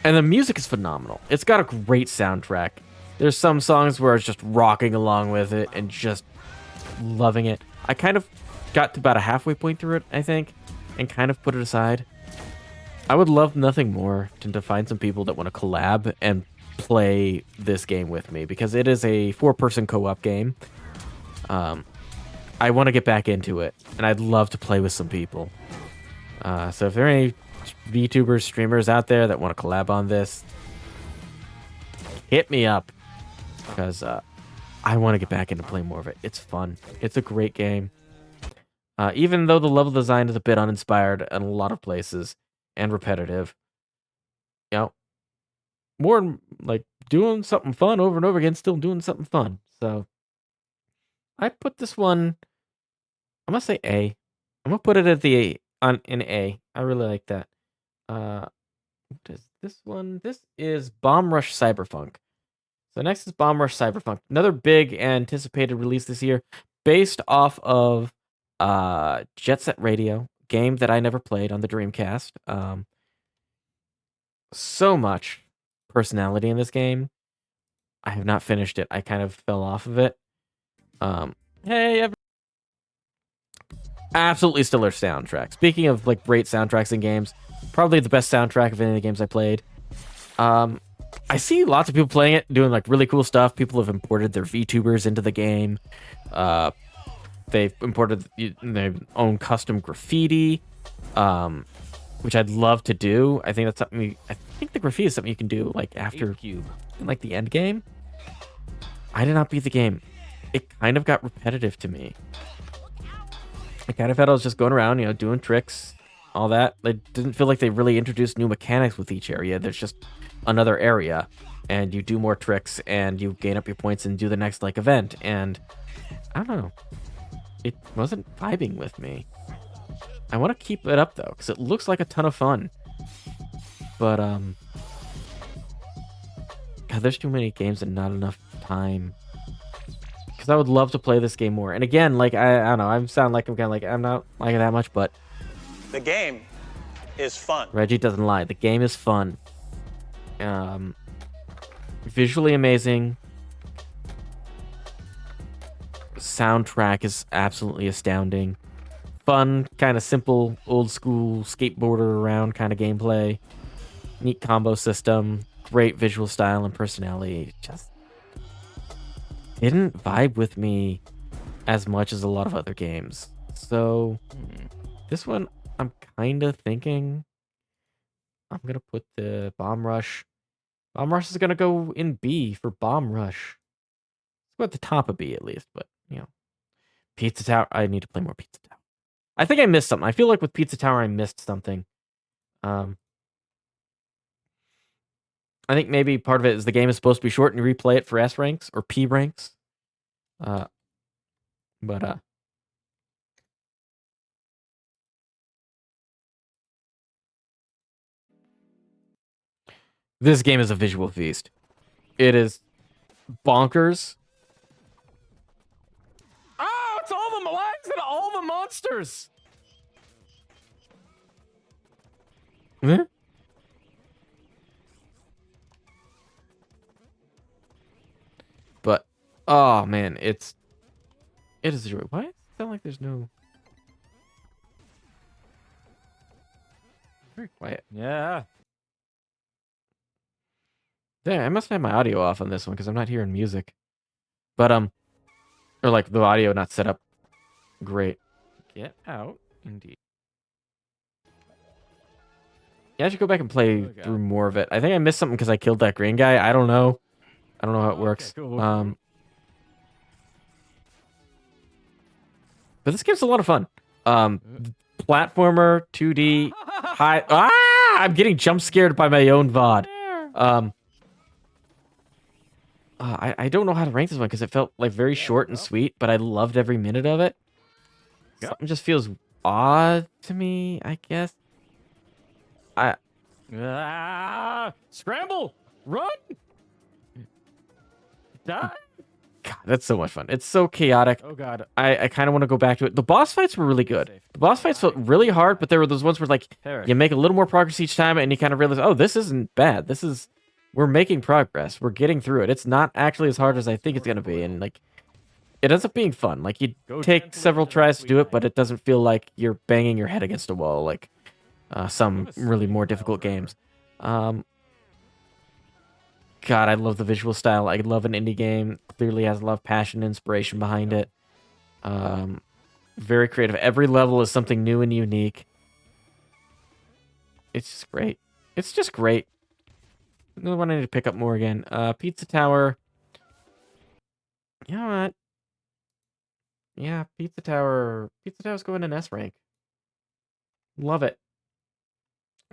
And the music is phenomenal. It's got a great soundtrack. There's some songs where I was just rocking along with it and just loving it. I kind of got to about a halfway point through it, I think, and kind of put it aside. I would love nothing more than to find some people that want to collab and play this game with me, because it is a 4-person co-op game. I want to get back into it, and I'd love to play with some people. So if there are any VTubers, streamers out there that want to collab on this, hit me up, because I want to get back into playing more of it. It's fun. It's a great game. Even though the level design is a bit uninspired in a lot of places and repetitive, you know, more like doing something fun over and over again, still doing something fun. So I put this one, I'm gonna say A. I'm gonna put it at in A. I really like that. What is this one? This is Bomb Rush Cyberpunk. So next is Bomb Rush Cyberpunk, another big anticipated release this year, based off of Jet Set Radio, game that I never played on the Dreamcast. So much personality in this game. I have not finished it. I kind of fell off of it. Absolutely stellar soundtrack. Speaking of like great soundtracks in games, probably the best soundtrack of any of the games I played. I see lots of people playing it, doing like really cool stuff. People have imported their VTubers into the game. They've imported their own custom graffiti, which I'd love to do. I think that's something. I think the graffiti is something you can do like after like the end game. I did not beat the game. It kind of got repetitive to me. I kind of felt I was just going around, doing tricks, all that. It didn't feel like they really introduced new mechanics with each area. There's just another area, and you do more tricks, and you gain up your points and do the next like event. And I don't know, it wasn't vibing with me. I want to keep it up though, because it looks like a ton of fun. But God, there's too many games and not enough time. Because I would love to play this game more. And again, like I don't know, I sound like I'm kind of like I'm not like that much, but the game is fun. Reggie doesn't lie. The game is fun. Visually amazing. Soundtrack is absolutely astounding. Fun, kind of simple, old school skateboarder around kind of gameplay. Neat combo system. Great visual style and personality. Just didn't vibe with me as much as a lot of other games. So this one, I'm kind of thinking I'm going to put the Bomb Rush. Bomb Rush is going to go in B for Bomb Rush. Let's go at the top of B at least, but, Pizza Tower. I need to play more Pizza Tower. I think I missed something. I feel like with Pizza Tower, I missed something. I think maybe part of it is the game is supposed to be short and you replay it for S ranks or P ranks. This game is a visual feast. It is bonkers. Oh, it's all the lives and all the monsters. Huh? But oh man, it is a joy. Why does it sound like there's no? Very quiet. Yeah. Damn, I must have my audio off on this one because I'm not hearing music. But or like the audio not set up great. Get out, indeed. Yeah, I should go back and play through more of it. I think I missed something because I killed that green guy. I don't know. I don't know how it works. Cool. But this game's a lot of fun. Platformer, 2D, high. I'm getting jump scared by my own VOD. I don't know how to rank this one because it felt like very short and sweet, but I loved every minute of it. Something just feels odd to me, I guess. Scramble! Run! Die! God, that's so much fun. It's so chaotic. Oh god. I kind of want to go back to it. The boss fights were really good. The boss fights felt really hard, but there were those ones where like you make a little more progress each time, and you kind of realize, oh, this isn't bad. We're making progress. We're getting through it. It's not actually as hard as I think it's gonna be, and like it ends up being fun. Like you take several tries to do it, but it doesn't feel like you're banging your head against a wall like some really more difficult games. God, I love the visual style. I love an indie game. Clearly has a lot of passion and inspiration behind it. Very creative. Every level is something new and unique. It's just great. It's just great. Another one I need to pick up more again. Pizza Tower. You know what? Yeah, Pizza Tower. Pizza Tower's going in S rank. Love it.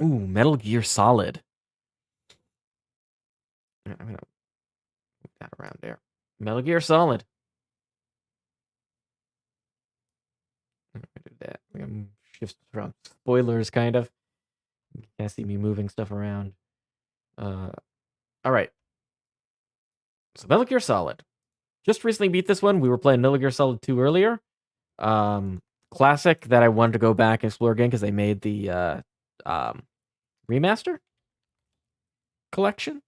Ooh, Metal Gear Solid. I'm gonna move that around there. Metal Gear Solid. I'm gonna do that. I'm gonna shift around. Spoilers, kind of. You can't see me moving stuff around. All right. So Metal Gear Solid. Just recently beat this one. We were playing Metal Gear Solid 2 earlier. Classic that I wanted to go back and explore again because they made the remaster collection.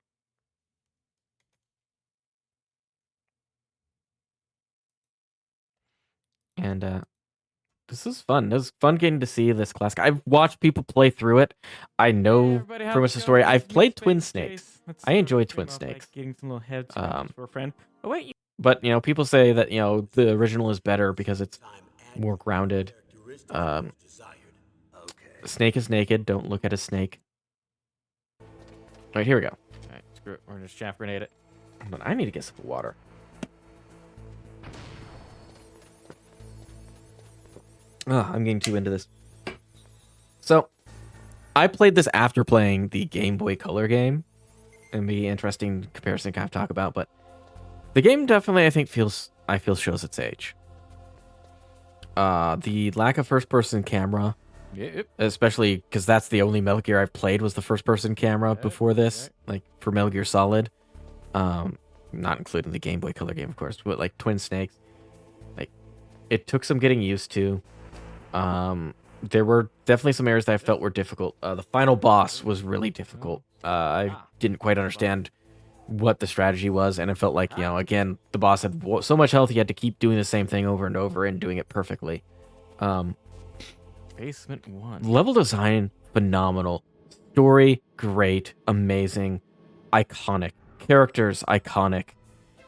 And this is fun. It was fun getting to see this classic. I've watched people play through it. I know pretty much the story. I've played Twin Snakes. I enjoy Twin Snakes. Getting some little heads for a friend. Oh wait. But you know, people say that the original is better because it's more grounded. Snake is naked. Don't look at a snake. All right, here we go. All right, screw it. We're gonna shaft grenade it. But I need to get some water. I'm getting too into this. So, I played this after playing the Game Boy Color game. And be interesting comparison to kind of talk about, but the game definitely I think shows its age. The lack of first-person camera, especially because that's the only Metal Gear I've played was the first-person camera before this, like for Metal Gear Solid. Not including the Game Boy Color game, of course, but like Twin Snakes. Like, it took some getting used to. There were definitely some areas that I felt were difficult. The final boss was really difficult. I didn't quite understand what the strategy was, and it felt like, again, the boss had so much health, he had to keep doing the same thing over and over and doing it perfectly. Basement 1. Level design, phenomenal. Story, great, amazing, iconic. Characters, iconic.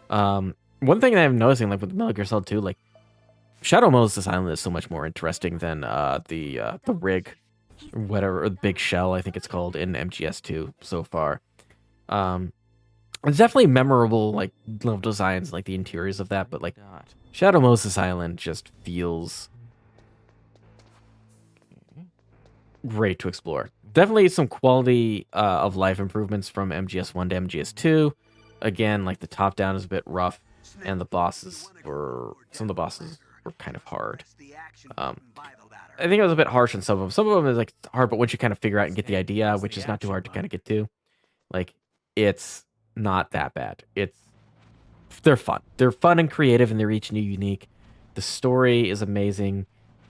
One thing that I'm noticing, like with Metal Gear Solid 2, like, Shadow Moses Island is so much more interesting than the rig, or whatever, or the big shell, I think it's called, in MGS2 so far. It's definitely memorable, like, level designs, like the interiors of that, but like Shadow Moses Island just feels great to explore. Definitely some quality of life improvements from MGS1 to MGS2. Again, like the top down is a bit rough, and some of the bosses were kind of hard. I think it was a bit harsh on some of them. Some of them is like hard, but once you kind of figure out and get the idea, which is not too hard to kind of get to, like, it's not that bad. They're fun. They're fun and creative, and they're each new unique. The story is amazing.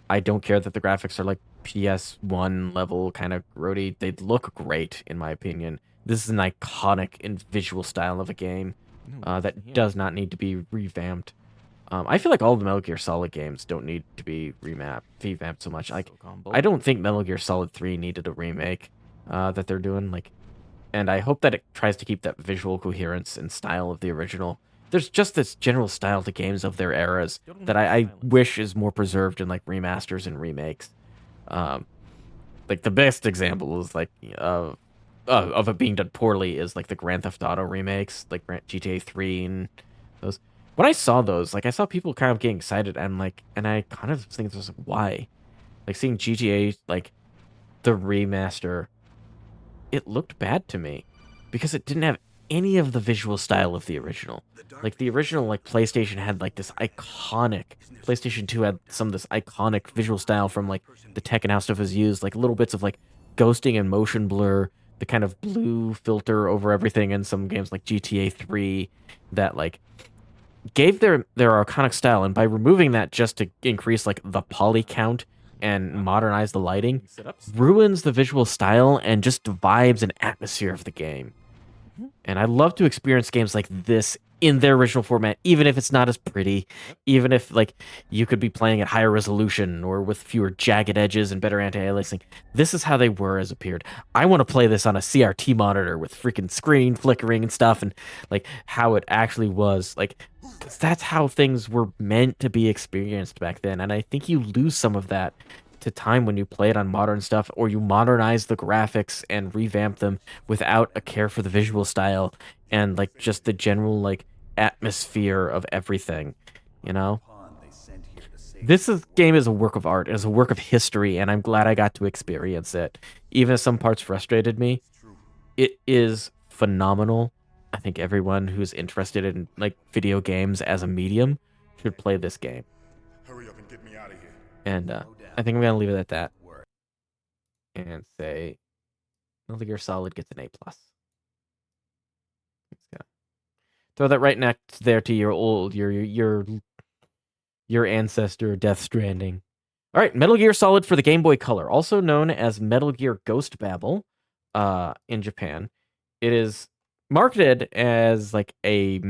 I don't care that the graphics are like PS1 level kind of grody. They look great, in my opinion. This is an iconic and visual style of a game that does not need to be revamped. I feel like all the Metal Gear Solid games don't need to be revamped so much. Like, I don't think Metal Gear Solid 3 needed a remake that they're doing. Like, and I hope that it tries to keep that visual coherence and style of the original. There's just this general style to games of their eras that I wish is more preserved in like remasters and remakes. Like the best example is like of it being done poorly is like the Grand Theft Auto remakes, like GTA 3 and those. when I saw those, like I saw people kind of getting excited, and I kind of think just like, why? Like seeing GTA like the remaster, it looked bad to me because it didn't have any of the visual style of the original. Like the original, like PlayStation had like this iconic. PlayStation 2 had some of this iconic visual style from like the Tekken, how stuff was used, like little bits of like ghosting and motion blur, the kind of blue filter over everything in some games like GTA 3 that like gave their iconic style, and by removing that just to increase like the poly count and modernize the lighting, ruins the visual style and just vibes and atmosphere of the game. And I love to experience games like this in their original format, even if it's not as pretty, even if like you could be playing at higher resolution or with fewer jagged edges and better anti-aliasing. This is how they were as appeared. I want to play this on a CRT monitor with freaking screen flickering and stuff, and like how it actually was. Like that's how things were meant to be experienced back then. And I think you lose some of that to time when you play it on modern stuff, or you modernize the graphics and revamp them without a care for the visual style and like just the general like atmosphere of everything, you know? Game is a work of art, is a work of history, and I'm glad I got to experience it. Even if some parts frustrated me, it is phenomenal. I think everyone who's interested in like video games as a medium should play this game. Hurry up and get me out of here. And I think I'm gonna leave it at that, and say Metal Gear Solid gets an A+. Throw that right next there to your ancestor, Death Stranding. All right, Metal Gear Solid for the Game Boy Color, also known as Metal Gear Ghost Babel, in Japan. It is marketed as like a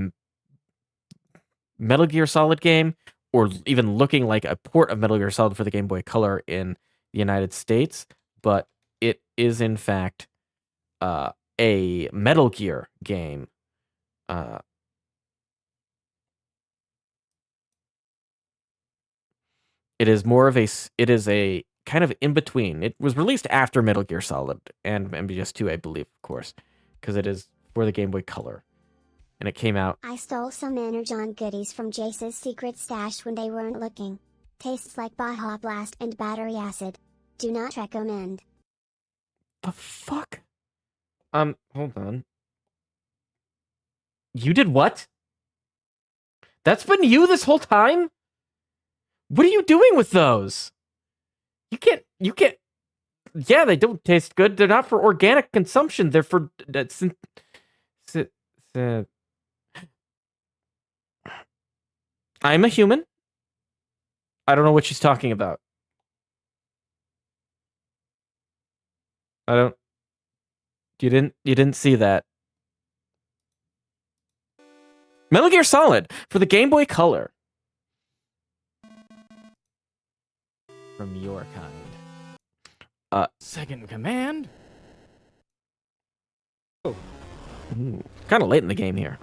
Metal Gear Solid game, or even looking like a port of Metal Gear Solid for the Game Boy Color in the United States, but it is in fact a Metal Gear game. It is a kind of in between. It was released after Metal Gear Solid and MGS2, I believe, of course, because it is for the Game Boy Color. And it came out. I stole some Energon goodies from Jace's secret stash when they weren't looking. Tastes like Baja Blast and battery acid. Do not recommend. The fuck? Hold on. You did what? That's been you this whole time? What are you doing with those? You can't. Yeah, they don't taste good. They're not for organic consumption. They're for I'm a human. I don't know what she's talking about. You didn't see that. Metal Gear Solid for the Game Boy Color. From your kind. Second Command? Oh. Kind of late in the game here.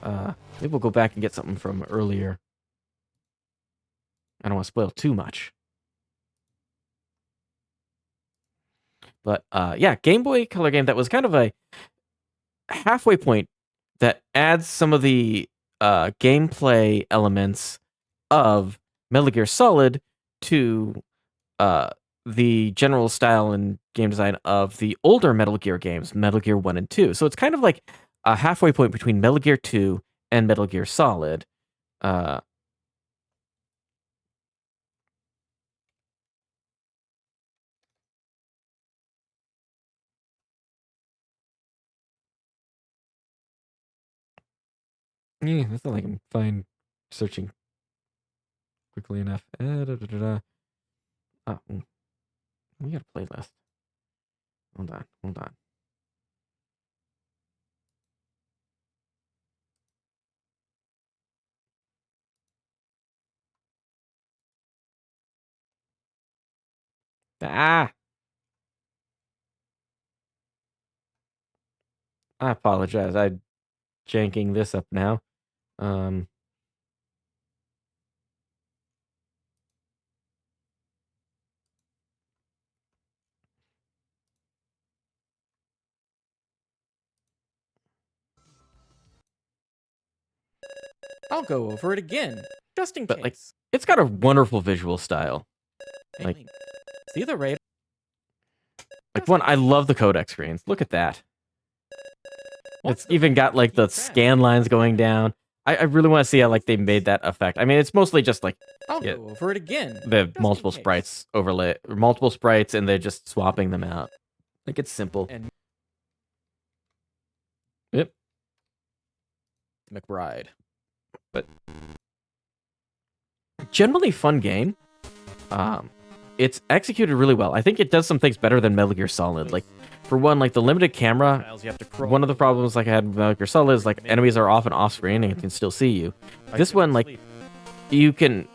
Maybe we'll go back and get something from earlier. I don't want to spoil too much. But yeah, Game Boy Color game that was kind of a halfway point that adds some of the gameplay elements of Metal Gear Solid to the general style and game design of the older Metal Gear games, Metal Gear 1 and 2. So it's kind of like a halfway point between Metal Gear 2 and Metal Gear Solid. Yeah, that's not like I'm fine searching quickly enough. Oh, we got a playlist. Hold on. I apologize. I'm janking this up now. I'll go over it again, just in But case. like, it's got a wonderful visual style. Like, See the radar. I love the codec screens. Look at that. It's even got like the scan lines going down. I really want to see how like they made that effect. I mean, it's mostly just like I'll go over it again. the multiple sprites overlay, or multiple sprites, and they're just swapping them out. Like it's simple. And Yep. McBride. But generally fun game. It's executed really well. I think it does some things better than Metal Gear Solid. Like, for one, like the limited camera. You have to crawl. One of the problems like I had with Metal Gear Solid is like enemies are often off screen and can still see you. This one, like, you can.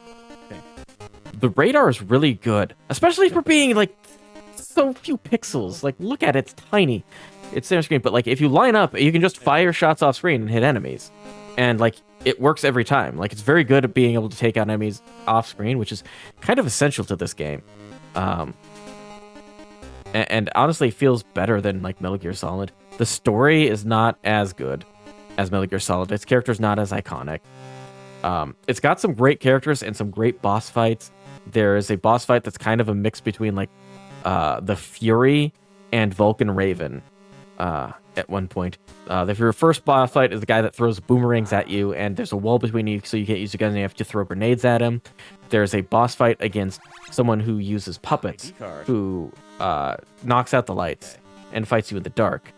The radar is really good, especially for being like so few pixels. Like, look at it, it's tiny. It's center screen, but like if you line up, you can just fire shots off screen and hit enemies, and like it works every time. Like, it's very good at being able to take out enemies off screen, which is kind of essential to this game. And honestly feels better than like Metal Gear Solid. The story is not as good as Metal Gear Solid. Its character's not as iconic. It's got some great characters and some great boss fights. There is a boss fight that's kind of a mix between like the Fury and Vulcan Raven at one point. Your first boss fight is the guy that throws boomerangs at you, and there's a wall between you, so you can't use your gun, and you have to throw grenades at him. There's a boss fight against someone who uses puppets, who knocks out the lights and fights you in the dark.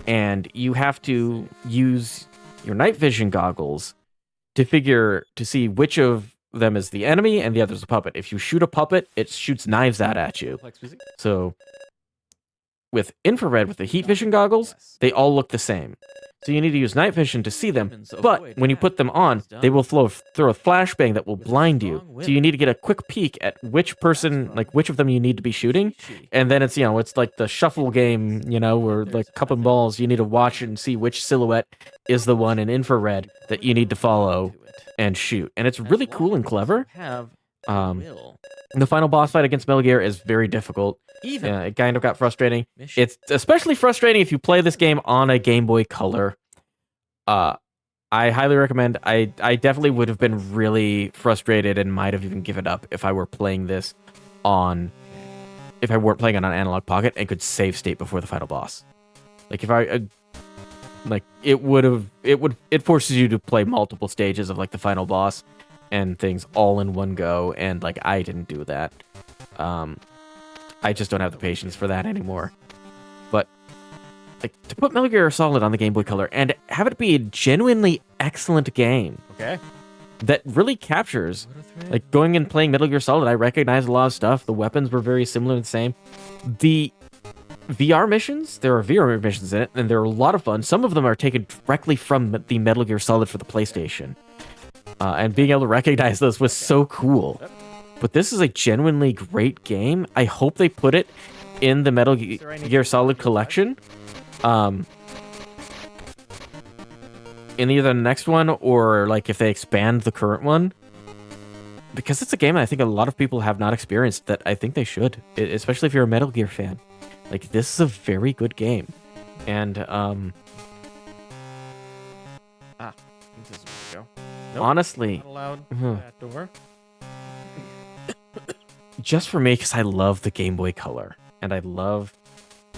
And you have to use your night vision goggles to see which of them is the enemy and the other's a puppet. If you shoot a puppet, it shoots knives out at you. So with infrared, with the heat vision goggles, they all look the same. So you need to use night vision to see them, but when you put them on, they will throw a flashbang that will blind you. So you need to get a quick peek at which person, like which of them you need to be shooting, and then it's it's like the shuffle game, where like cup and balls. You need to watch and see which silhouette is the one in infrared that you need to follow and shoot, and it's really cool and clever. The final boss fight against Metal Gear is very difficult. It kind of got frustrating. It's especially frustrating if you play this game on a Game Boy Color. I highly recommend. I definitely would have been really frustrated and might have even given up if I were playing this if I weren't playing on an Analog Pocket and could save state before the final boss. Like it forces you to play multiple stages of like the final boss and things all in one go, and like I didn't do that. I just don't have the patience for that anymore. But like to put Metal Gear Solid on the Game Boy Color and have it be a genuinely excellent game. Okay. That really captures, like going and playing Metal Gear Solid, I recognize a lot of stuff. The weapons were very similar and the same. The VR missions, there are VR missions in it, and they're a lot of fun. Some of them are taken directly from the Metal Gear Solid for the PlayStation. And being able to recognize those was so cool. But this is a genuinely great game. I hope they put it in the Metal Gear Solid collection. In either the next one or like if they expand the current one. Because it's a game I think a lot of people have not experienced that I think they should. Especially if you're a Metal Gear fan. Like, this is a very good game. And, This is where we go. Nope, honestly, not allowed that door. just for me, because I love the Game Boy Color and I love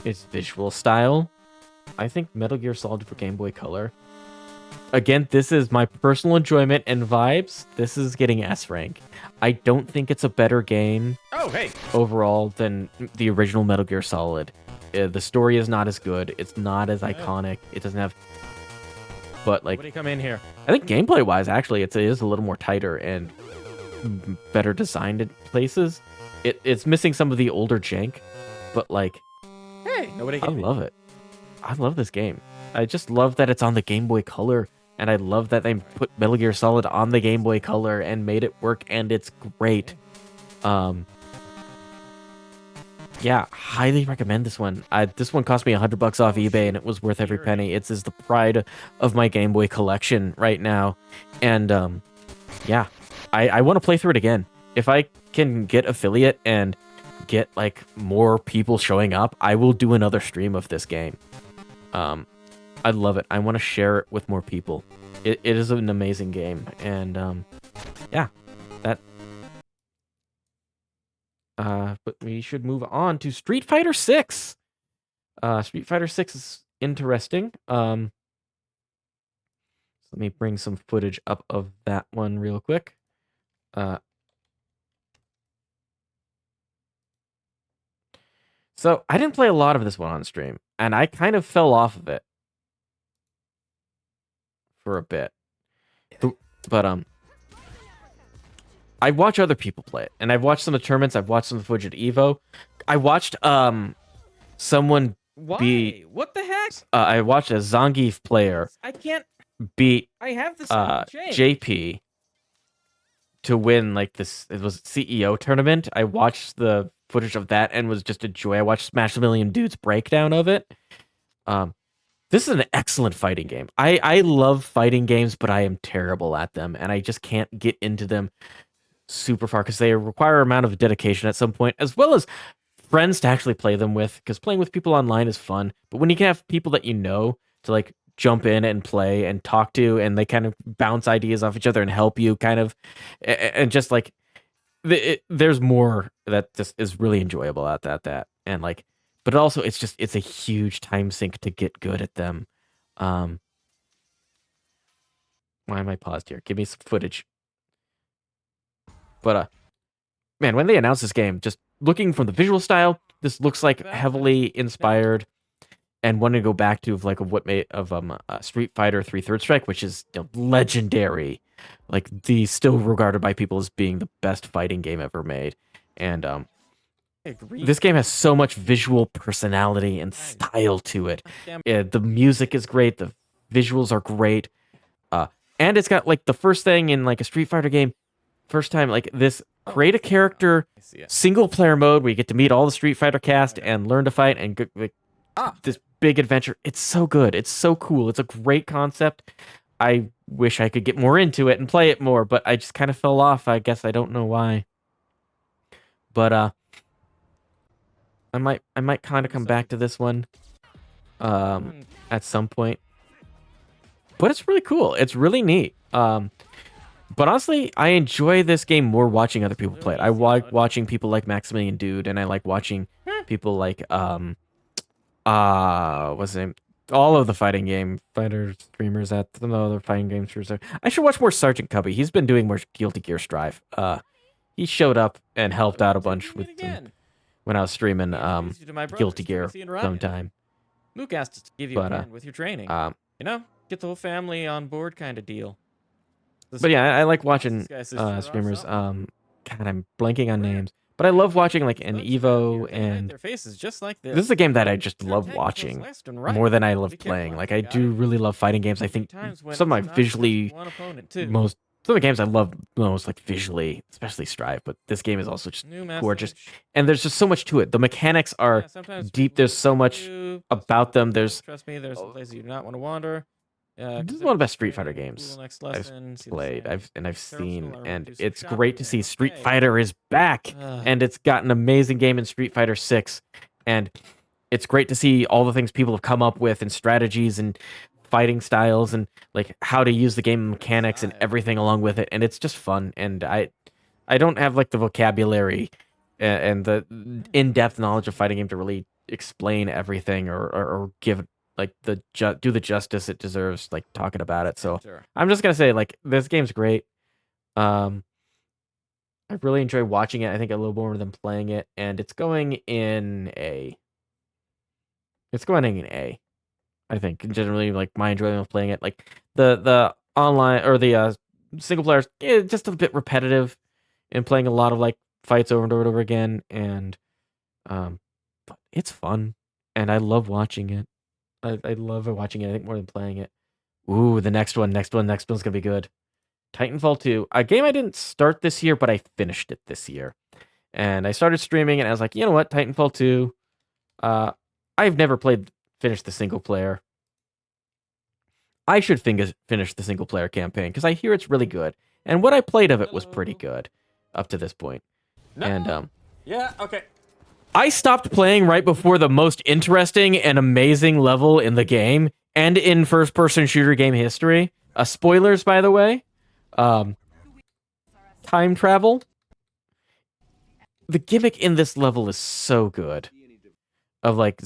its visual style, I think Metal Gear Solid for Game Boy Color. Again, this is my personal enjoyment and vibes. This is getting S rank. I don't think it's a better game overall than the original Metal Gear Solid. The story is not as good. It's not as iconic. It doesn't have... But, like... What do you come in here? I think gameplay-wise, actually, it is a little more tighter and better designed in places. It's missing some of the older jank, but, like... Hey, nobody I love it. I love this game. I just love that it's on the Game Boy Color, and I love that they put Metal Gear Solid on the Game Boy Color and made it work, and it's great. Yeah, highly recommend this one. This one cost me $100 off eBay, and it was worth every penny. It's the pride of my Game Boy collection right now, and yeah, I want to play through it again. If I can get affiliate and get like more people showing up, I will do another stream of this game. I love it. I want to share it with more people. It is an amazing game, and yeah, that. But we should move on to Street Fighter 6. Street Fighter 6 is interesting. Let me bring some footage up of that one real quick. So I didn't play a lot of this one on stream, and I kind of fell off of it for a bit. But I watch other people play it, and I've watched some of the tournaments. I've watched some of the footage at Evo. I watched someone beat. What the heck? I watched a Zangief player I can't. beat I have this JP to win like this. It was CEO tournament. I watched the footage of that and was just a joy. I watched Smash a Million Dudes breakdown of it. This is an excellent fighting game. I love fighting games, but I am terrible at them, and I just can't get into them super far because they require an amount of dedication at some point, as well as friends to actually play them with, because playing with people online is fun. But when you can have people that you know to like jump in and play and talk to, and they kind of bounce ideas off each other and help you kind of, and just like there's more that just is really enjoyable at that. And like, but also it's a huge time sink to get good at them. Why am I paused here? Give me some footage. But man, when they announced this game, just looking from the visual style, this looks like heavily inspired and wanted to go back to like what made of Street Fighter 3 Third Strike, which is legendary, like still regarded by people as being the best fighting game ever made. And this game has so much visual personality and style to it. The music is great, the visuals are great, and it's got like the first thing in like a Street Fighter game. First time like this, create a character single player mode where you get to meet all the Street Fighter cast and learn to fight and this big adventure. It's so good. It's so cool. It's a great concept. I wish I could get more into it and play it more, but I just kind of fell off. I guess I don't know why. But I might kind of come back to this one at some point. But it's really cool. It's really neat. But honestly, I enjoy this game more watching other people play it. I like watching people like Maximilian Dude, and I like watching people like what's his name? All of the fighter streamers at some other fighting game streamers. I should watch more Sergeant Cubby. He's been doing more Guilty Gear Strive. He showed up and helped out a bunch with when I was streaming Guilty Gear sometime. Luke asked us to give you a hand with your training. Get the whole family on board kind of deal. But yeah, I like watching streamers. God, I'm blanking on names. But I love watching like an Evo, and their faces just like this. This is a game that I just love watching more than I love playing. Like I do really love fighting games. I think some of my some of the games I love most, like visually, especially Strive, but this game is also just gorgeous. And there's just so much to it. The mechanics are deep. There's so much about them. Trust me, there's places you do not want to wander. This is one of the best Street Fighter games I've played, I've seen, and it's great to see Street Fighter is back, and it's got an amazing game in Street Fighter 6, and it's great to see all the things people have come up with and strategies and fighting styles and like how to use the game mechanics and everything along with it, and it's just fun. And I don't have like the vocabulary and the in-depth knowledge of fighting game to really explain everything or give like do the justice it deserves, like talking about it. So I'm just gonna say like this game's great. I really enjoy watching it. I think a little more than playing it, and it's going in A. I think generally like my enjoyment of playing it, like the online or the single player, just a bit repetitive in playing a lot of like fights over and over again, and but it's fun and I love watching it. I love watching it, I think, more than playing it. Ooh, the next one's gonna be good. Titanfall 2, a game I didn't start this year, but I finished it this year. And I started streaming, and I was like, you know what, Titanfall 2, I've never finished the single player. I should finish the single player campaign, because I hear it's really good. And what I played of it was pretty good up to this point. No. And, yeah, okay. I stopped playing right before the most interesting and amazing level in the game and in first-person shooter game history. Spoilers, by the way. Time travel. The gimmick in this level is so good. Of like,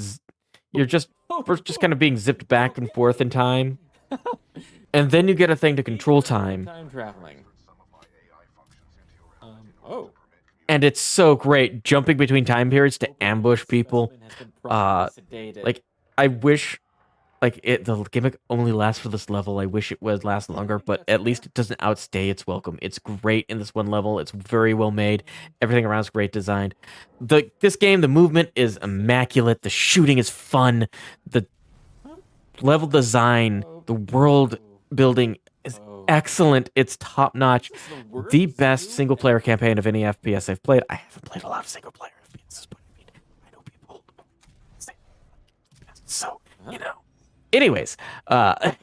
you're just first just kind of being zipped back and forth in time, and then you get a thing to control time. Time traveling. Oh. And it's so great jumping between time periods to ambush people. Like, I wish, like, the gimmick only lasts for this level. I wish it would last longer, but at least it doesn't outstay its welcome. It's great in this one level. It's very well made. Everything around is great designed. This game, the movement is immaculate. The shooting is fun. The level design, the world building is excellent. It's top notch. The best single player campaign of any FPS I've played. I haven't played a lot of single player FPSs, but I know people say so, you know. Anyways, but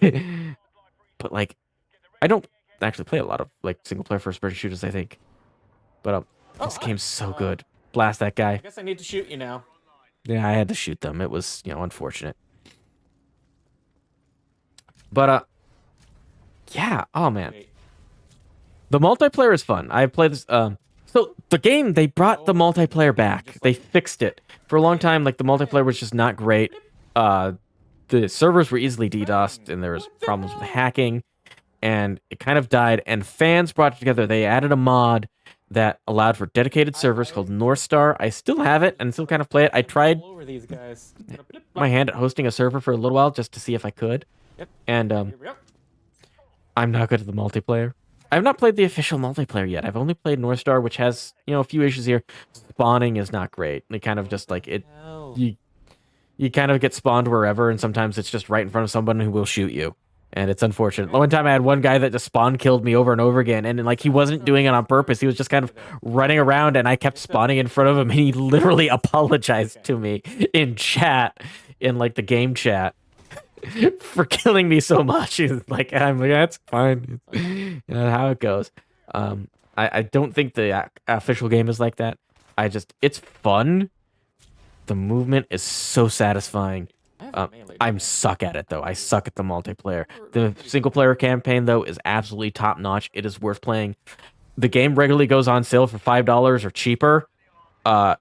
like, I don't actually play a lot of like single player first person shooters, I think. But this game's so good. Blast that guy. I guess I need to shoot you now. Yeah, I had to shoot them. It was, unfortunate. But yeah, oh man. The multiplayer is fun. I played this so the game, they brought the multiplayer back. They fixed it. For a long time, like, the multiplayer was just not great. The servers were easily DDoSed, and there was problems with hacking, and it kind of died, and fans brought it together. They added a mod that allowed for dedicated servers called North Star. I still have it and still kind of play it. I tried my hand at hosting a server for a little while just to see if I could. And I'm not good at the multiplayer. I've not played the official multiplayer yet. I've only played North Star, which has, a few issues here. Spawning is not great. They kind of just like it. You kind of get spawned wherever, and sometimes it's just right in front of someone who will shoot you. And it's unfortunate. One time I had one guy that just spawn killed me over and over again, and like he wasn't doing it on purpose. He was just kind of running around, and I kept spawning in front of him, and he literally apologized to me in chat, in like the game chat, for killing me so much. He's like, I'm like, that's fine. How it goes. I don't think the official game is like that. It's fun. The movement is so satisfying. I'm suck at it, though. I suck at the multiplayer. The single-player campaign, though, is absolutely top-notch. It is worth playing. The game regularly goes on sale for $5 or cheaper. Buy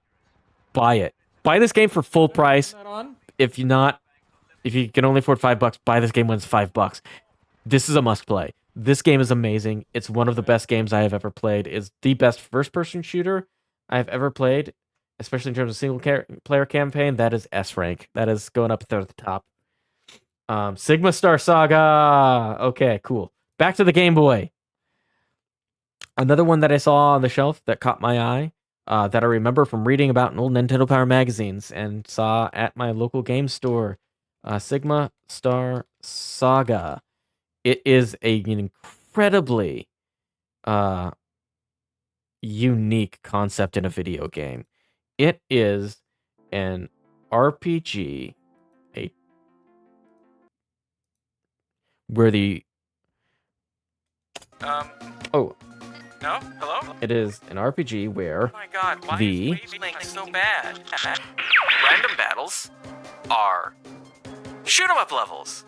it. Buy this game for full price. If you can only afford $5, buy this game when it's $5. This is a must-play. This game is amazing. It's one of the best games I have ever played. It's the best first-person shooter I have ever played. Especially in terms of single-player campaign, that is S rank. That is going up there at the top. Sigma Star Saga. Okay, cool. Back to the Game Boy. Another one that I saw on the shelf that caught my eye, that I remember from reading about in old Nintendo Power magazines and saw at my local game store. Sigma Star Saga. It is an incredibly unique concept in a video game. It is an RPG, where the No? Hello? It is an RPG where Oh my god, why is Wavelength so bad? Random battles are shoot 'em up levels.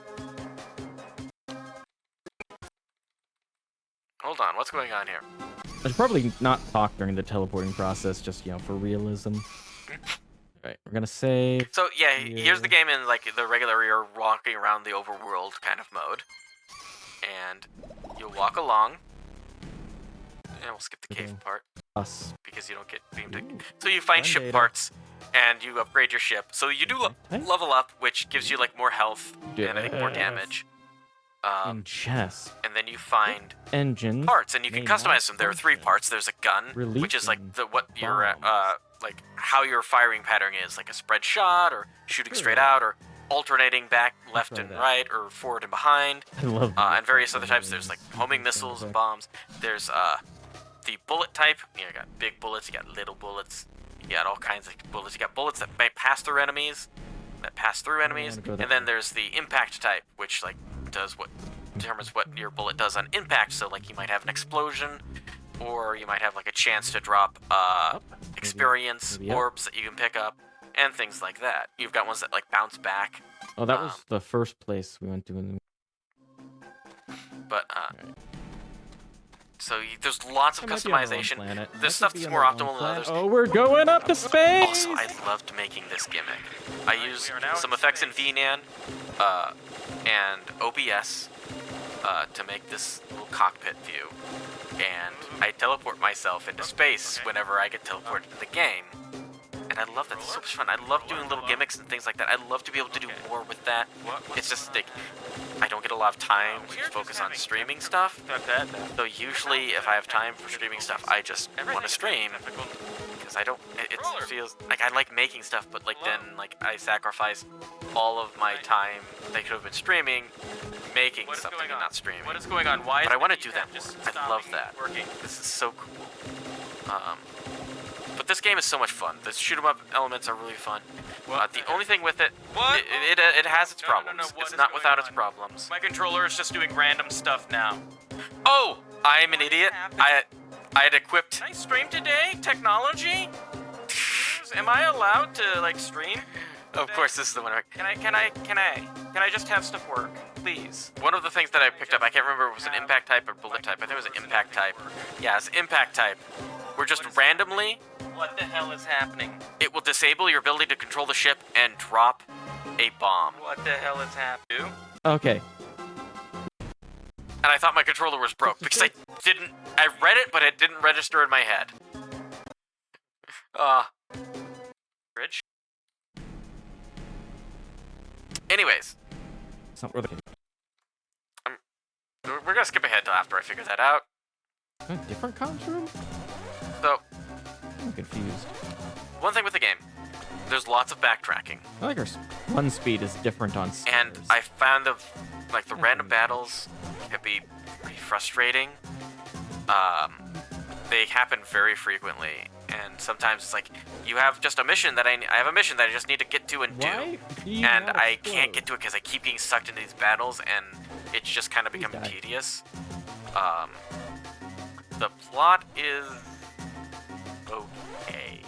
Hold on, what's going on here? I should probably not talk during the teleporting process, just, for realism. Alright, we're gonna save. So yeah, here's the game in like the regular you're walking around the overworld kind of mode. And you'll walk along. And we'll skip the cave part. Because you don't get beamed to... So you find ship parts and you upgrade your ship. So you do level up, which gives you like more health and I think more damage. In chess. And then you find engines, parts, and you can customize them. There are 3 parts. There's a gun, which is like like how your firing pattern is, like a spread shot, or shooting straight out, or alternating back, left and right, or forward and behind. I love and various other types. There's like homing missiles and bombs. There's the bullet type. You got big bullets. You got little bullets. You got all kinds of bullets. You got bullets that might pass through enemies. And then there's the impact type, which like determines what your bullet does on impact. So like you might have an explosion, or you might have like a chance to drop experience orbs that you can pick up, and things like that. You've got ones that like bounce back, Oh, that was the first place we went to in the... But so there's lots of customization. This stuff that's more optimal than others. Oh, we're going up to space! Also, I loved making this gimmick. I used some effects in VNAN and OBS to make this little cockpit view, and I teleport myself into space whenever I get teleported to the game. And I love that. It's so much fun. I love doing little gimmicks and things like that. I'd love to be able to do more with that. It's just like I don't get a lot of time to focus on streaming stuff. So usually, if I have time for streaming stuff, I just want to stream because I don't. It feels like I like making stuff, but like then like I sacrifice all of my time that could have been streaming, making something and not streaming. What is going on? Why? But I want to do that more. I love that. This is so cool. But this game is so much fun. The shoot 'em up elements are really fun. The only thing with it, it has its problems. It's not without its problems. My controller is just doing random stuff now. Oh, I'm an idiot. I had equipped. Can I stream today? Technology? Am I allowed to like stream? Of course, this is the one. Can I just have stuff work, please? One of the things that I picked up, I can't remember if it was an impact type or bullet type. I think it was an impact type. Yeah, it's impact type. We're just randomly. What the hell is happening? It will disable your ability to control the ship and drop a bomb. What the hell is happening? Okay. And I thought my controller was broke because I read it, but it didn't register in my head. Bridge. Anyways. It's not worth it. We're gonna skip ahead till after I figure that out. A different comms room? So, I'm confused. One thing with the game, there's lots of backtracking. I like our run speed is different on stairs. And I found the random battles can be pretty frustrating. They happen very frequently, and sometimes it's like you have just a mission that I have a mission that I just need to get to and do, and I can't get to it because I keep getting sucked into these battles, and it's just kind of becoming tedious. The plot is okay.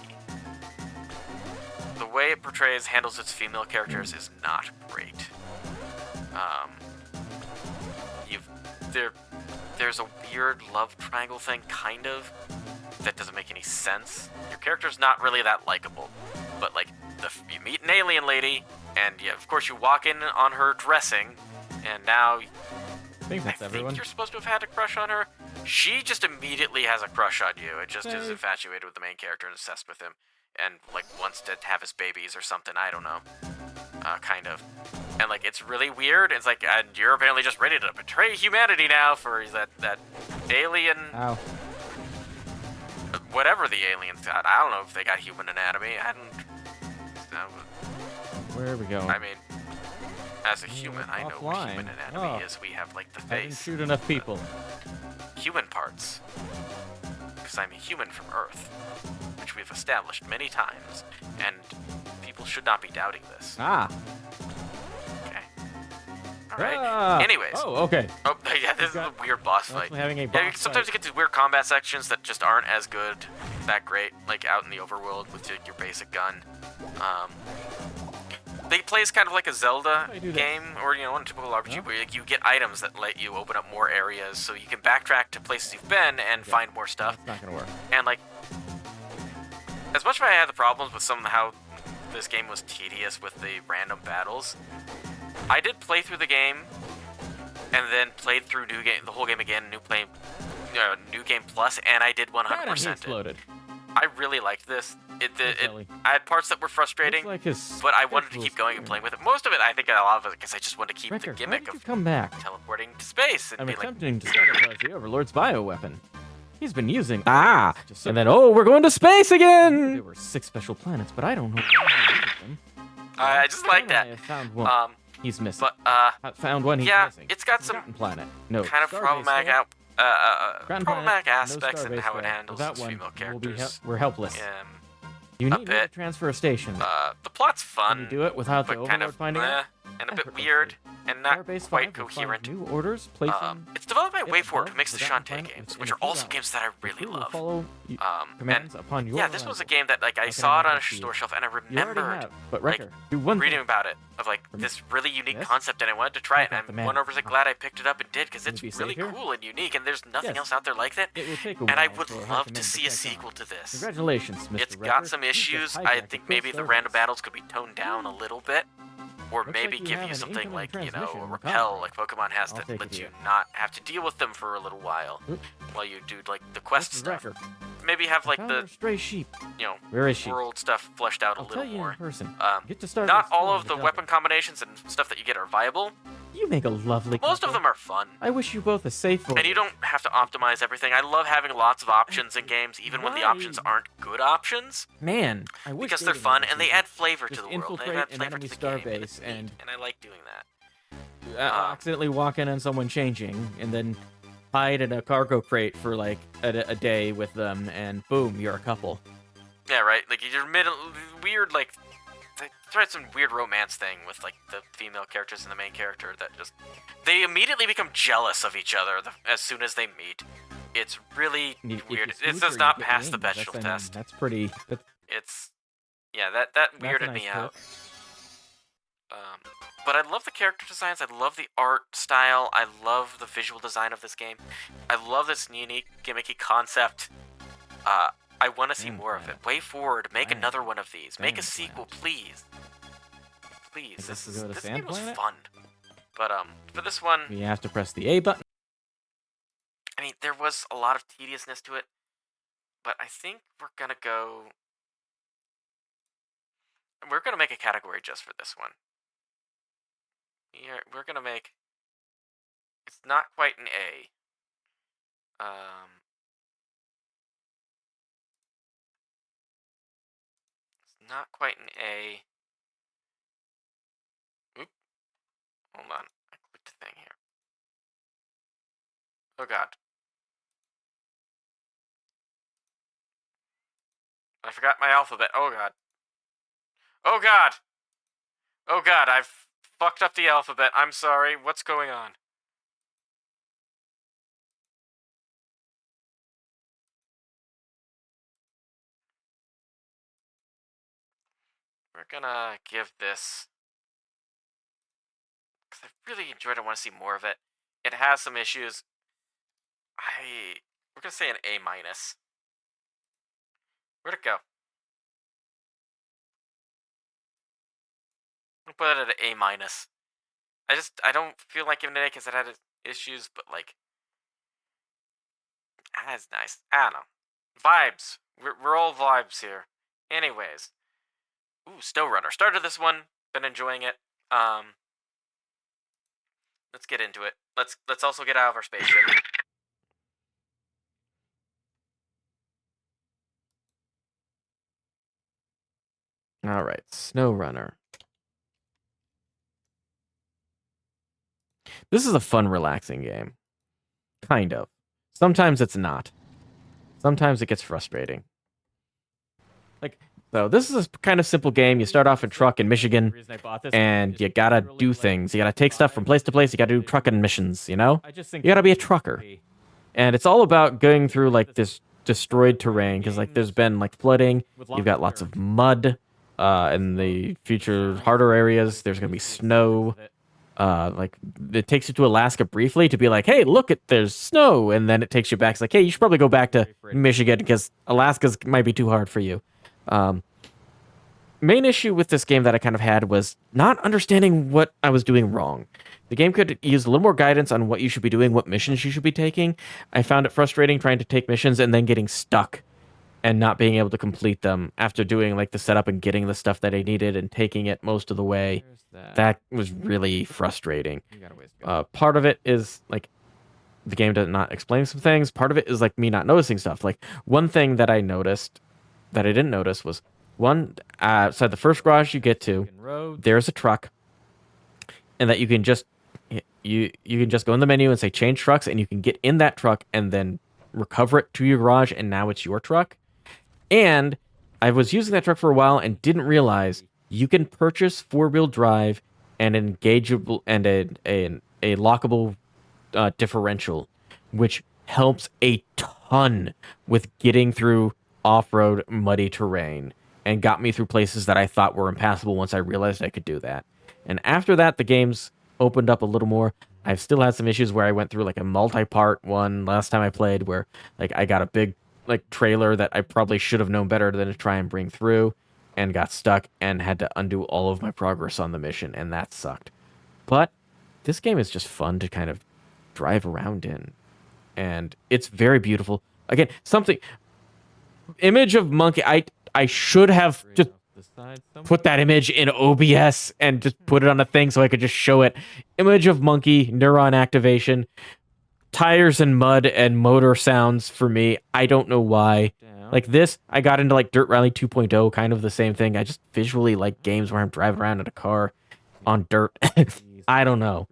The way it handles its female characters is not great. There's a weird love triangle thing, kind of, that doesn't make any sense. Your character's not really that likable, but like you meet an alien lady, and of course you walk in on her dressing, and now I think you're supposed to have had a crush on her. She just immediately has a crush on you. It just is infatuated with the main character and obsessed with him, and like wants to have his babies or something. I don't know, kind of. And like it's really weird. It's like and you're apparently just ready to betray humanity now for that alien. Ow. Whatever the aliens got. I don't know if they got human anatomy. Where are we going? I mean, as a human, I know what human anatomy is. We have like the face. I didn't shoot enough people. Human parts. Because I'm a human from Earth, which we've established many times, and people should not be doubting this. Okay. Alright. Anyways. Oh, okay. Oh, yeah, this is a weird boss fight. Having a boss sometimes you get these weird combat sections that just aren't as good, that great, like out in the overworld with your basic gun. They play as kind of like a Zelda game, or a typical RPG where you get items that let you open up more areas, so you can backtrack to places you've been and find more stuff. That's not gonna work. And like, as much as I had the problems with how this game was tedious with the random battles, I did play through the game, and then played through the whole game again, New Game Plus, and I did 100% it. I really liked this. I had parts that were frustrating, but I wanted to keep going and playing with it. Most of it, I think, a lot of it, because I just wanted to keep the gimmick of come back? teleporting to space. And I'm attempting to sabotage the Overlord's bioweapon. He's been using and then we're going to space again. There were 6 special planets, but I don't know why he needed them. I just like that. I found one. He's missing. But I found one. He's missing. It's got some planet. No. kind of problematic problematic aspects in how it Fair. handles Without its one, female characters. we're helpless. You need to transfer a station. The plot's fun. Can you do it without the but kind Overlord of finding out? and a bit weird and not Starbase quite 5 with 5 coherent. New orders placed It's developed by Yep, WayForward, above who makes the Forgotten Shantae Planet games, in which a are also few games that I hours. The really crew will love. follow commands upon your Yeah, this was a arrival. game that like I How can saw I it on a help you? store shelf and I You already remembered have, but like Wrecker, do one reading thing. about it of like From this really unique this? concept, and I wanted to try it. Check out And the I'm manual. 100% glad I picked it up and did because Can it's we be really safe here? cool and unique, and there's nothing Yes. else out there like that. It will take a And I while would for love Hackman to to see a catch on. sequel to this. Congratulations, Mr. It's Wrecker. got some You just issues. hijacked I a think full maybe the Starbase. random battles could be toned down a little bit. Or Looks maybe like you give have you an something incoming like, you know, transmission in the Repel, car. like Pokemon has I'll that take it lets you here. not have to deal with them for a little while while you do like the quest Mr. stuff. Wrecker, Maybe have like found the our stray sheep. you know Where is she? world stuff fleshed out a I'll little tell you more. in person. Um, Get to Starbase not all 4 of to the double. weapon combinations and stuff that you get are viable. You make a lovely Most of couple. them are fun. I wish you both a safe voyage. And you don't have to optimize everything. I love having lots of options in games, even when the options aren't good options, Man, I wish because they're dating fun and they agencies add flavor to just the world. They infiltrate add an flavor enemy to the game, and starbase it's and neat, and I like doing that. accidentally walk in on someone changing and then hide in a cargo crate for like a day with them, and boom, you're a couple. Yeah, right. Like you're weird. Like they tried some weird romance thing with like the female characters and the main character that just they immediately become jealous of each other as soon as they meet. It's really If weird. you It smooch does her, not you get pass the wings. Bechdel That's, test. That's pretty. It's yeah, that a weirded nice me perk. out. But I love the character designs. I love the art style. I love the visual design of this game. I love this unique, gimmicky concept. I want to see more of it. WayForward, make another one of these. Make a sequel, please. Please. This game was fun. But for this one, You have to press the A button. I mean, there was a lot of tediousness to it, but I think we're gonna make a category just for this one. Here, we're gonna make. It's not quite an A. It's not quite an A. Oop. Hold on. I clicked a thing here. Oh god. I forgot my alphabet. Oh god. Oh god! Oh god, I've fucked up the alphabet. I'm sorry. What's going on? We're gonna give this... because I really enjoyed it. I want to see more of it. It has some issues. We're gonna say an A minus. Where'd it go? I'll put it at an A minus. I don't feel like giving it an A because it had issues, but like, that's nice. I don't know. Vibes. We're all vibes here. Anyways, ooh, SnowRunner. Started this one. Been enjoying it. Let's get into it. Let's also get out of our spaceship. All right, SnowRunner. This is a fun, relaxing game. Kind of. Sometimes it's not. Sometimes it gets frustrating. So this is a kind of simple game. You start off in truck in Michigan, and you gotta do things. You gotta take stuff from place to place. You gotta do trucking missions, you know? You gotta be a trucker. And it's all about going through, like, this destroyed terrain, because, like, there's been, like, flooding. You've got lots of mud in the future harder areas. There's gonna be snow. Like, it takes you to Alaska briefly to be like, hey, look, there's snow. And then it takes you back. It's like, hey, you should probably go back to Michigan because Alaska's might be too hard for you. Main issue with this game that I kind of had was not understanding what I was doing wrong. The game could use a little more guidance on what you should be doing, what missions you should be taking. I found it frustrating trying to take missions and then getting stuck and not being able to complete them after doing like the setup and getting the stuff that I needed and taking it most of the way. That was really frustrating. Part of it is like the game does not explain some things. Part of it is like me not noticing stuff. Like one thing that I noticed that I didn't notice was one outside the first garage you get to, there's a truck, and that you can just go in the menu and say change trucks, and you can get in that truck and then recover it to your garage, and now it's your truck. And I was using that truck for a while and didn't realize you can purchase 4-wheel drive and engageable and a lockable differential, which helps a ton with getting through off-road muddy terrain and got me through places that I thought were impassable once I realized I could do that. And after that, the game's opened up a little more. I've still had some issues where I went through like a multi-part one last time I played where like I got a big like trailer that I probably should have known better than to try and bring through and got stuck and had to undo all of my progress on the mission, and that sucked. But this game is just fun to kind of drive around in, and it's very beautiful. Again, something image of monkey. I should have just put that image in OBS and just put it on a thing so I could just show it. Image of monkey, neuron activation, tires and mud and motor sounds for me. I don't know why. Like this, I got into like Dirt Rally 2.0, kind of the same thing. I just visually like games where I'm driving around in a car on dirt. I don't know.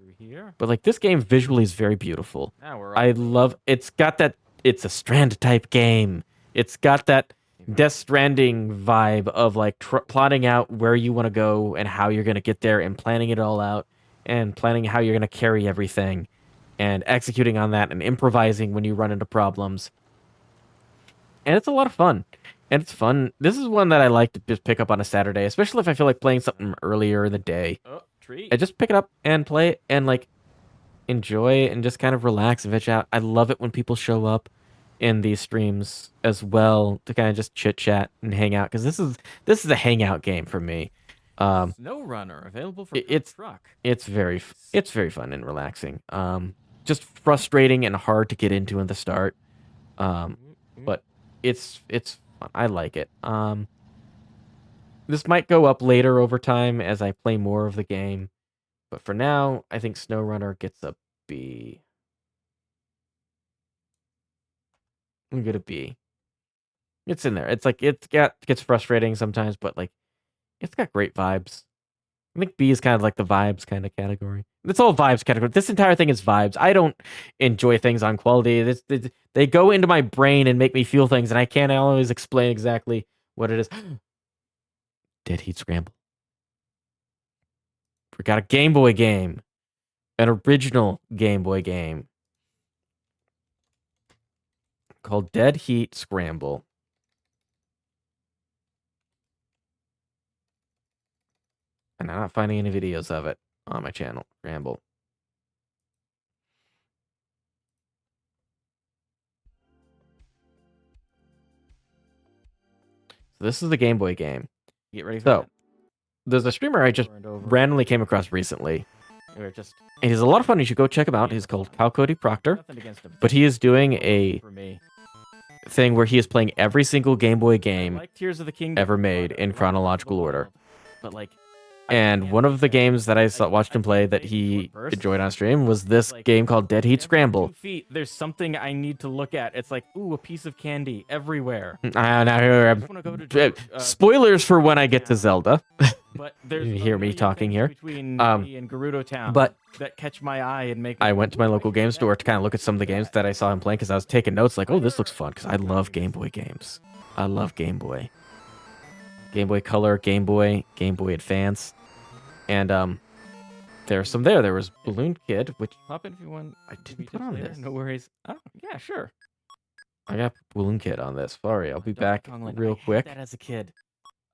But like this game visually is very beautiful. I love it's got that it's a Strand type game. It's got that Death Stranding vibe of like plotting out where you want to go and how you're going to get there and planning it all out and planning how you're going to carry everything and executing on that and improvising when you run into problems. And it's a lot of fun. And it's fun. This is one that I like to just pick up on a Saturday, especially if I feel like playing something earlier in the day. Oh, treat. I just pick it up and play it and like enjoy and just kind of relax and veg out. I love it when people show up in these streams as well to kind of just chit chat and hang out because this is a hangout game for me. Snow Runner available for truck. It's very fun and relaxing. Just frustrating and hard to get into in the start. But it's fun. I like it. This might go up later over time as I play more of the game, but for now, I think SnowRunner gets a B. I'm gonna B. It's in there. It's like gets frustrating sometimes, but like it's got great vibes. I think B is kind of like the vibes kind of category. It's all vibes category. This entire thing is vibes. I don't enjoy things on quality. They go into my brain and make me feel things, and I can't always explain exactly what it is. Dead Heat Scramble. We got a Game Boy game. An original Game Boy game. Called Dead Heat Scramble. And I'm not finding any videos of it on my channel, Scramble. So this is the Game Boy game. Get ready for that. There's a streamer I just randomly came across recently. We're just And he's a lot of fun. You should go check him out. He's called Cal Cody Proctor. But he is doing a thing where he is playing every single Game Boy game like Tears of the Kingdom ever made in chronological order. But like And one of the games that I watched him play that he enjoyed on stream was this game called Dead Heat Scramble. There's something I need to look at. It's like, ooh, a piece of candy everywhere. Spoilers for when I get to Zelda. But there's You hear me talking here. between me and Gerudo Town but that catch my eye and make. I went to my local game store to kind of look at some of the games that I saw him playing because I was taking notes like, oh, this looks fun because I love Game Boy games. I love Game Boy. Game Boy Color, Game Boy Advance. And there's some there. There was Balloon Kid, which Pop in if you want. I didn't put on later. this. No worries. Oh, yeah, sure. I got Balloon Kid on this. Sorry, I'll be back real quick. That as a kid.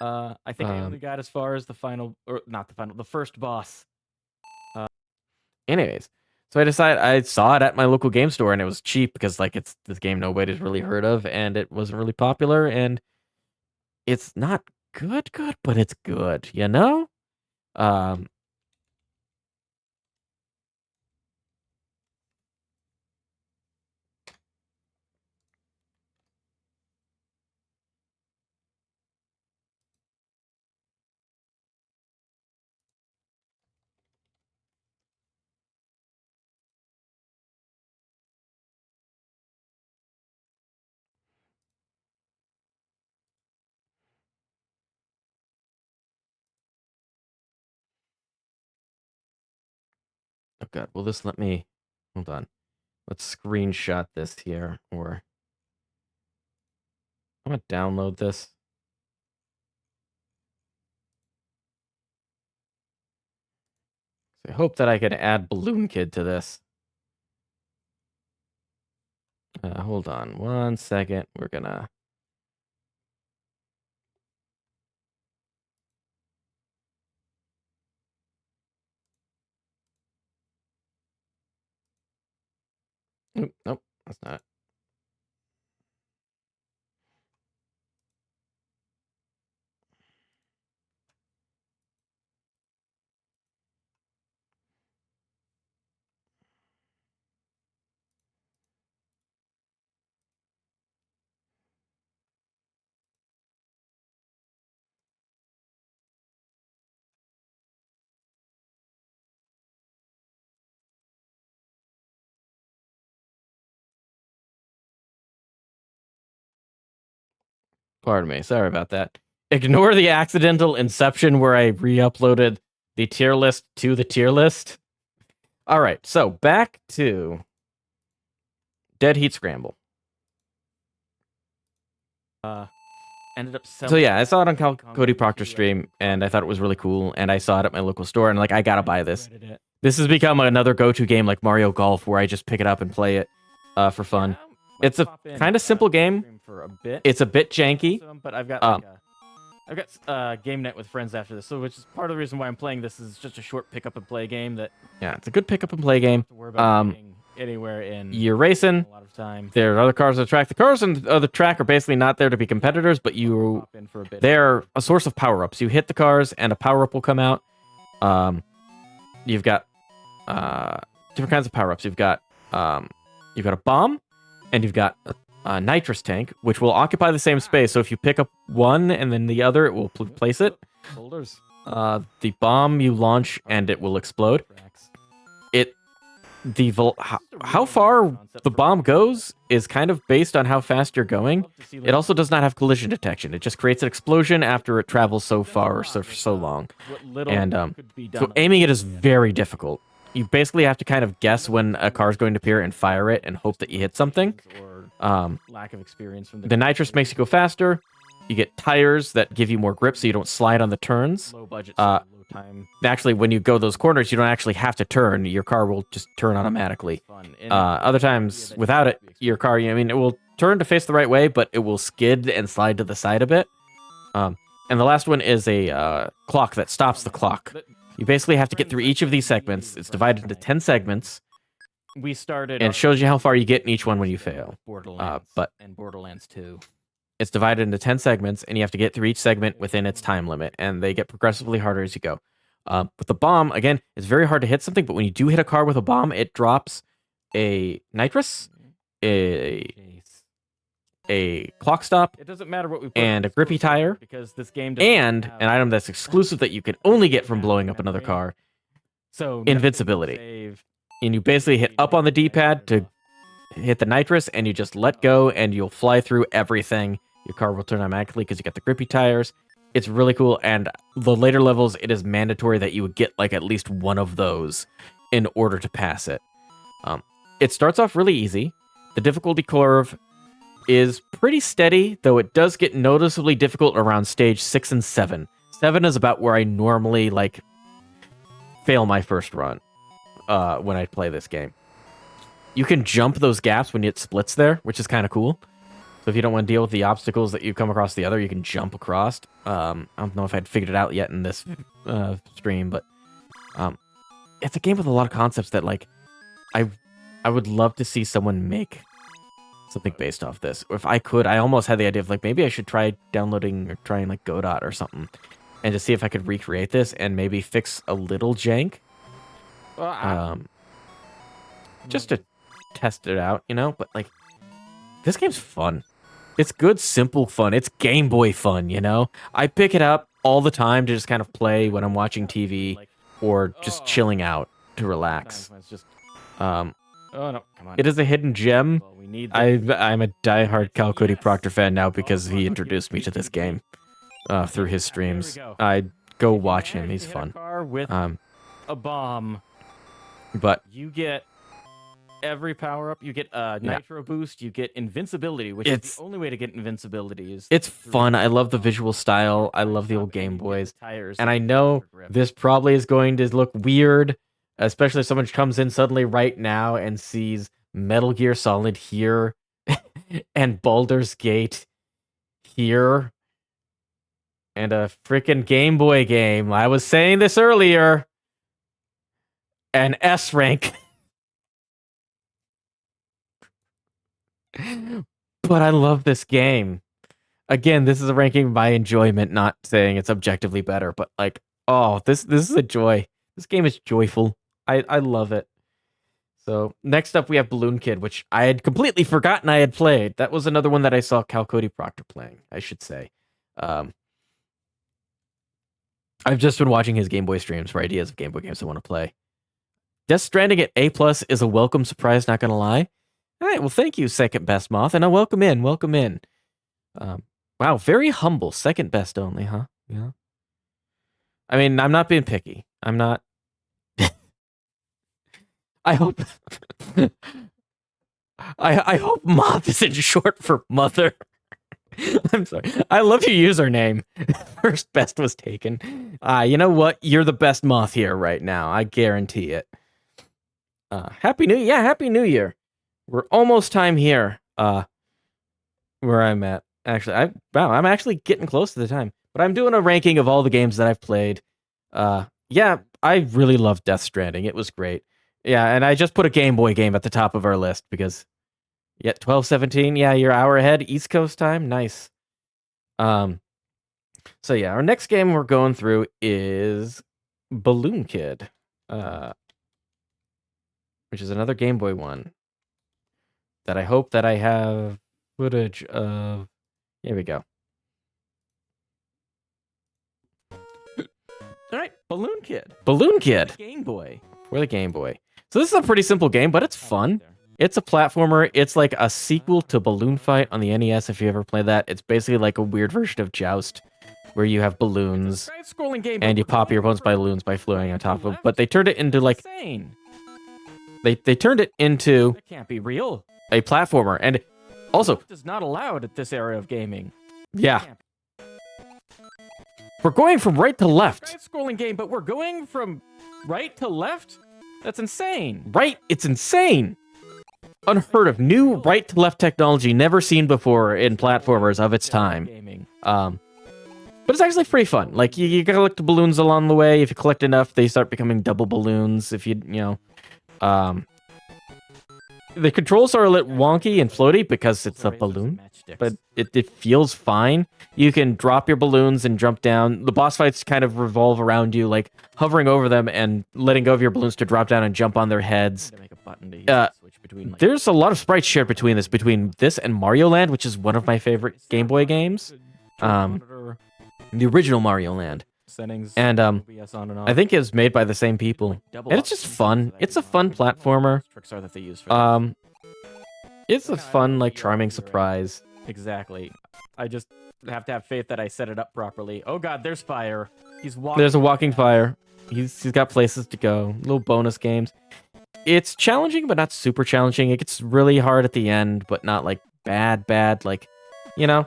I think I only got as far as the final, or not the final, the first boss. Anyways, so I saw it at my local game store and it was cheap because like it's this game nobody's really heard of and it wasn't really popular and it's not good, but it's good, you know? Oh god, will this let me hold on. Let's screenshot this here or I'm gonna download this. I hope that I can add Balloon Kid to this. Hold on 1 second. We're gonna... Oop, nope, that's not it. Pardon me. Sorry about that. Ignore the accidental inception where I re-uploaded the tier list to the tier list. All right, so back to Dead Heat Scramble. Ended up So yeah, I saw it on Cody Proctor stream, and I thought it was really cool, and I saw it at my local store, and like, I gotta buy this. This has become another go-to game like Mario Golf, where I just pick it up and play it for fun. It's a kind of simple game. For a bit. It's a bit janky, but I've got GameNet with friends after this, so which is part of the reason why I'm playing this. Is just a short pick up and play game that. Yeah, it's a good pick up and play game. Anywhere in you're racing. A lot of time. There are other cars on the track. The cars on the track are basically not there to be competitors, but they're a source of power ups. You hit the cars, and a power up will come out. You've got different kinds of power ups. You've got a bomb, and you've got a nitrous tank, which will occupy the same space. So if you pick up one and then the other, it will place it. Holders. The bomb you launch and it will explode. How far the bomb goes is kind of based on how fast you're going. It also does not have collision detection. It just creates an explosion after it travels so far or so long. And so aiming it is very difficult. You basically have to kind of guess when a car is going to appear and fire it and hope that you hit something. Lack of experience from the nitrous makes you go faster. You get tires that give you more grip so you don't slide on the turns. Low budget, low time. Actually, when you go those corners, you don't actually have to turn. Your car will just turn automatically. Other times, without it, your car, it will turn to face the right way, but it will skid and slide to the side a bit. And the last one is a clock that stops the clock. You basically have to get through each of these segments. It's divided into 10 segments. We started, and it shows you how far you get in each one when you fail. And Borderlands 2. It's divided into 10 segments, and you have to get through each segment within its time limit, and they get progressively harder as you go. With the bomb, again, it's very hard to hit something, but when you do hit a car with a bomb, it drops a nitrous, a clock stop, it doesn't matter what we put and a grippy tire, because this game and an item that's exclusive that you can only get from blowing up another car. So invincibility. And you basically hit up on the D-pad to hit the nitrous, and you just let go, and you'll fly through everything. Your car will turn automatically because you got the grippy tires. It's really cool, and the later levels, it is mandatory that you would get like at least one of those in order to pass it. It starts off really easy. The difficulty curve is pretty steady, though it does get noticeably difficult around stage 6 and 7. 7 is about where I normally fail my first run when I play this game. You can jump those gaps when it splits there, which is kind of cool. So if you don't want to deal with the obstacles that you come across the other, you can jump across. I don't know if I'd figured it out yet in this stream, but it's a game with a lot of concepts that I would love to see someone make something based off this. Or if I could, I almost had the idea of maybe I should try downloading or trying Godot or something, and to see if I could recreate this and maybe fix a little jank. Just to test it out, but this game's fun. It's good, simple fun. It's Game Boy fun, I pick it up all the time to just kind of play when I'm watching TV or just chilling out to relax. It is a hidden gem. I'm a diehard Cal Cody Proctor fan now because he introduced me to this game through his streams. I go watch him. He's fun. With a bomb, but you get every power up. You get nitro boost. You get invincibility, which is the only way to get invincibility. It's fun. I love the visual style. I love the old Game Boys. And I know this probably is going to look weird Especially if someone comes in suddenly right now and sees Metal Gear Solid here and Baldur's Gate here and a freaking Game Boy game. I was saying this earlier. An S rank. But I love this game. Again, this is a ranking by enjoyment, not saying it's objectively better, but like, oh, this is a joy. This game is joyful. I love it. So next up we have Balloon Kid, which I had completely forgotten I had played. That was another one that I saw Cal Cody Proctor playing, I should say. I've just been watching his Game Boy streams for ideas of Game Boy games I want to play. Death Stranding at A+ is a welcome surprise, not gonna lie. All right, well, thank you, second best Moth, and welcome in. Wow, very humble, second best only, huh? Yeah. I mean, I'm not being picky. I'm not. I hope. I hope Moth isn't short for mother. I'm sorry. I love your username. First best was taken. You know what? You're the best Moth here right now. I guarantee it. Happy New Year. Yeah, Happy New Year. We're almost time here. Where I'm at. Actually, I'm actually getting close to the time. But I'm doing a ranking of all the games that I've played. Yeah, I really loved Death Stranding. It was great. Yeah, and I just put a Game Boy game at the top of our list because, yeah, 12:17. Yeah, you're an hour ahead, East Coast time. Nice. So yeah, our next game we're going through is Balloon Kid, which is another Game Boy one that I hope that I have footage of. Here we go. All right, Balloon Kid. Balloon Kid. Game Boy. For the Game Boy. So this is a pretty simple game, but it's fun. It's a platformer. It's like a sequel to Balloon Fight on the NES, if you ever played that. It's basically like a weird version of Joust, where you have balloons, and you pop your opponents by balloons by floating on top of them. But they turned it into like... They turned it into... That can't be real. A platformer. And also... It is not allowed at this era of gaming. Yeah. We're going from right to left. Side-scrolling game, but we're going from right to left? That's insane. Right? It's insane. Unheard of. New right to left technology never seen before in platformers of its time. But it's actually pretty fun. Like, you collect the balloons along the way. If you collect enough, they start becoming double balloons. If you know... the controls are a little wonky and floaty because it's a balloon, but it feels fine. You can drop your balloons and jump down. The boss fights kind of revolve around you, like hovering over them and letting go of your balloons to drop down and jump on their heads. There's a lot of sprites shared between this and Mario Land, which is one of my favorite Game Boy games. The original Mario Land. Settings, and I think it's made by the same people, and it's just fun. It's a fun platformer. It's a fun, like, charming surprise. Exactly. I just have to have faith that I set it up properly. Oh god, there's fire. He's walking. There's a walking fire. He's got places to go. Little bonus games. It's challenging, but not super challenging. It gets really hard at the end, but not like bad. Like, you know.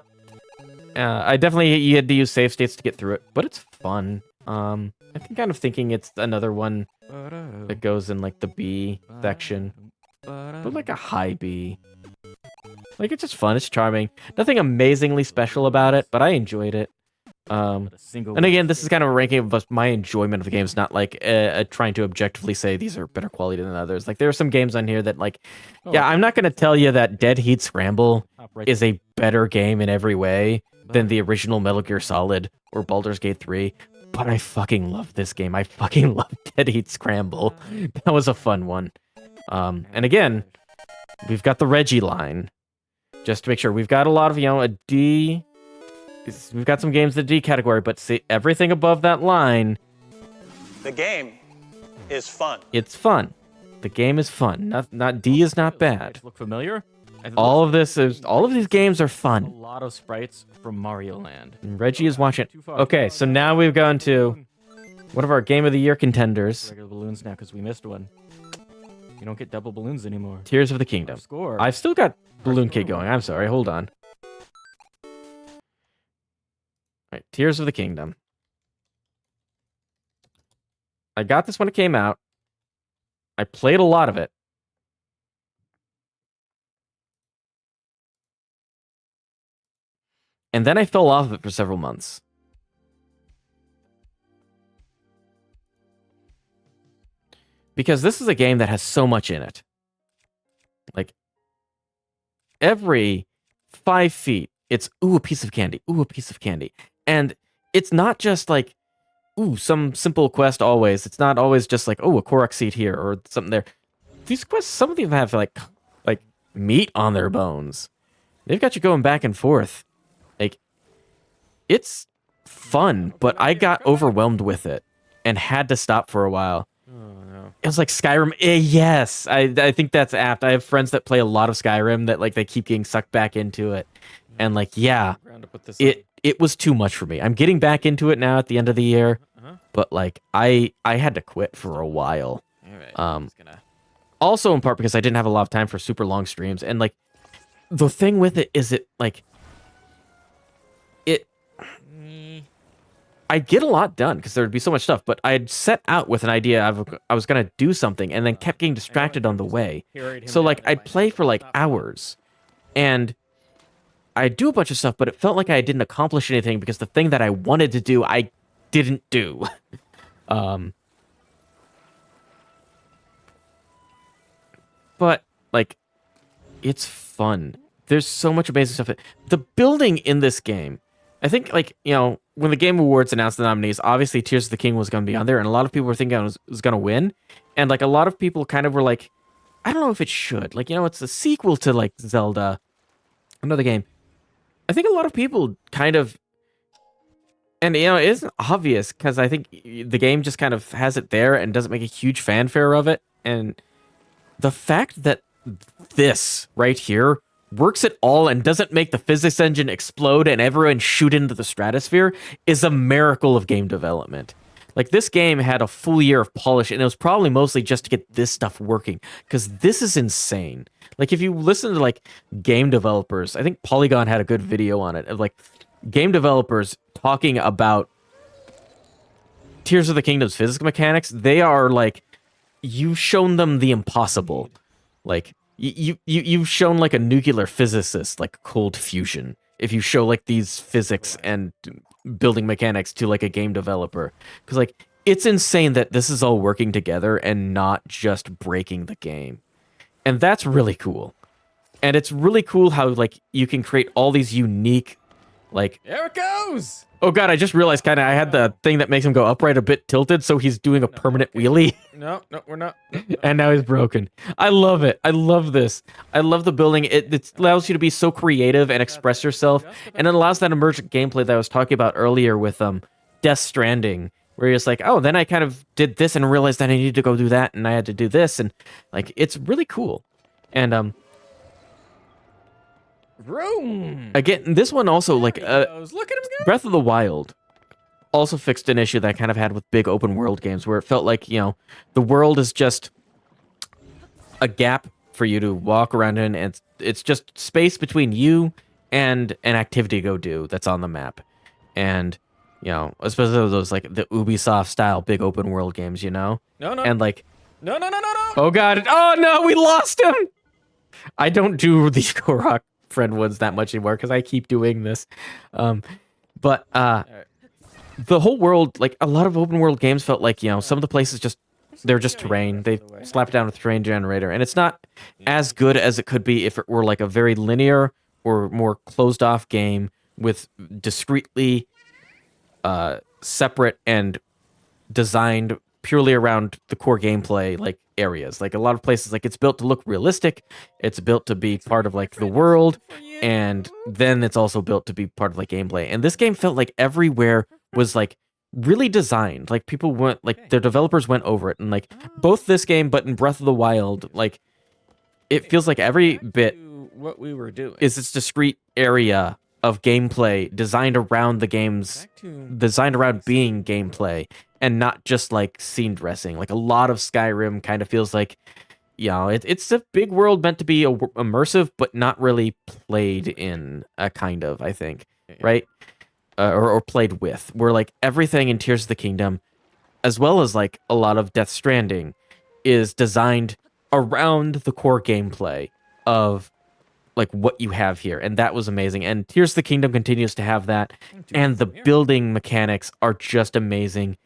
I definitely you had to use save states to get through it, but it's fun. I'm kind of thinking it's another one that goes in like the B section, but like a high B. Like, it's just fun. It's charming. Nothing amazingly special about it, but I enjoyed it. And again, this is kind of a ranking of my enjoyment of the games, not like trying to objectively say these are better quality than others. Like, there are some games on here that, like, yeah, I'm not going to tell you that Dead Heat Scramble is a better game in every way than the original Metal Gear Solid or Baldur's Gate 3, but I fucking love this game. I fucking love Dead Heat Scramble. That was a fun one. And again, we've got the Reggie line, just to make sure. We've got a lot of, a D... We've got some games in the D category, but see, everything above that line... The game is fun. It's fun. The game is fun. Not D is not bad. Look familiar? All of these games are fun. A lot of sprites from Mario Land. And Reggie is watching. Okay, so now we've gone to one of our Game of the Year contenders. Regular balloons now because we missed one. You don't get double balloons anymore. Tears of the Kingdom. I've still got Balloon Kid going. I'm sorry. Hold on. All right, Tears of the Kingdom. I got this when it came out. I played a lot of it. And then I fell off of it for several months. Because this is a game that has so much in it. Like, every 5 feet, it's, ooh, a piece of candy. Ooh, a piece of candy. And it's not just like, ooh, some simple quest always. It's not always just like, oh, a Korok seed here or something there. These quests, some of them have like meat on their bones. They've got you going back and forth. Like, it's fun, but I got overwhelmed with it and had to stop for a while. Oh, no. It was like Skyrim. Yes, I think that's apt. I have friends that play a lot of Skyrim that like they keep getting sucked back into it. And like, yeah, it was too much for me. I'm getting back into it now at the end of the year, but like I had to quit for a while. All right. Also in part because I didn't have a lot of time for super long streams, and like the thing with it is I get a lot done because there'd be so much stuff, but I'd set out with an idea I was gonna do something and then kept getting distracted on the way. So like I'd play for like hours and I'd do a bunch of stuff, but it felt like I didn't accomplish anything because the thing that I wanted to do, I didn't do. But like it's fun. There's so much amazing stuff. The building in this game, I think, like, you know, when the Game Awards announced the nominees, obviously Tears of the King was going to be on there, and a lot of people were thinking it was going to win. And, like, a lot of people kind of were like, I don't know if it should. Like, you know, it's a sequel to, like, Zelda, another game. I think a lot of people kind of, and, you know, it isn't obvious, because I think the game just kind of has it there and doesn't make a huge fanfare of it. And the fact that this right here works at all and doesn't make the physics engine explode and everyone shoot into the stratosphere is a miracle of game development. Like, this game had a full year of polish, and it was probably mostly just to get this stuff working, because this is insane. Like, if you listen to, like, game developers, I think Polygon had a good video on it, of, like, game developers talking about Tears of the Kingdom's physics mechanics. They are, like, you've shown them the impossible. Like, you've shown like a nuclear physicist like cold fusion if you show like these physics and building mechanics to like a game developer, because like it's insane that this is all working together and not just breaking the game. And that's really cool. And it's really cool how like you can create all these unique, like, there it goes. Oh god, I just realized kind of I had the thing that makes him go upright a bit tilted, so he's doing a permanent wheelie. No, we're not. And now he's broken. I love it. I love this. I love the building. It allows you to be so creative and express yourself, and it allows that emergent gameplay that I was talking about earlier with Death Stranding, where you're just like, oh, then I kind of did this and realized that I needed to go do that, and I had to do this, and like it's really cool. And Room. again, this one also like Look at him go. Breath of the Wild also fixed an issue that I kind of had with big open world games, where it felt like, you know, the world is just a gap for you to walk around in, and it's just space between you and an activity to go do that's on the map. And, you know, especially those like the Ubisoft style big open world games, you know? No. And like, No. oh god, oh no, we lost him! I don't do the Korok friend ones that much anymore because I keep doing this. But the whole world, like a lot of open world games felt like, you know, some of the places they're just terrain. They slapped down a terrain generator, and it's not as good as it could be if it were like a very linear or more closed off game with discretely separate and designed purely around the core gameplay, like areas. Like a lot of places, like it's built to look realistic, it's built to be part of like the world, and then it's also built to be part of like gameplay. And this game felt like everywhere was like really designed. Like people went, like their developers went over it, and like both this game but in Breath of the Wild, like it feels like every bit what we were doing is this discrete area of gameplay designed around the game's designed around being gameplay and not just like scene dressing. Like a lot of Skyrim kind of feels like, you know, it's a big world meant to be immersive but not really played in, a kind of, I think, right? Or played with, where like everything in Tears of the Kingdom, as well as like a lot of Death Stranding, is designed around the core gameplay of like what you have here, and that was amazing. And Tears of the Kingdom continues to have that, and the building mechanics are just amazing.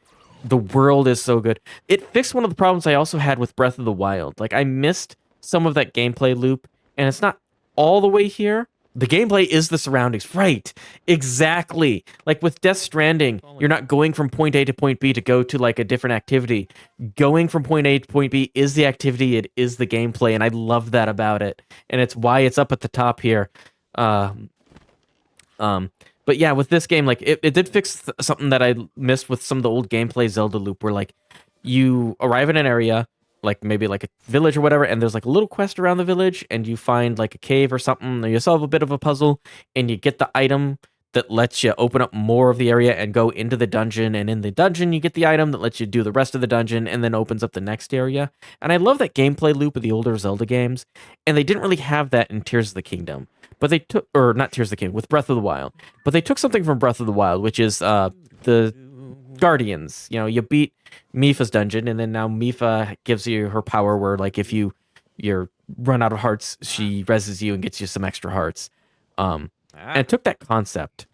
The world is so good. It fixed one of the problems I also had with Breath of the Wild. Like, I missed some of that gameplay loop, and it's not all the way here. The gameplay is the surroundings. Right. Exactly. Like with Death Stranding, you're not going from point A to point B to go to like a different activity. Going from point A to point B is the activity. It is the gameplay. And I love that about it. And it's why it's up at the top here. But yeah, with this game, like it did fix something that I missed with some of the old gameplay Zelda loop where like you arrive in an area, like maybe like a village or whatever, and there's like a little quest around the village, and you find like a cave or something, and you solve a bit of a puzzle, and you get the item that lets you open up more of the area and go into the dungeon, and in the dungeon you get the item that lets you do the rest of the dungeon and then opens up the next area. And I love that gameplay loop of the older Zelda games, and they didn't really have that in Tears of the Kingdom. But they took, or not Tears of the Kingdom, with Breath of the Wild. But they took something from Breath of the Wild, which is the Guardians. You know, you beat Mipha's dungeon, and then now Mipha gives you her power where, like, if you're run out of hearts, she reses you and gets you some extra hearts. And it took that concept,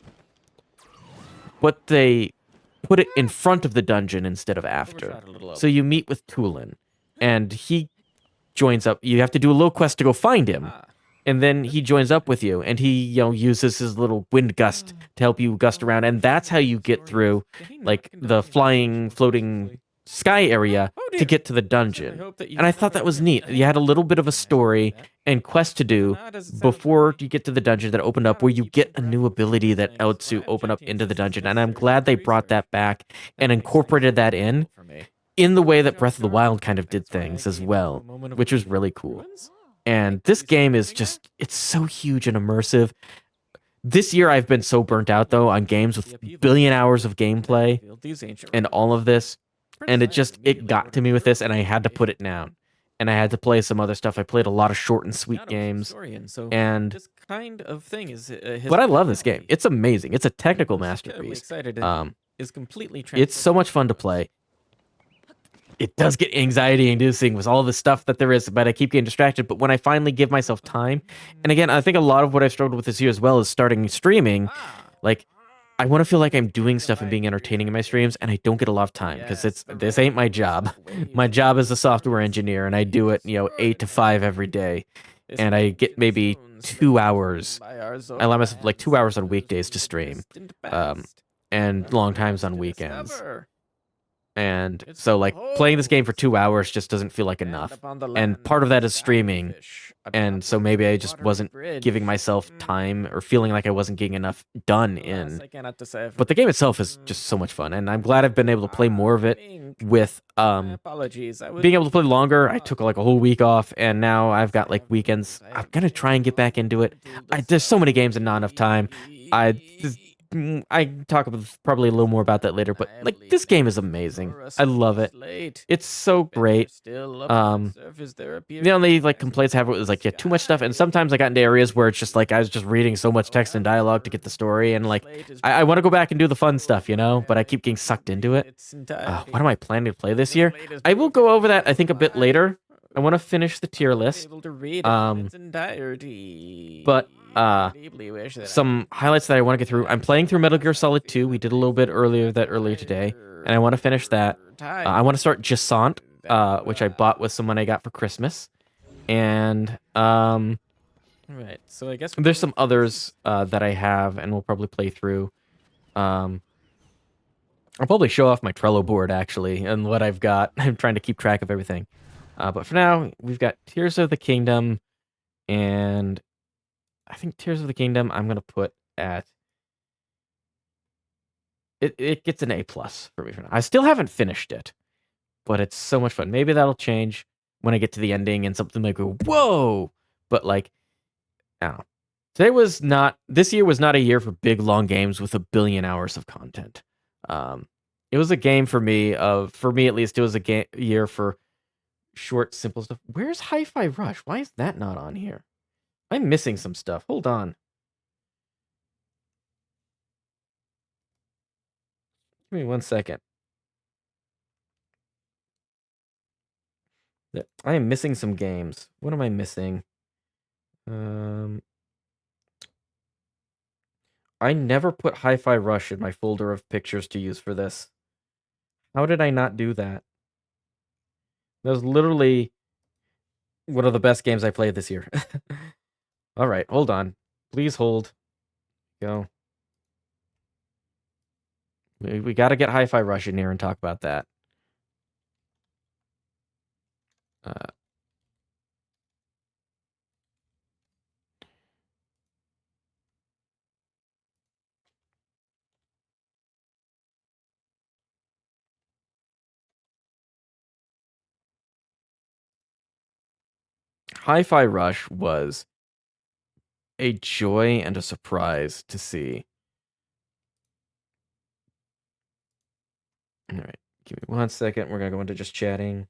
but they put it in front of the dungeon instead of after. So you meet with Tulin, and he joins up. You have to do a little quest to go find him. And then he joins up with you, and he, you know, uses his little wind gust to help you gust around, and that's how you get through, like, the flying, floating sky area to get to the dungeon. And I thought that was neat. You had a little bit of a story and quest to do before you get to the dungeon that opened up, where you get a new ability that lets you open up into the dungeon. And I'm glad they brought that back and incorporated that in the way that Breath of the Wild kind of did things as well, which was really cool. And this game is just, it's so huge and immersive. This year I've been so burnt out, though, on games with billion hours of gameplay and all of this. And it got to me with this, and I had to put it down. And I had to play some other stuff. I played a lot of short and sweet games. And this kind of thing is but I love this game. It's amazing. It's a technical masterpiece. Is completely It's so much fun to play. It does get anxiety inducing with all the stuff that there is, but I keep getting distracted. But when I finally give myself time, and again, I think a lot of what I've struggled with this year as well is starting streaming. Like, I want to feel like I'm doing stuff and being entertaining in my streams, and I don't get a lot of time because this ain't my job. My job is a software engineer, and I do it, 8 to 5 every day, and I get maybe 2 hours. I allow myself like 2 hours on weekdays to stream, and long times on weekends. And so, like, playing this game for 2 hours just doesn't feel like enough. And part of that is streaming. And so maybe I just wasn't giving myself time or feeling like I wasn't getting enough done in. But the game itself is just so much fun. And I'm glad I've been able to play more of it with being able to play longer. I took like a whole week off, and now I've got like weekends. I'm going to try and get back into it. There's so many games and not enough time. I talk about probably a little more about that later, but like this game is amazing. I love it. It's so great. The only like complaints I have was like too much stuff, and sometimes I got into areas where it's just like I was just reading so much text and dialogue to get the story, and like I want to go back and do the fun stuff, but I keep getting sucked into it. What am I planning to play this year? I will go over that I think a bit later. I want to finish the tier list. But some highlights that I want to get through. I'm playing through Metal Gear Solid 2. We did a little bit earlier today, and I want to finish that. I want to start Jasant, which I bought with some money I got for Christmas. And right, so I guess there's some others that I have, and we'll probably play through. I'll probably show off my Trello board actually, and what I've got. I'm trying to keep track of everything. But for now, we've got Tears of the Kingdom, and I think Tears of the Kingdom I'm going to put at... It gets an A+ for me for now. I still haven't finished it, but it's so much fun. Maybe that'll change when I get to the ending and something like, whoa! But like, I don't know. This year was not a year for big, long games with a billion hours of content. It was a game for me at least, it was a year for short, simple stuff. Where's Hi-Fi Rush? Why is that not on here? I'm missing some stuff. Hold on. Give me 1 second. I am missing some games. What am I missing? I never put Hi-Fi Rush in my folder of pictures to use for this. How did I not do that? That was literally one of the best games I played this year. All right, hold on. Please hold. Go. We got to get Hi-Fi Rush in here and talk about that. Hi-Fi Rush was a joy and a surprise to see. All right, give me 1 second. We're going to go into just chatting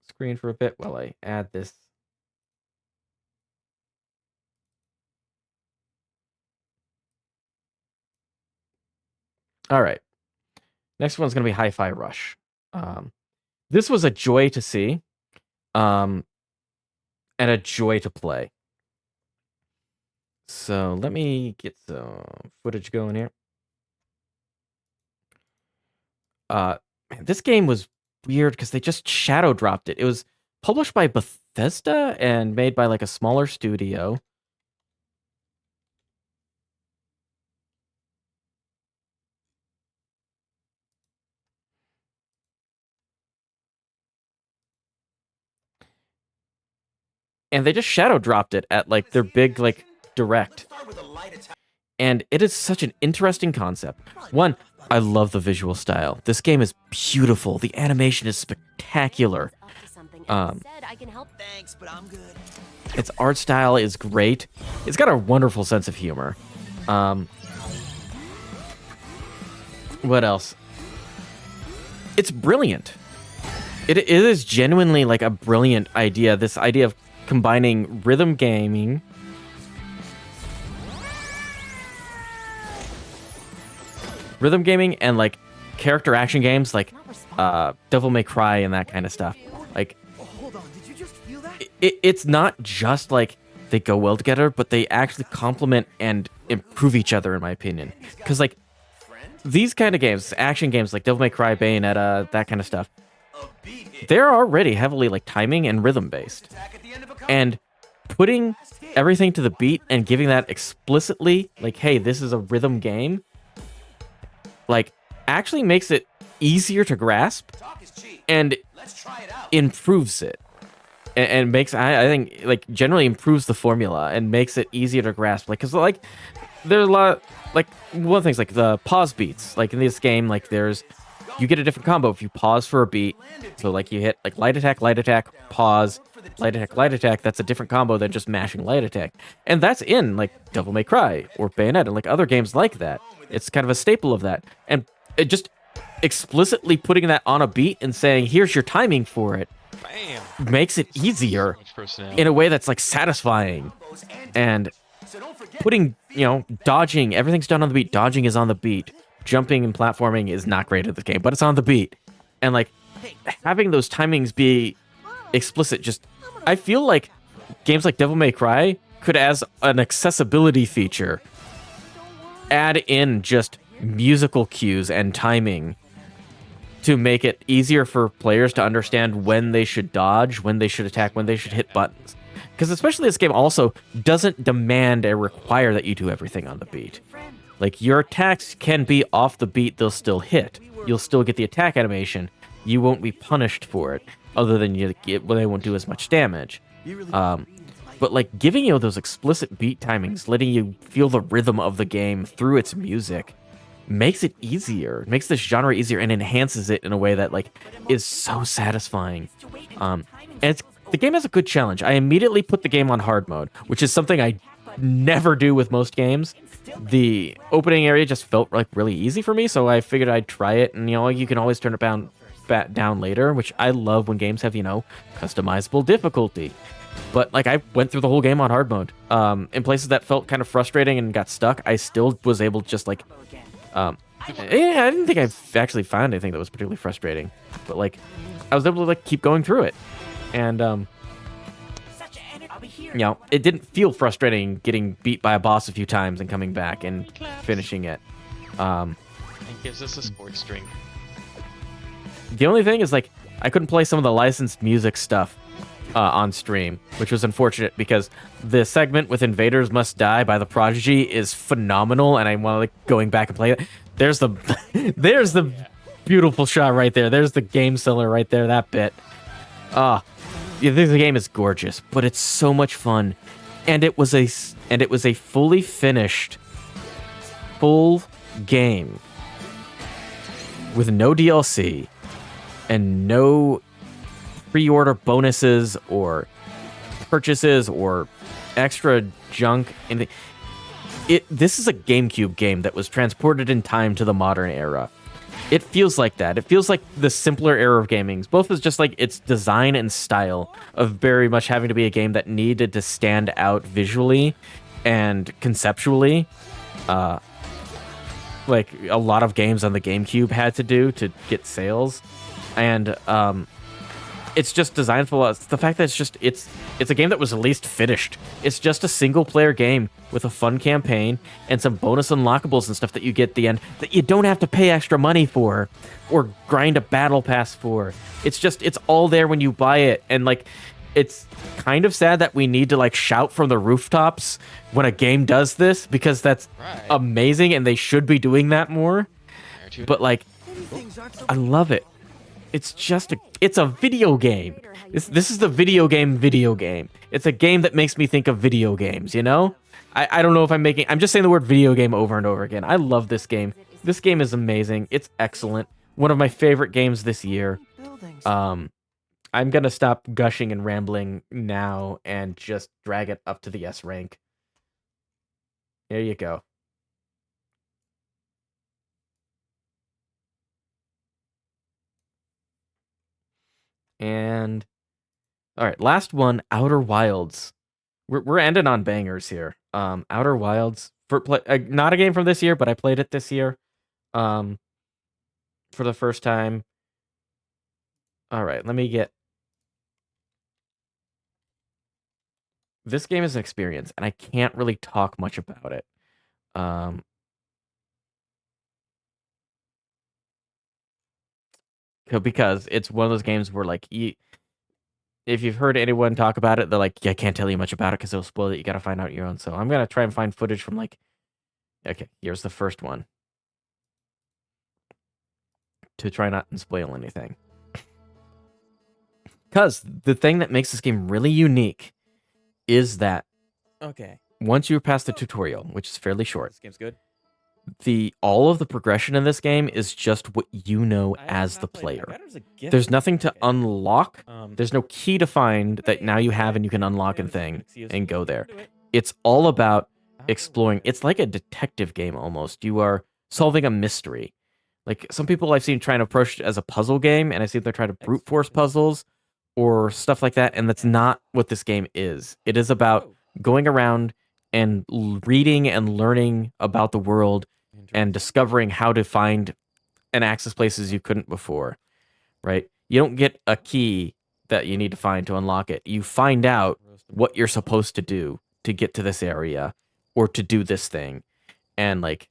screen for a bit while I add this. All right. Next one's going to be Hi-Fi Rush. This was a joy to see, and a joy to play. So let me get some footage going here. Man, this game was weird because they just shadow dropped it. It was published by Bethesda and made by like a smaller studio. And they just shadow dropped it at like their big like direct. And it is such an interesting concept. One, I love the visual style. This game is beautiful. The animation is spectacular. Its art style is great. It's got a wonderful sense of humor. What else? It's brilliant. It is genuinely like a brilliant idea. This idea of combining rhythm gaming and like character action games like Devil May Cry and that kind of stuff. Like, it's not just like they go well together, but they actually complement and improve each other, in my opinion. Because like these kind of games, action games like Devil May Cry, Bayonetta, that kind of stuff, they're already heavily like timing and rhythm based. And putting everything to the beat and giving that explicitly like, hey, this is a rhythm game, like actually makes it easier to grasp and improves it. And makes, I think, like generally improves the formula and makes it easier to grasp. Like, cause like there's a lot, like one of the things like the pause beats, like in this game, like you get a different combo if you pause for a beat. So like you hit like light attack, pause, light attack. That's a different combo than just mashing light attack. And that's in like Devil May Cry or Bayonetta and like other games like that. It's kind of a staple of that. And it just explicitly putting that on a beat and saying, here's your timing for it, makes it easier in a way that's like satisfying. And putting, dodging, everything's done on the beat. Dodging is on the beat. Jumping and platforming is not great at the game, but it's on the beat. And like having those timings be explicit, just I feel like games like Devil May Cry could, as an accessibility feature, add in just musical cues and timing to make it easier for players to understand when they should dodge, when they should attack, when they should hit buttons. Because especially this game also doesn't demand or require that you do everything on the beat. Like, your attacks can be off the beat, they'll still hit. You'll still get the attack animation. You won't be punished for it, other than they won't do as much damage. But like giving you those explicit beat timings, letting you feel the rhythm of the game through its music, makes it easier, makes this genre easier, and enhances it in a way that like is so satisfying. And the game has a good challenge. I immediately put the game on hard mode, which is something I never do with most games. The opening area just felt like really easy for me, so I figured I'd try it, and you can always turn it down later, which I love when games have, customizable difficulty. But like I went through the whole game on hard mode. In places that felt kind of frustrating and got stuck, I still was able to just like Yeah, I didn't think I actually found anything that was particularly frustrating, but like, I was able to like keep going through it, and you know, it didn't feel frustrating getting beat by a boss a few times and coming back and finishing it. And gives us a sports drink. The only thing is like I couldn't play some of the licensed music stuff on stream, which was unfortunate because the segment with "Invaders Must Die" by The Prodigy is phenomenal, and I want to like going back and play it. There's the there's the beautiful shot right there. There's the game seller right there. That bit. Yeah, the game is gorgeous, but it's so much fun, and it was a fully finished, full game with no DLC and no pre-order bonuses or purchases or extra junk. This is a GameCube game that was transported in time to the modern era. It feels like that. It feels like the simpler era of gaming, both as just like its design and style of very much having to be a game that needed to stand out visually and conceptually. Like a lot of games on the GameCube had to do to get sales. And it's just designed for us. The fact that it's a game that was at least finished. It's just a single player game with a fun campaign and some bonus unlockables and stuff that you get at the end that you don't have to pay extra money for or grind a battle pass for. It's all there when you buy it. And like, it's kind of sad that we need to like shout from the rooftops when a game does this, because that's amazing and they should be doing that more. But like, I love it. It's a video game. This is the video game. It's a game that makes me think of video games, you know? I don't know if I'm just saying the word video game over and over again. I love this game. This game is amazing. It's excellent. One of my favorite games this year. I'm gonna stop gushing and rambling now and just drag it up to the S rank. There you go. And all right, last one, Outer Wilds. We're ending on bangers here. Outer Wilds not a game from this year, but I played it this year, for the first time. All right, let me get. This game is an experience, and I can't really talk much about it. Because it's one of those games where like if you've heard anyone talk about it, they're like, yeah, I can't tell you much about it because it'll spoil it. You got to find out your own. So I'm gonna try and find footage from like, okay, here's the first one to try not to spoil anything. Because the thing that makes this game really unique is that once you're past the tutorial, which is fairly short, This game's good. all of the progression in this game is just what you know as the player. There's nothing to unlock. There's no key to find that now you have and you can unlock and thing and go there. It's all about exploring. It's like a detective game almost. You are solving a mystery. Like some people I've seen trying to approach it as a puzzle game, and I see they're trying to brute force puzzles or stuff like that, and that's not what this game is. It is about going around and reading and learning about the world and discovering how to find and access places you couldn't before, right? You don't get a key that you need to find to unlock it. You find out what you're supposed to do to get to this area or to do this thing. And like,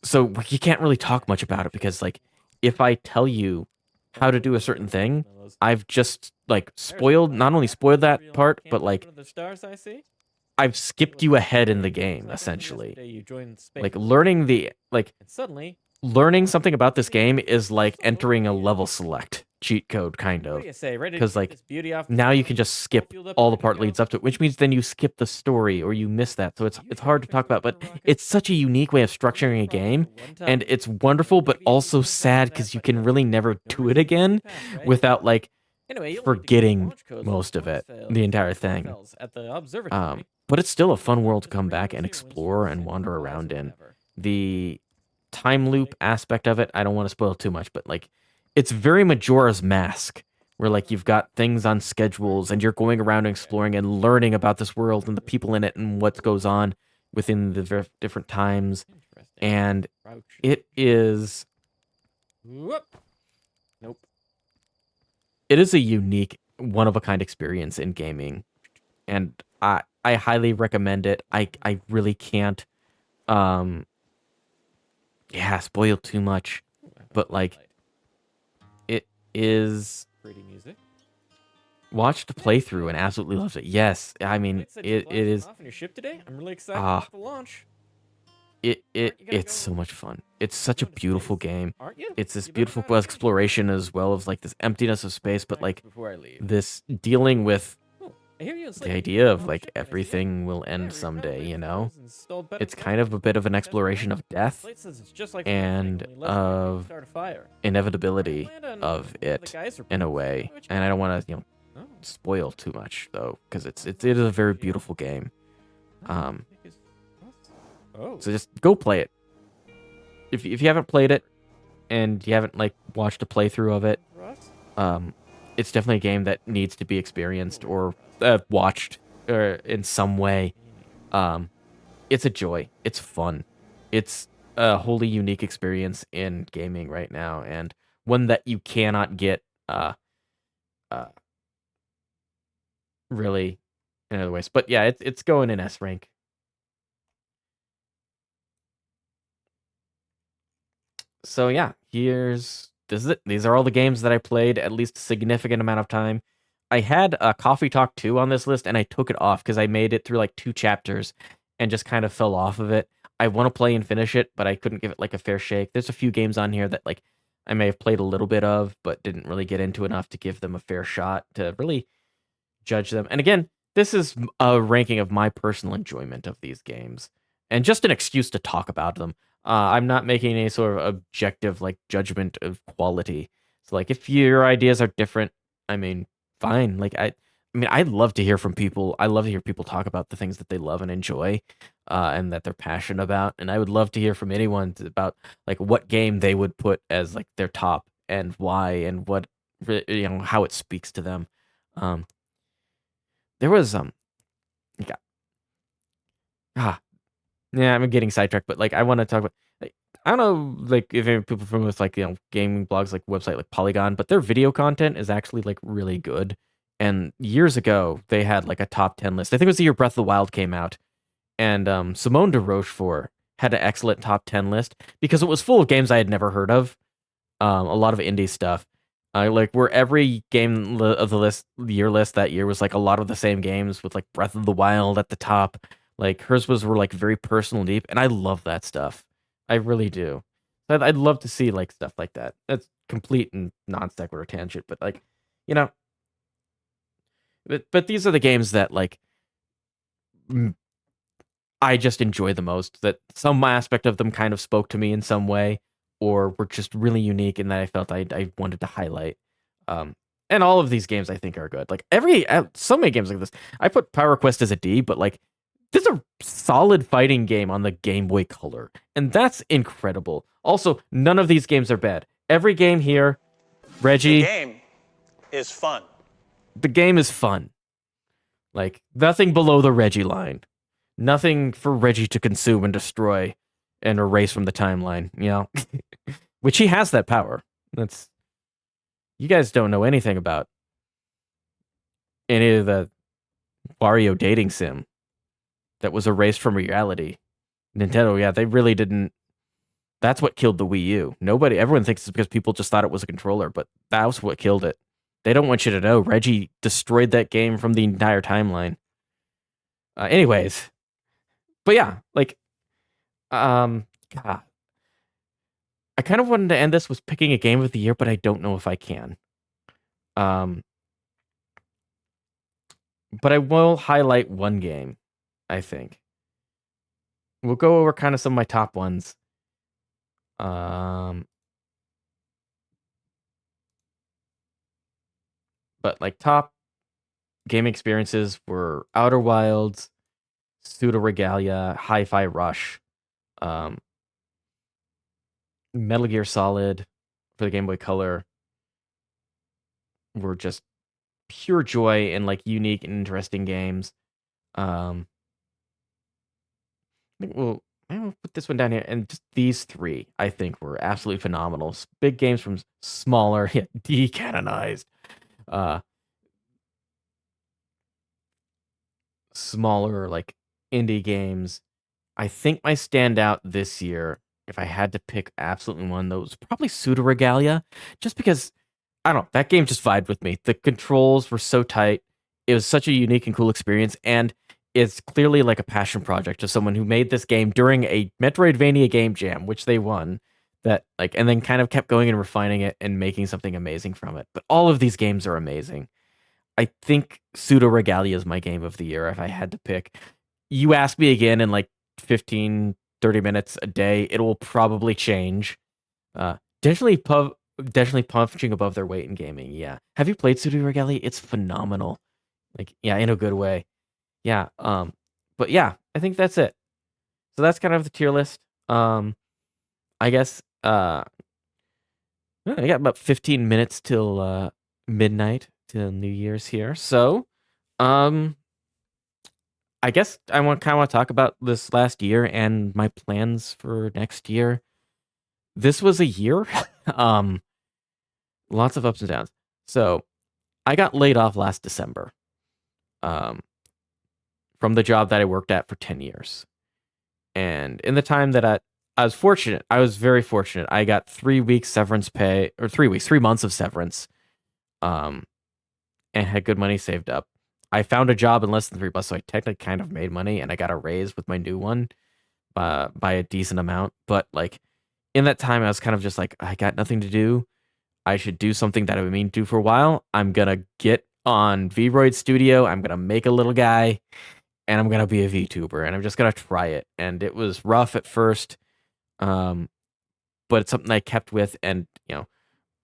so you can't really talk much about it because like, if I tell you how to do a certain thing, I've just like not only spoiled that part, but like, I've skipped you ahead in the game, essentially. Like learning something about this game is like entering a level select cheat code, kind of. Because like now you can just skip all the part leads up to it, which means then you skip the story or you miss that. So it's hard to talk about, but it's such a unique way of structuring a game, and it's wonderful, but also sad because you can really never do it again without like forgetting most of it, the entire thing. But it's still a fun world to come back and explore and wander around in. The time loop aspect of it, I don't want to spoil too much, but like it's very Majora's Mask, where like you've got things on schedules and you're going around and exploring and learning about this world and the people in it and what goes on within the different times. And Crouch. it is Whoop. Nope. it is a unique, one of a kind experience in gaming, and I highly recommend it. I really can't spoil too much, but like it is. Pretty music. Watched the playthrough and absolutely loved it. Yes, I mean it is. Off on your ship today. I'm really excited about the launch. It's so much fun. It's such a beautiful game. Aren't you? It's this beautiful exploration as well as like this emptiness of space, but like Before I leave. this dealing with I hear you the sleeping. idea of like everything will end someday, you know? It's kind of a bit of an exploration of death Slate says it's just like and only less than of start a fire. inevitability I plan on of the it guys are in a pretty way. excited. And I don't want to, Oh. spoil too much though, because it is a very beautiful game. Oh. So just go play it. If you haven't played it and you haven't like watched a playthrough of it, it's definitely a game that needs to be experienced or watched in some way. It's a joy. It's fun. It's a wholly unique experience in gaming right now, and one that you cannot get really in other ways. But yeah, it's going in S rank. So yeah, this is it. These are all the games that I played at least a significant amount of time. I had a Coffee Talk 2 on this list and I took it off because I made it through like 2 chapters and just kind of fell off of it. I want to play and finish it, but I couldn't give it like a fair shake. There's a few games on here that like I may have played a little bit of, but didn't really get into enough to give them a fair shot to really judge them. And again, this is a ranking of my personal enjoyment of these games and just an excuse to talk about them. I'm not making any sort of objective like judgment of quality. So like if your ideas are different, I mean, fine. Like I mean, I'd love to hear from people. I love to hear people talk about the things that they love and enjoy, and that they're passionate about. And I would love to hear from anyone about like what game they would put as like their top and why and what how it speaks to them. There was yeah, I'm getting sidetracked, but like I want to talk about. Like, I don't know, like if any people from with like gaming blogs, like website like Polygon, but their video content is actually like really good. And years ago, they had like a top 10 list. I think it was the year Breath of the Wild came out, and Simone de Rochefort had an excellent top 10 list because it was full of games I had never heard of. A lot of indie stuff. Like where every game of the year list that year was like a lot of the same games with like Breath of the Wild at the top. Like hers were like very personal and deep, and I love that stuff. I really do. I'd love to see like stuff like that. That's complete and non sequitur tangent, but like, but these are the games that like I just enjoy the most. That some aspect of them kind of spoke to me in some way, or were just really unique, and that I felt I wanted to highlight. And all of these games I think are good. Like so many games like this. I put Power Quest as a D, but like. This is a solid fighting game on the Game Boy Color, and that's incredible. Also, none of these games are bad. Every game here, Reggie... The game is fun. The game is fun. Like, nothing below the Reggie line. Nothing for Reggie to consume and destroy and erase from the timeline, Which he has that power. That's... You guys don't know anything about any of the Wario dating sim that was erased from reality. Nintendo, yeah, they really didn't. That's what killed the Wii U. Everyone thinks it's because people just thought it was a controller, but that was what killed it. They don't want you to know. Reggie destroyed that game from the entire timeline. Anyways, but yeah, like, God. I kind of wanted to end this with picking a game of the year, but I don't know if I can. But I will highlight one game. I think. We'll go over kind of some of my top ones. But like top game experiences were Outer Wilds, Pseudo Regalia, Hi-Fi Rush, Metal Gear Solid for the Game Boy Color were just pure joy and like unique and interesting games. I think we'll put this this one down here, and just these three, I think, were absolutely phenomenal. Big games from smaller, yeah, decanonized, smaller like indie games. I think my standout this year, if I had to pick absolutely one, though, was probably Pseudo Regalia, just because I don't know, that game just vibed with me. The controls were so tight. It was such a unique and cool experience, and it's clearly like a passion project of someone who made this game during a Metroidvania game jam, which they won. That like, and then kind of kept going and refining it and making something amazing from it. But all of these games are amazing. I think Pseudo Regalia is my game of the year if I had to pick. You ask me again in like 15, 30 minutes a day, it will probably change. Definitely punching above their weight in gaming. Yeah. Have you played Pseudo Regalia? It's phenomenal. Like, yeah, in a good way. Yeah. But yeah, I think that's it. So that's kind of the tier list. I guess I got about 15 minutes till midnight till New Year's here. So I guess I want to talk about this last year and my plans for next year. This was a year. Lots of ups and downs. So I got laid off last December. From the job that I worked at for 10 years. And in the time that I was fortunate, I was very fortunate. I got 3 weeks severance pay, or 3 months of severance, and had good money saved up. I found a job in less than 3 months, so I technically kind of made money, and I got a raise with my new one by a decent amount. But like in that time, I was kind of just like, I got nothing to do. I should do something that I've been meaning to do for a while. I'm gonna get on Vroid Studio. I'm gonna make a little guy. And I'm going to be a VTuber, and I'm just going to try it. And it was rough at first, but it's something I kept with. And, you know,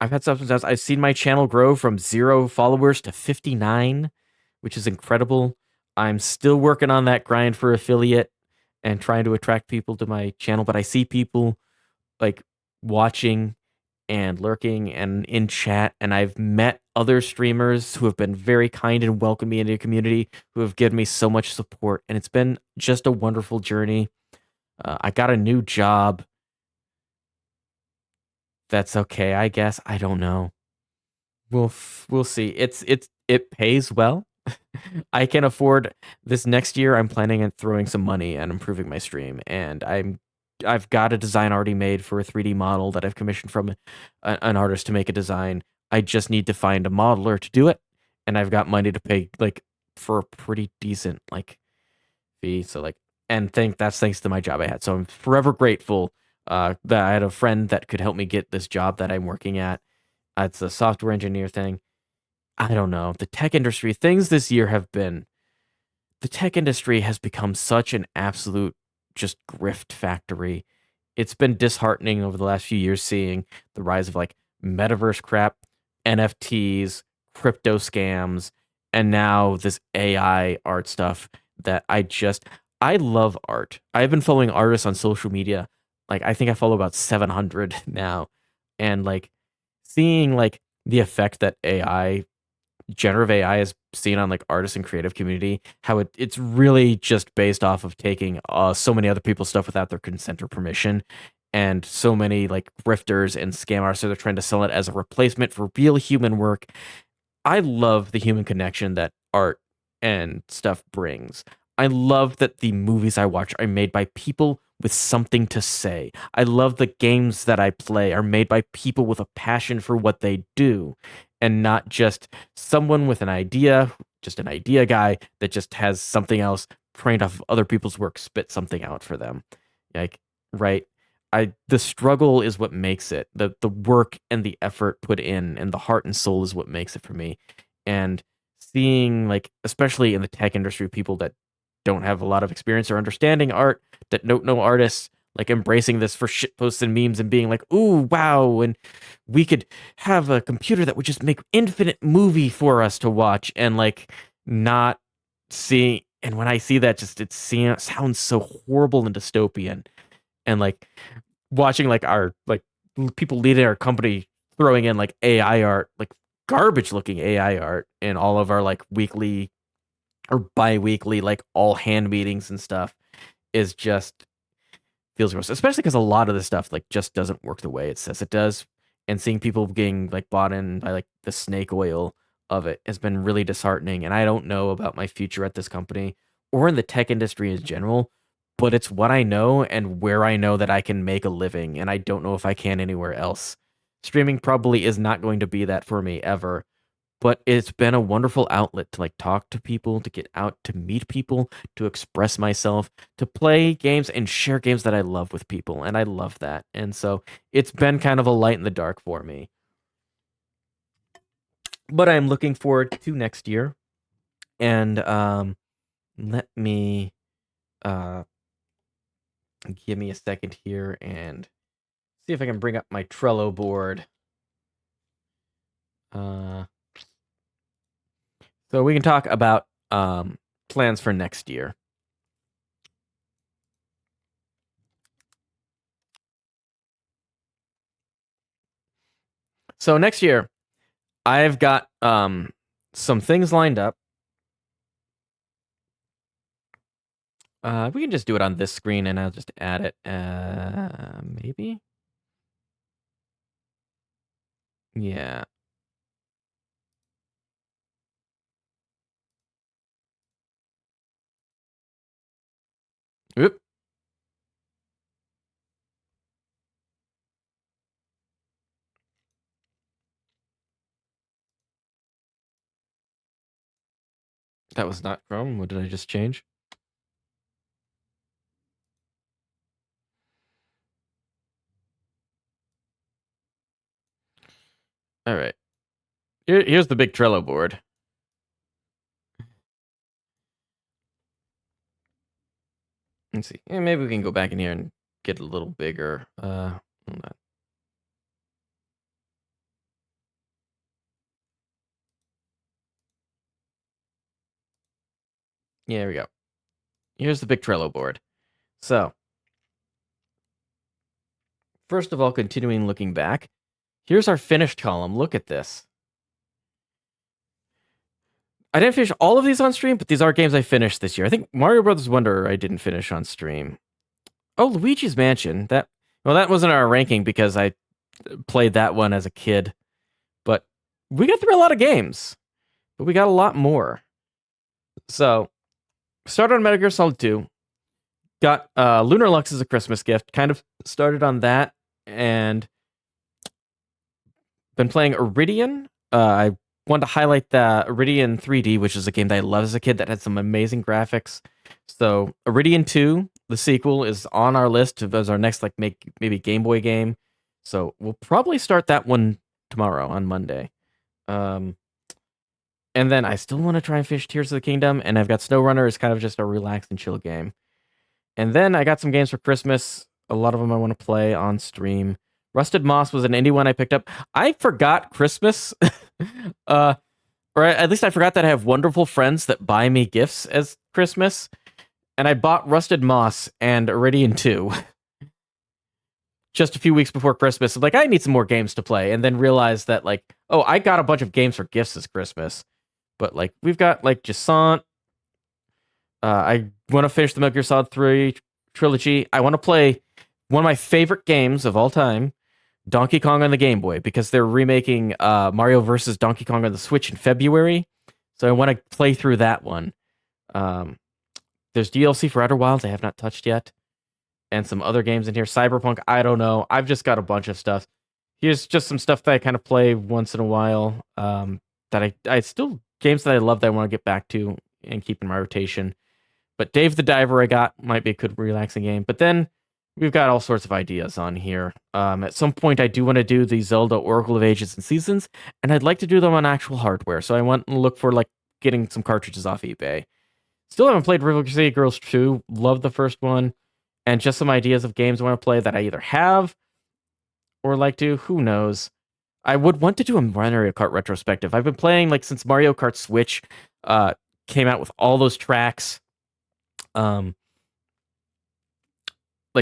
I've had ups and downs. I've seen my channel grow from 0 followers to 59, which is incredible. I'm still working on that grind for affiliate and trying to attract people to my channel. But I see people, like, watching and lurking and in chat, and I've met other streamers who have been very kind and welcomed me into the community, who have given me so much support, and it's been just a wonderful journey. I got a new job. That's okay, I guess. I don't know. We'll see. It pays well. I can afford this next year. I'm planning on throwing some money and improving my stream, and I've got a design already made for a 3D model that I've commissioned from an artist to make a design. I just need to find a modeler to do it, and I've got money to pay like for a pretty decent like fee. So like, and that's thanks to my job I had. So I'm forever grateful that I had a friend that could help me get this job that I'm working at. It's a software engineer thing. I don't know. The tech industry things this year have been. The tech industry has become such an absolute just grift factory. It's been disheartening over the last few years seeing the rise of like metaverse crap, NFTs, crypto scams, and now this AI art stuff that I love art. I've been following artists on social media. Like I think I follow about 700 now, and like seeing like the effect that generative AI is seen on like artists and creative community, how it's really just based off of taking so many other people's stuff without their consent or permission, and so many like grifters and scam artists, so they're trying to sell it as a replacement for real human work. I love the human connection that art and stuff brings. I love that the movies I watch are made by people with something to say. I love the games that I play are made by people with a passion for what they do, and not just someone with an idea, just an idea guy that just has something else trained off of other people's work, spit something out for them. Like, right? The struggle is what makes it. The work and the effort put in and the heart and soul is what makes it for me. And seeing like, especially in the tech industry, people that don't have a lot of experience or understanding art, that don't know artists, like embracing this for shitposts and memes and being like, ooh, wow, and we could have a computer that would just make infinite movie for us to watch, and like not seeing, and when I see that, just it sounds so horrible and dystopian, and like watching like our like people leading our company throwing in like AI art, like garbage looking AI art in all of our like weekly or bi-weekly like all hand meetings and stuff is just feels gross, especially because a lot of the stuff like just doesn't work the way it says it does. And seeing people getting like bought in by like the snake oil of it has been really disheartening. And I don't know about my future at this company or in the tech industry in general, but it's what I know and where I know that I can make a living. And I don't know if I can anywhere else. Streaming probably is not going to be that for me ever, but it's been a wonderful outlet to like talk to people, to get out, to meet people, to express myself, to play games and share games that I love with people. And I love that. And so it's been kind of a light in the dark for me. But I'm looking forward to next year. And let me give me a second here and see if I can bring up my Trello board. So we can talk about plans for next year. So next year, I've got some things lined up. We can just do it on this screen, and I'll just add it. Maybe? Yeah. Oop. That was not Chrome. What did I just change? All right. Here's the big Trello board. Let's see. Yeah, maybe we can go back in here and get a little bigger. Hold on. Yeah, there we go. Here's the big Trello board. So, first of all, continuing looking back, here's our finished column. Look at this. I didn't finish all of these on stream, but these are games I finished this year. I think Mario Brothers Wonder I didn't finish on stream. Oh, Luigi's Mansion. That wasn't our ranking because I played that one as a kid. But we got through a lot of games. But we got a lot more. So, started on Metal Gear Solid 2. Got Lunar Lux as a Christmas gift. Kind of started on that. And been playing Iridion. I wanted to highlight the Iridion 3D, which is a game that I loved as a kid that had some amazing graphics. So Iridion 2, the sequel, is on our list as our next maybe Game Boy game. So we'll probably start that one tomorrow on Monday. And then I still want to try and finish Tears of the Kingdom, and I've got SnowRunner as kind of just a relax and chill game. And then I got some games for Christmas. A lot of them I want to play on stream. Rusted Moss was an indie one I picked up. I forgot Christmas. Or at least I forgot that I have wonderful friends that buy me gifts as Christmas. And I bought Rusted Moss and Iridion 2 just a few weeks before Christmas. I'm like, I need some more games to play. And then realized that, I got a bunch of games for gifts this Christmas. But, we've got, Jusant. I want to finish the Metal Gear Solid 3 trilogy. I want to play one of my favorite games of all time, Donkey Kong on the Game Boy, because they're remaking Mario vs. Donkey Kong on the Switch in February. So I want to play through that one. There's DLC for Outer Wilds I have not touched yet. And some other games in here. Cyberpunk, I don't know. I've just got a bunch of stuff. Here's just some stuff that I kind of play once in a while. That I still, games that I love that I want to get back to and keep in my rotation. But Dave the Diver I got might be a good relaxing game. But then we've got all sorts of ideas on here. At some point, I do want to do the Zelda Oracle of Ages and Seasons, and I'd like to do them on actual hardware. So I went and looked for getting some cartridges off eBay. Still haven't played River City Girls 2. Love the first one, and just some ideas of games I want to play that I either have or like to. Who knows? I would want to do a Mario Kart retrospective. I've been playing since Mario Kart Switch came out with all those tracks.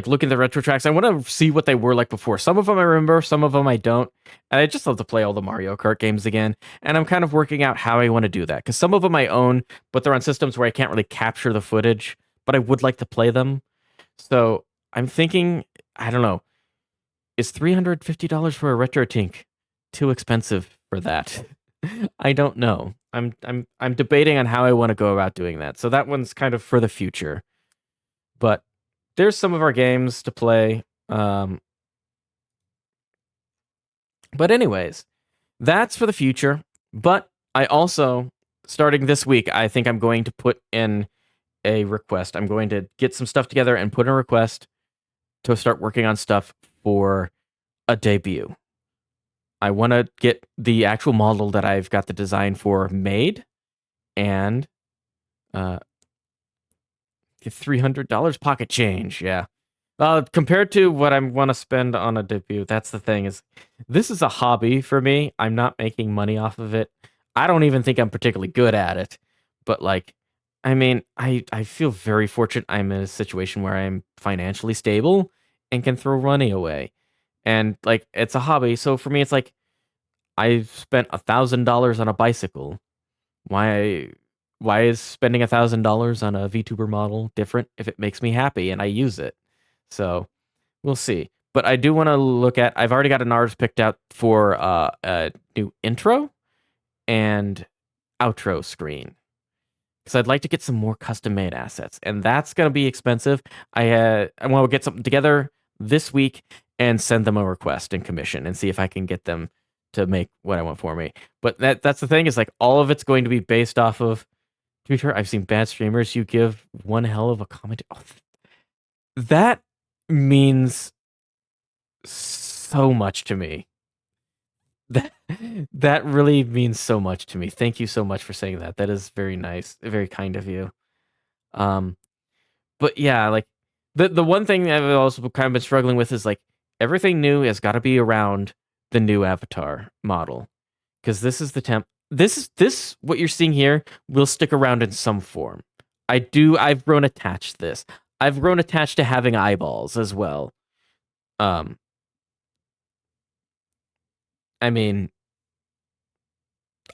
Look at the retro tracks. I want to see what they were like before. Some of them I remember, some of them I don't. And I just love to play all the Mario Kart games again. And I'm kind of working out how I want to do that. Because some of them I own, but they're on systems where I can't really capture the footage. But I would like to play them. So I'm thinking, I don't know, is $350 for a RetroTink too expensive for that? I don't know. I'm debating on how I want to go about doing that. So that one's kind of for the future. But there's some of our games to play. But anyways, that's for the future. But I also, starting this week, I think I'm going to put in a request. I'm going to get some stuff together and put in a request to start working on stuff for a debut. I want to get the actual model that I've got the design for made, and get $300 pocket change. Yeah. Compared to what I want to spend on a debut, that's the thing, is this is a hobby for me. I'm not making money off of it. I don't even think I'm particularly good at it. But like, I mean, I feel very fortunate I'm in a situation where I'm financially stable and can throw money away. And like, it's a hobby. So for me, it's like, I've spent $1,000 on a bicycle. Why is spending $1,000 on a VTuber model different if it makes me happy and I use it? So we'll see. But I do want to look at, I've already got an artist picked out for a new intro and outro screen, because I'd like to get some more custom made assets, and that's going to be expensive. I want to get something together this week and send them a request and commission and see if I can get them to make what I want for me. But that's the thing, is like, all of it's going to be based off of, to be fair, I've seen bad streamers, you give one hell of a comment. Oh, that means so much to me. That really means so much to me. Thank you so much for saying that. That is very nice, very kind of you. But yeah, like the one thing I've also kind of been struggling with is like, everything new has got to be around the new avatar model, because this is the temp. This what you're seeing here will stick around in some form. I've grown attached to this. I've grown attached to having eyeballs as well. I mean,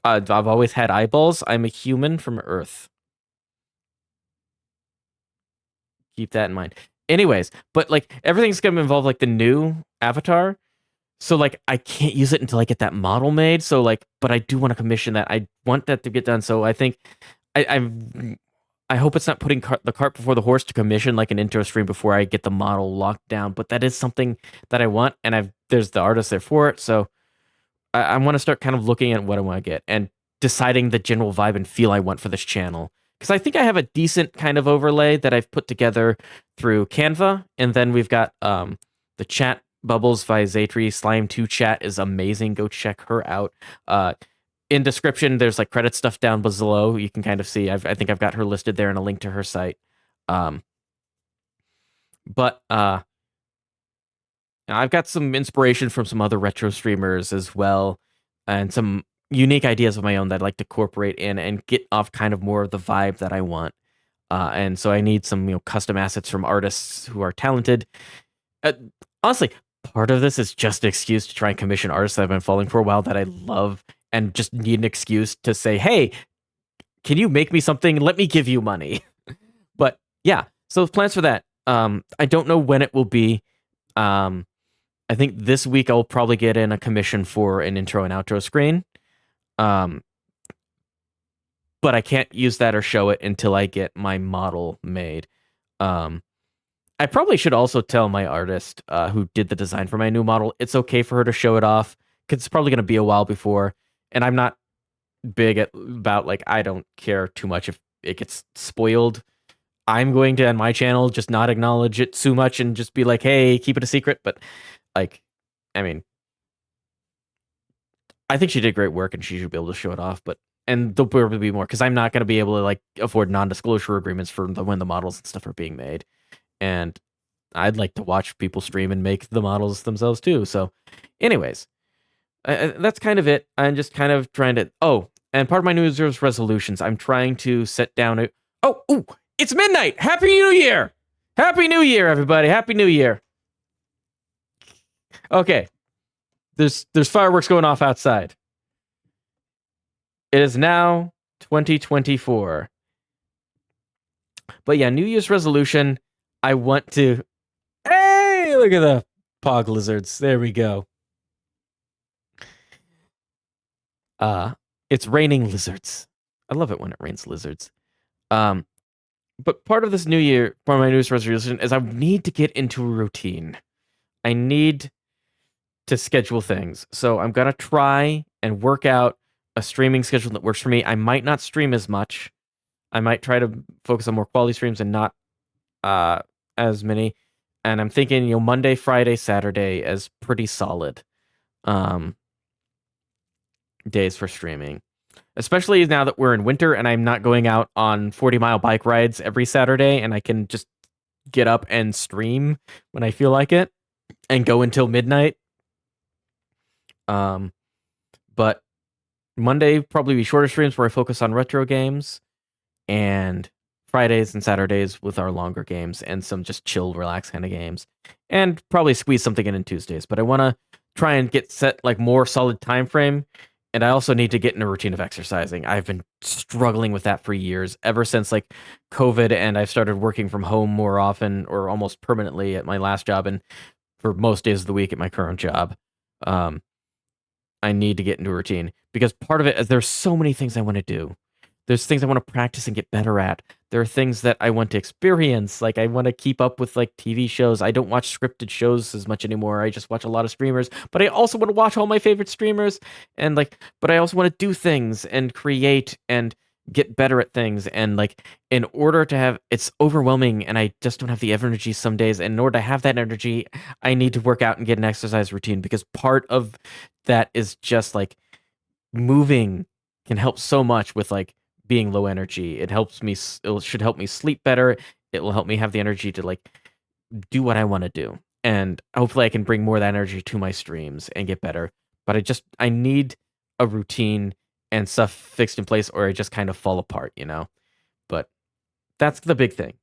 I've always had eyeballs. I'm a human from Earth. Keep that in mind. Anyways, but like, everything's gonna involve like the new avatar. So like, I can't use it until I get that model made. So like, but I do want to commission that. I want that to get done. So I think I hope it's not putting the cart before the horse to commission like an intro stream before I get the model locked down. But that is something that I want, and there's the artist there for it. So I want to start kind of looking at what I want to get and deciding the general vibe and feel I want for this channel. Because I think I have a decent kind of overlay that I've put together through Canva. And then we've got the chat bubbles via Zatri. Slime 2 chat is amazing. Go check her out. In description, there's like credit stuff down below. You can kind of see. I think I've got her listed there and a link to her site. But I've got some inspiration from some other retro streamers as well, and some unique ideas of my own that I'd like to incorporate in and get off kind of more of the vibe that I want. And so I need some, custom assets from artists who are talented. Honestly, part of this is just an excuse to try and commission artists that I've been following for a while that I love, and just need an excuse to say, hey, can you make me something? Let me give you money. But yeah, so plans for that. I don't know when it will be. I think this week I'll probably get in a commission for an intro and outro screen. But I can't use that or show it until I get my model made. I probably should also tell my artist who did the design for my new model, it's okay for her to show it off, because it's probably going to be a while before. And I'm not big about, like, I don't care too much if it gets spoiled. I'm going to, on my channel, just not acknowledge it too much and just be like, hey, keep it a secret. But, like, I mean, I think she did great work and she should be able to show it off. And there'll probably be more, because I'm not going to be able to, like, afford non-disclosure agreements for when the models and stuff are being made. And I'd like to watch people stream and make the models themselves too. So anyways, that's kind of it. I'm just kind of trying to, and part of my New Year's resolutions, I'm trying to set down it's midnight. Happy New Year. Happy New Year, everybody. Happy New Year. Okay. There's fireworks going off outside. It is now 2024. But yeah, New Year's resolution, I want to... Hey, look at the pog lizards. There we go. It's raining lizards. I love it when it rains lizards. But part of this new year, part of my New Year's resolution, is I need to get into a routine. I need to schedule things. So I'm gonna try and work out a streaming schedule that works for me. I might not stream as much. I might try to focus on more quality streams and not as many. And I'm thinking, Monday, Friday, Saturday as pretty solid days for streaming. Especially now that we're in winter and I'm not going out on 40-mile bike rides every Saturday, and I can just get up and stream when I feel like it and go until midnight. But Monday probably be shorter streams where I focus on retro games, and Fridays and Saturdays with our longer games and some just chill, relax kind of games, and probably squeeze something in Tuesdays. But I want to try and get set like more solid time frame. And I also need to get in a routine of exercising. I've been struggling with that for years, ever since like COVID, and I've started working from home more often or almost permanently at my last job and for most days of the week at my current job. I need to get into a routine because part of it is there's so many things I want to do. There's things I want to practice and get better at. There are things that I want to experience. Like I want to keep up with like TV shows. I don't watch scripted shows as much anymore. I just watch a lot of streamers, but I also want to watch all my favorite streamers and but I also want to do things and create and get better at things. And like, in order to have, it's overwhelming and I just don't have the energy some days. And in order to have that energy, I need to work out and get an exercise routine, because part of that is just like moving can help so much with like being low energy. It should help me sleep better. It will help me have the energy to like do what I want to do. And hopefully I can bring more of that energy to my streams and get better. But I need a routine and stuff fixed in place, or I just kind of fall apart, But that's the big thing.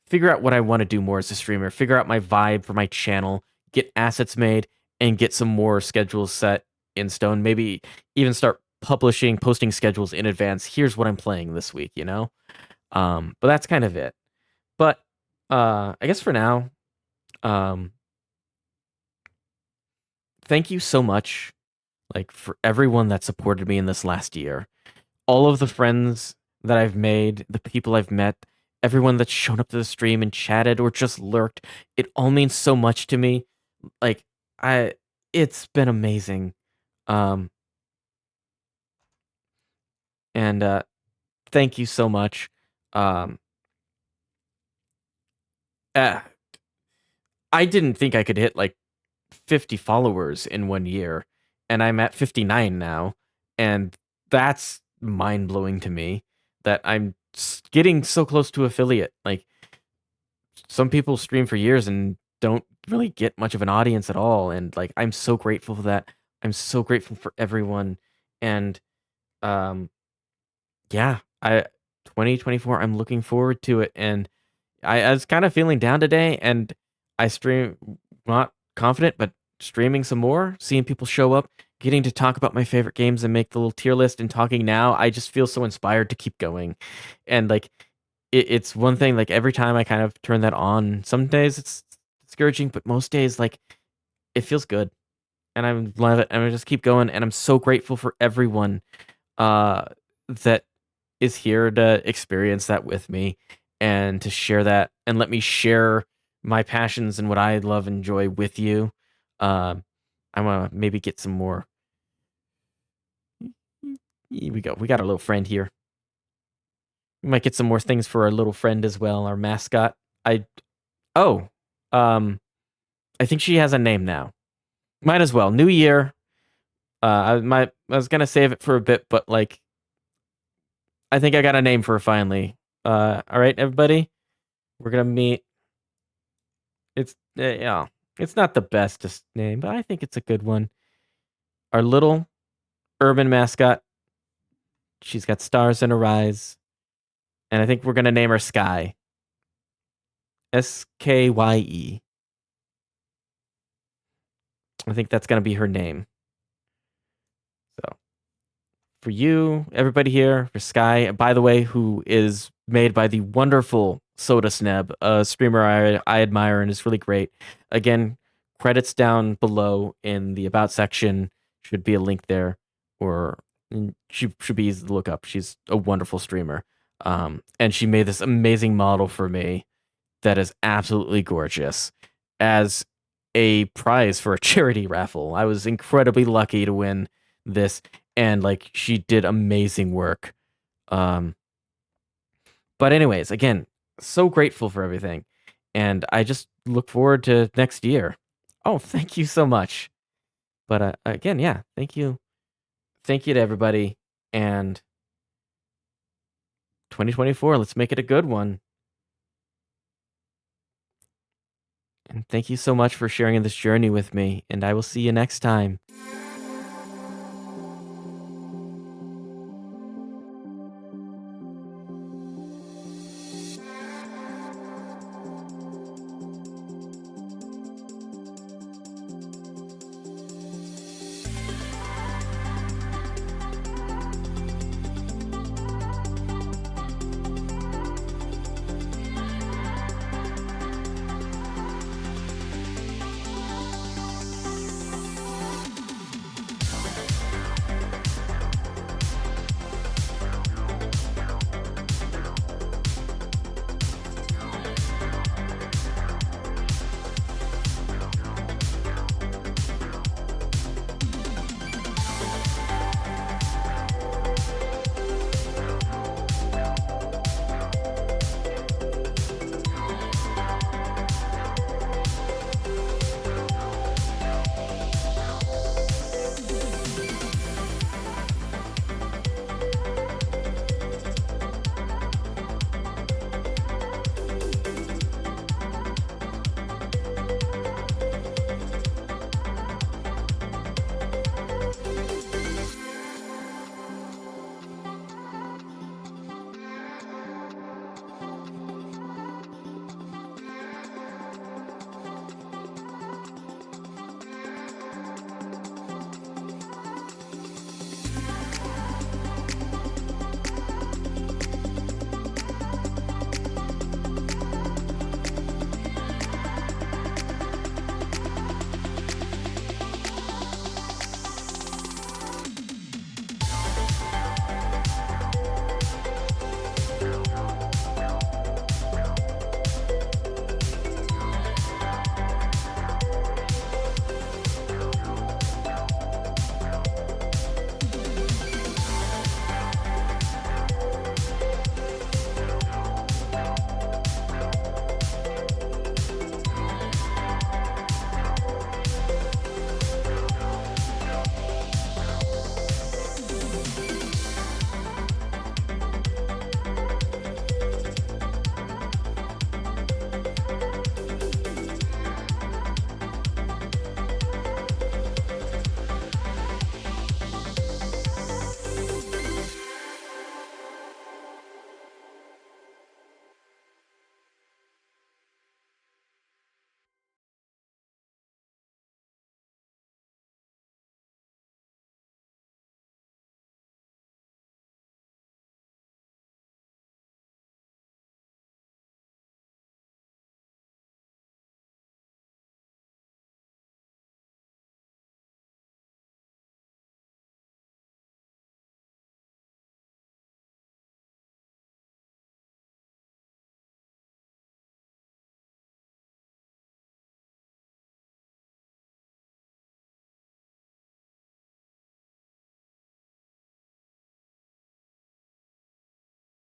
Figure out what I want to do more as a streamer, figure out my vibe for my channel, get assets made, and get some more schedules set in stone. Maybe even start posting schedules in advance. Here's what I'm playing this week, But that's kind of it. But I guess for now, thank you so much, like, for everyone that supported me in this last year. All of the friends that I've made, the people I've met, everyone that's shown up to the stream and chatted or just lurked. It all means so much to me. Like, it's been amazing. And thank you so much. I didn't think I could hit like 50 followers in 1 year, and I'm at 59 now, and that's mind-blowing to me that I'm getting so close to affiliate. Like, some people stream for years and don't really get much of an audience at all, and like, I'm so grateful for that. I'm so grateful for everyone. And yeah, 2024, I'm looking forward to it. And I was kind of feeling down today, and I not confident, but streaming some more, seeing people show up, getting to talk about my favorite games and make the little tier list and talking now, I just feel so inspired to keep going. And like, it's one thing, like, every time I kind of turn that on, some days it's discouraging, but most days, like, it feels good. And I love it. And I just keep going. And I'm so grateful for everyone that is here to experience that with me and to share that and let me share my passions and what I love and enjoy with you. I want to maybe get some more. Here we go. We got our little friend here. We might get some more things for our little friend as well, our mascot. I think she has a name now. Might as well. New year. I was gonna save it for a bit, but like, I think I got a name for her finally. All right, everybody, we're gonna meet. It's it's not the bestest name, but I think it's a good one. Our little urban mascot. She's got stars in her eyes, and I think we're gonna name her Skye. Skye. I think that's gonna be her name. So, for you, everybody here, for Skye, by the way, who is made by the wonderful Soda Sneb, a streamer I admire and is really great. Again, credits down below in the about section should be a link there, or she should be easy to look up. She's a wonderful streamer. And she made this amazing model for me that is absolutely gorgeous as a prize for a charity raffle. I was incredibly lucky to win this, and like she did amazing work. But anyways, again, so grateful for everything, and I just look forward to next year. Oh, thank you so much. But again, yeah, thank you to everybody, and 2024, let's make it a good one. And thank you so much for sharing this journey with me, and I will see you next time.